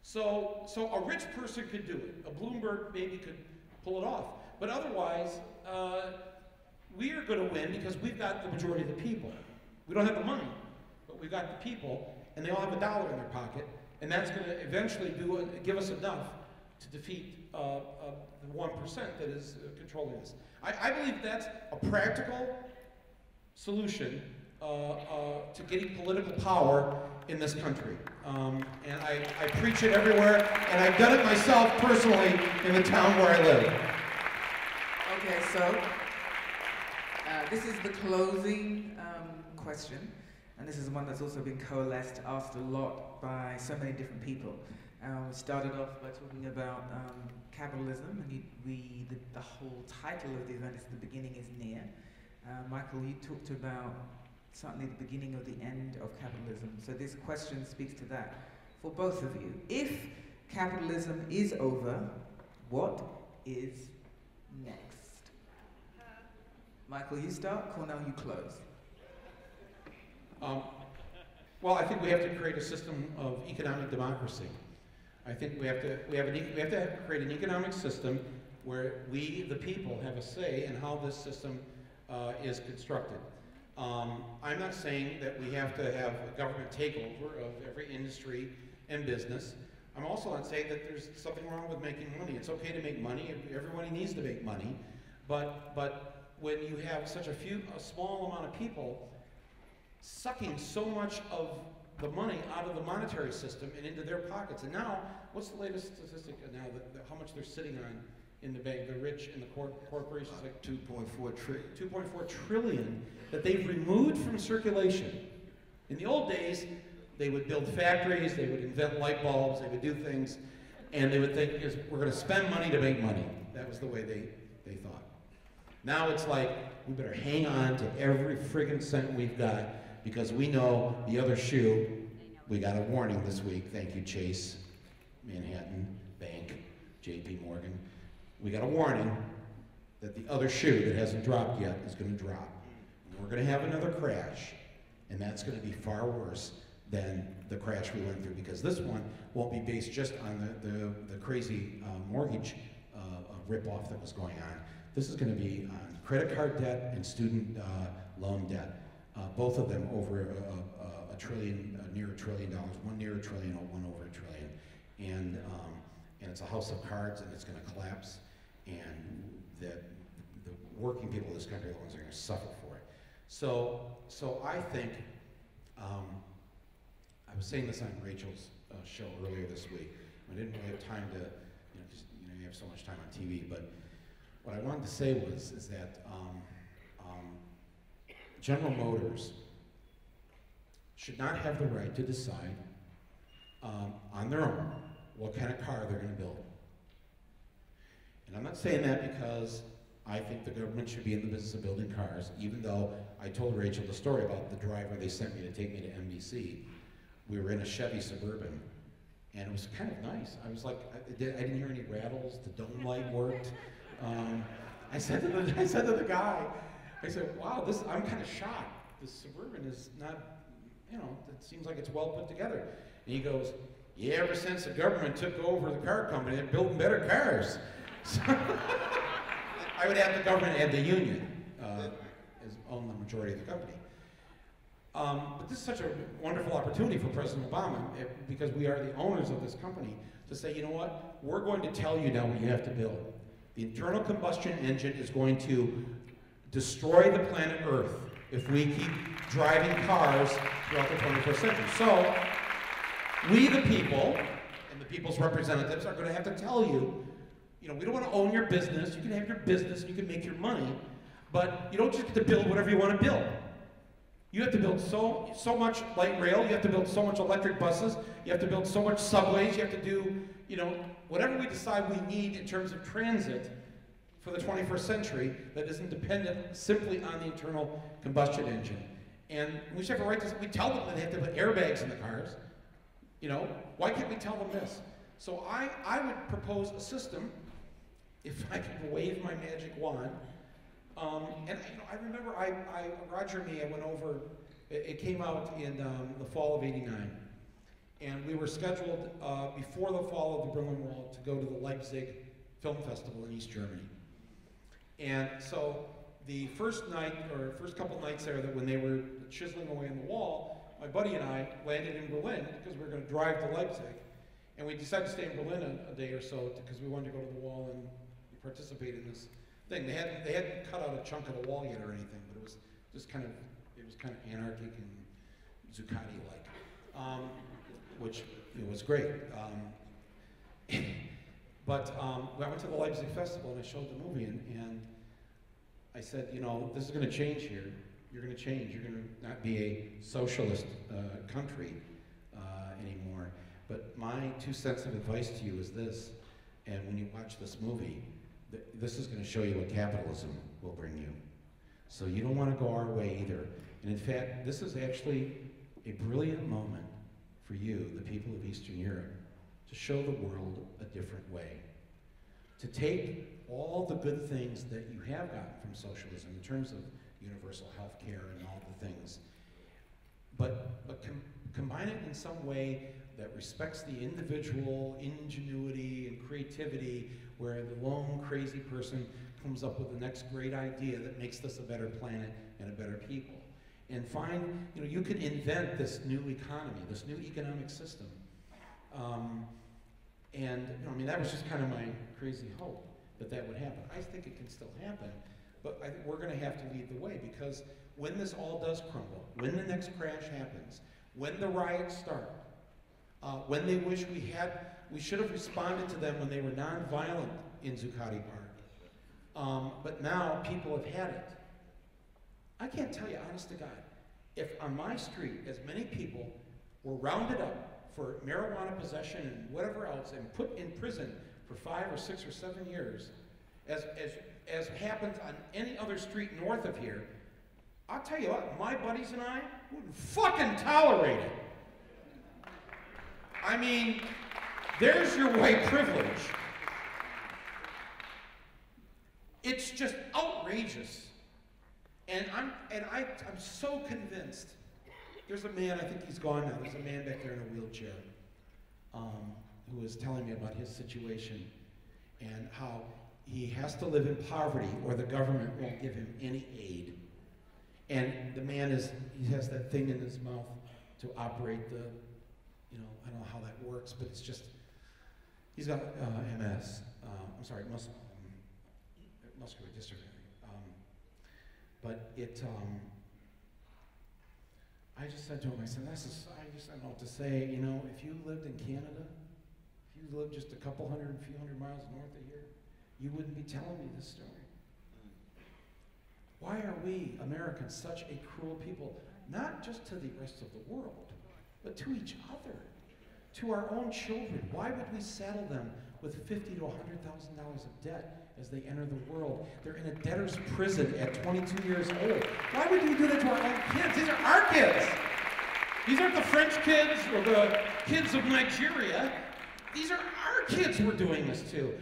So a rich person could do it. A Bloomberg maybe could pull it off. But otherwise, we are going to win because we've got the majority of the people. We don't have the money, but we've got the people, and they all have $1 in their pocket, and that's going to eventually give us enough to defeat the 1% that is controlling us. I believe that's a practical solution to getting political power in this country. And I preach it everywhere, and I've done it myself personally in the town where I live. Okay, so this is the closing question, and this is one that's also been coalesced, asked a lot by so many different people. We started off by talking about capitalism, and the whole title of the event is "The Beginning is Near." Michael, you talked about certainly the beginning of the end of capitalism. So this question speaks to that for both of you. If capitalism is over, what is next? Michael, you start. Cornel, you close. Well, I think we have to create a system of economic democracy. I think we have to create an economic system where we, the people, have a say in how this system is constructed. I'm not saying that we have to have a government takeover of every industry and business. I'm also not saying that there's something wrong with making money. It's okay to make money. Everybody needs to make money. But when you have such a small amount of people sucking so much of the money out of the monetary system and into their pockets. And now, what's the latest statistic now, how much they're sitting on in the bank, the rich and the corporations? Like 2.4 trillion. 2.4 trillion that they've removed from circulation. In the old days, they would build factories, they would invent light bulbs, they would do things, and they would think, we're going to spend money to make money. That was the way they thought. Now it's like, we better hang on to every friggin' cent we've got, because we know the other shoe. We got a warning this week. Thank you, Chase, Manhattan Bank, JP Morgan. We got a warning that the other shoe that hasn't dropped yet is going to drop. And we're going to have another crash, and that's going to be far worse than the crash we went through, because this one won't be based just on the crazy mortgage rip-off that was going on. This is going to be on credit card debt and student loan debt, both of them over a trillion, near $1 trillion, one near $1 trillion, one over $1 trillion. And it's a house of cards, and it's going to collapse, and the working people of this country are the ones that are going to suffer for it. So I think, I was saying this on Rachel's show earlier this week. I didn't really have time to, because you have so much time on TV, but what I wanted to say is that General Motors should not have the right to decide on their own what kind of car they're going to build. And I'm not saying that because I think the government should be in the business of building cars, even though I told Rachel the story about the driver they sent me to take me to NBC. We were in a Chevy Suburban, and it was kind of nice. I was like, I didn't hear any rattles, the dome light worked. I said to the guy, I said, wow, I'm kind of shocked. This Suburban is not, it seems like it's well put together. And he goes, yeah, ever since the government took over the car company, they're building better cars. So I would have the government add the union own the majority of the company. But this is such a wonderful opportunity for President Obama, because we are the owners of this company, to say, you know what, we're going to tell you now what you have to build. The internal combustion engine is going to destroy the planet Earth if we keep driving cars throughout the 21st century. So, we the people, and the people's representatives, are going to have to tell you, we don't want to own your business. You can have your business, and you can make your money, but you don't just get to build whatever you want to build. You have to build so much light rail, you have to build so much electric buses, you have to build so much subways, you have to do, whatever we decide we need in terms of transit for the 21st century that isn't dependent simply on the internal combustion engine. And we should have a right to, we tell them that they have to put airbags in the cars. Why can't we tell them this? So I would propose a system, if I could wave my magic wand. And I remember Roger and me, I went over, it came out in the fall of '89. And we were scheduled before the fall of the Berlin Wall to go to the Leipzig Film Festival in East Germany. And so the first night, or first couple nights there, that when they were chiseling away on the wall, my buddy and I landed in Berlin because we were going to drive to Leipzig. And we decided to stay in Berlin a day or so because we wanted to go to the wall and participate in this thing. They hadn't cut out a chunk of the wall yet or anything, but it was just kind of anarchic and Zuccotti-like, which was great. But I went to the Leipzig Festival and I showed the movie, and I said, this is going to change here. You're going to change. You're going to not be a socialist country anymore. But my 2 cents of advice to you is this, and when you watch this movie, this is going to show you what capitalism will bring you. So you don't want to go our way either. And in fact, this is actually a brilliant moment for you, the people of Eastern Europe, to show the world a different way. To take all the good things that you have gotten from socialism in terms of universal health care and all the things, but combine it in some way that respects the individual ingenuity and creativity, where the lone crazy person comes up with the next great idea that makes this a better planet and a better people. And find, you can invent this new economy, this new economic system. That was just kind of my crazy hope that would happen. I think it can still happen, but I think we're going to have to lead the way, because when this all does crumble, when the next crash happens, when the riots start, when they wish we should have responded to them when they were nonviolent in Zuccotti Park. But now people have had it. I can't tell you, honest to God, if on my street as many people were rounded up for marijuana possession and whatever else and put in prison for 5 or 6 or 7 years, as happens on any other street north of here, I'll tell you what, my buddies and I wouldn't fucking tolerate it. I mean, there's your white privilege. It's just outrageous. And I'm so convinced. There's a man, I think he's gone now, there's a man back there in a wheelchair who was telling me about his situation and how he has to live in poverty or the government won't give him any aid. And the man he has that thing in his mouth to operate the, I don't know how that works, but it's just, he's got MS, muscular dystrophy. But I just said to him, I said, I don't know what to say, if you lived in Canada, if you lived just a few hundred miles north of here, you wouldn't be telling me this story. Why are we, Americans, such a cruel people? Not just to the rest of the world, but to each other, to our own children. Why would we saddle them with $50,000 to $100,000 of debt as they enter the world? They're in a debtor's prison at 22 years old. Why would we do that to our own kids? These are our kids. These aren't the French kids or the kids of Nigeria. These are our kids we're doing this to.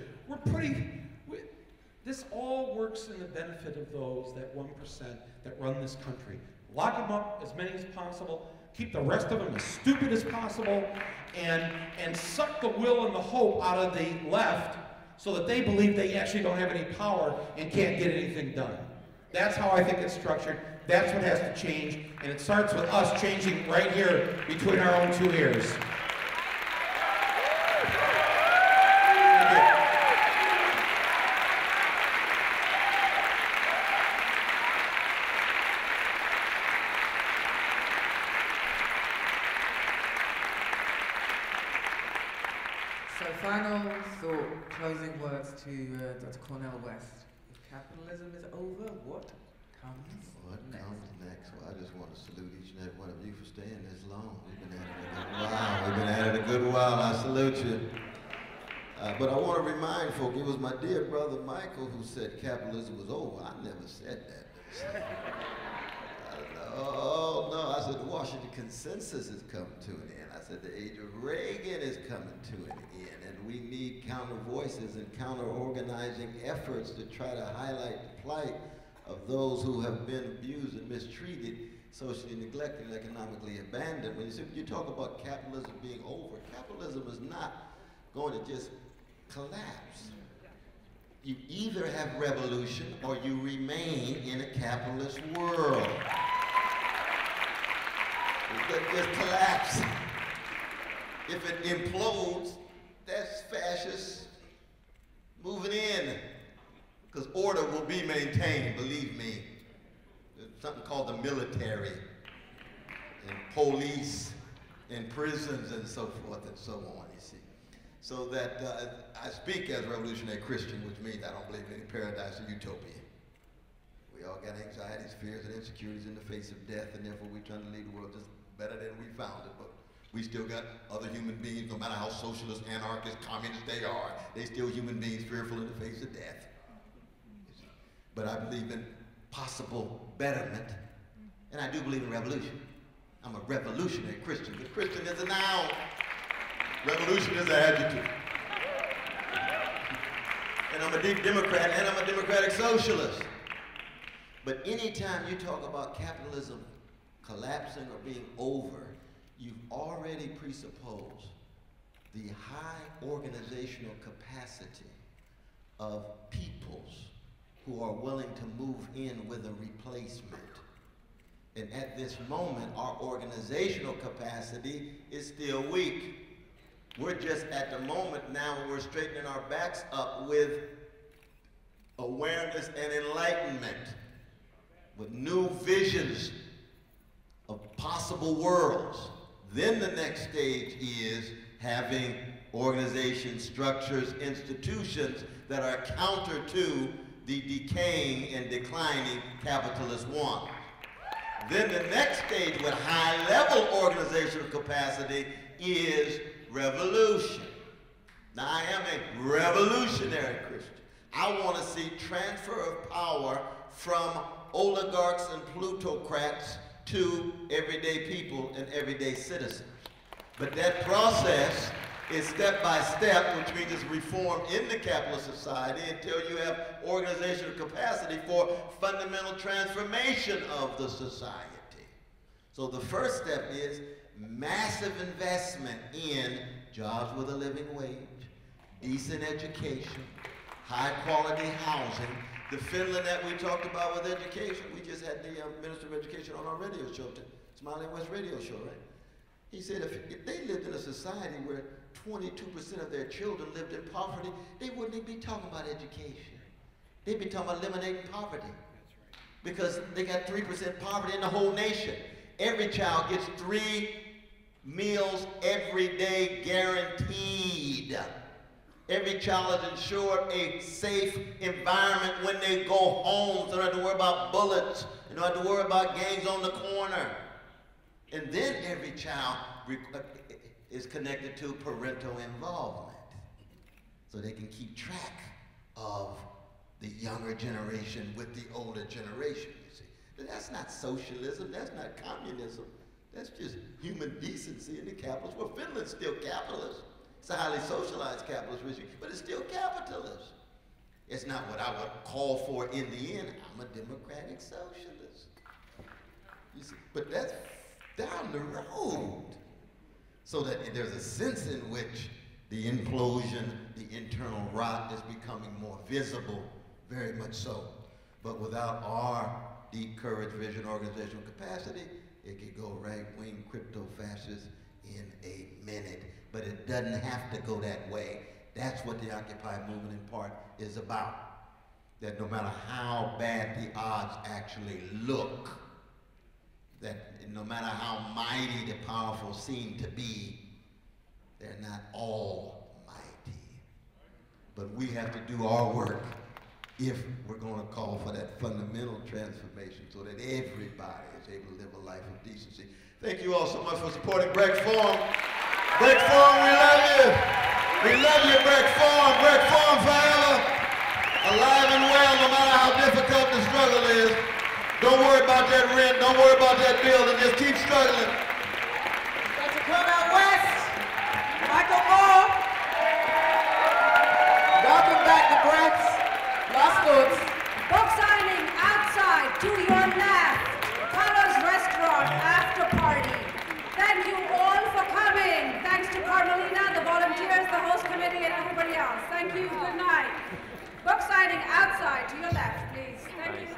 This all works in the benefit of those, that 1% that run this country. Lock them up, as many as possible, keep the rest of them as stupid as possible, and suck the will and the hope out of the left so that they believe they actually don't have any power and can't get anything done. That's how I think it's structured. That's what has to change, and it starts with us changing right here between our own 2 ears. Final thought, closing words to Dr. Cornel West. If capitalism is over, what comes next? What comes next? Well, I just want to salute each and every one of you for staying this long. We've been at it a good while. I salute you. But I want to remind folk, it was my dear brother Michael who said capitalism was over. I never said that. Oh, no, I said the Washington Consensus is coming to an end. I said the age of Reagan is coming to an end, and we need counter voices and counter organizing efforts to try to highlight the plight of those who have been abused and mistreated, socially neglected, and economically abandoned. When you talk about capitalism being over, capitalism is not going to just collapse. You either have revolution or you remain in a capitalist world. It doesn't just collapse. If it implodes, that's fascists moving in, because order will be maintained, believe me. There's something called the military, and police, and prisons, and so forth and so on, you see. So that I speak as a revolutionary Christian, which means I don't believe in any paradise or utopia. We all got anxieties, fears, and insecurities in the face of death, and therefore we're trying to lead the world just better than we found it. But we still got other human beings, no matter how socialist, anarchist, communist they are, they still human beings fearful in the face of death. But I believe in possible betterment, and I do believe in revolution. I'm a revolutionary Christian, but Christian is a noun. Revolution is an adjective. And I'm a deep Democrat, and I'm a democratic socialist. But anytime you talk about capitalism collapsing or being over, you've already presupposed the high organizational capacity of peoples who are willing to move in with a replacement. And at this moment, our organizational capacity is still weak. We're just at the moment now where we're straightening our backs up with awareness and enlightenment, with new visions of possible worlds. Then the next stage is having organizations, structures, institutions that are counter to the decaying and declining capitalist want. Then the next stage with high-level organizational capacity is revolution. Now, I am a revolutionary Christian. I want to see transfer of power from oligarchs and plutocrats to everyday people and everyday citizens. But that process is step by step, which means it's reform in the capitalist society until you have organizational capacity for fundamental transformation of the society. So the first step is massive investment in jobs with a living wage, decent education, high quality housing. The Finland that we talked about with education, we just had the Minister of Education on our radio show, Smiley West radio show, right? He said if they lived in a society where 22% of their children lived in poverty, they wouldn't even be talking about education. They'd be talking about eliminating poverty. Because they got 3% poverty in the whole nation. Every child gets 3 meals every day guaranteed. Every child is ensured a safe environment when they go home, so they don't have to worry about bullets, and don't have to worry about gangs on the corner. And then every child is connected to parental involvement, so they can keep track of the younger generation with the older generation, you see. But that's not socialism, that's not communism, that's just human decency in the capitalist. Well, Finland's still capitalist. It's a highly socialized capitalist regime, but it's still capitalist. It's not what I would call for in the end. I'm a democratic socialist. You see, but that's down the road. So that there's a sense in which the implosion, the internal rot is becoming more visible, very much so. But without our deep courage, vision, organizational capacity, it could go right-wing crypto-fascist in a minute. But it doesn't have to go that way. That's what the Occupy movement in part is about. That no matter how bad the odds actually look, that no matter how mighty the powerful seem to be, they're not all mighty. But we have to do our work if we're going to call for that fundamental transformation so that everybody is able to live a life of decency. Thank you all so much for supporting Brecht Forum. Brecht Forum, we love you. We love you, Brecht Forum. Brecht Forum forever. Alive and well, no matter how difficult the struggle is. Don't worry about that rent. Don't worry about that building. Just keep struggling. Dr. Cornel West, Michael Moore. Welcome back to Brecht's Last Thoughts. Book signing outside to your left. Colors Restaurant after party. Thank you all for coming. Thanks to Carmelina, the volunteers, the host committee, and everybody else. Thank you. Good night. Book signing outside to your left, please. Thank you.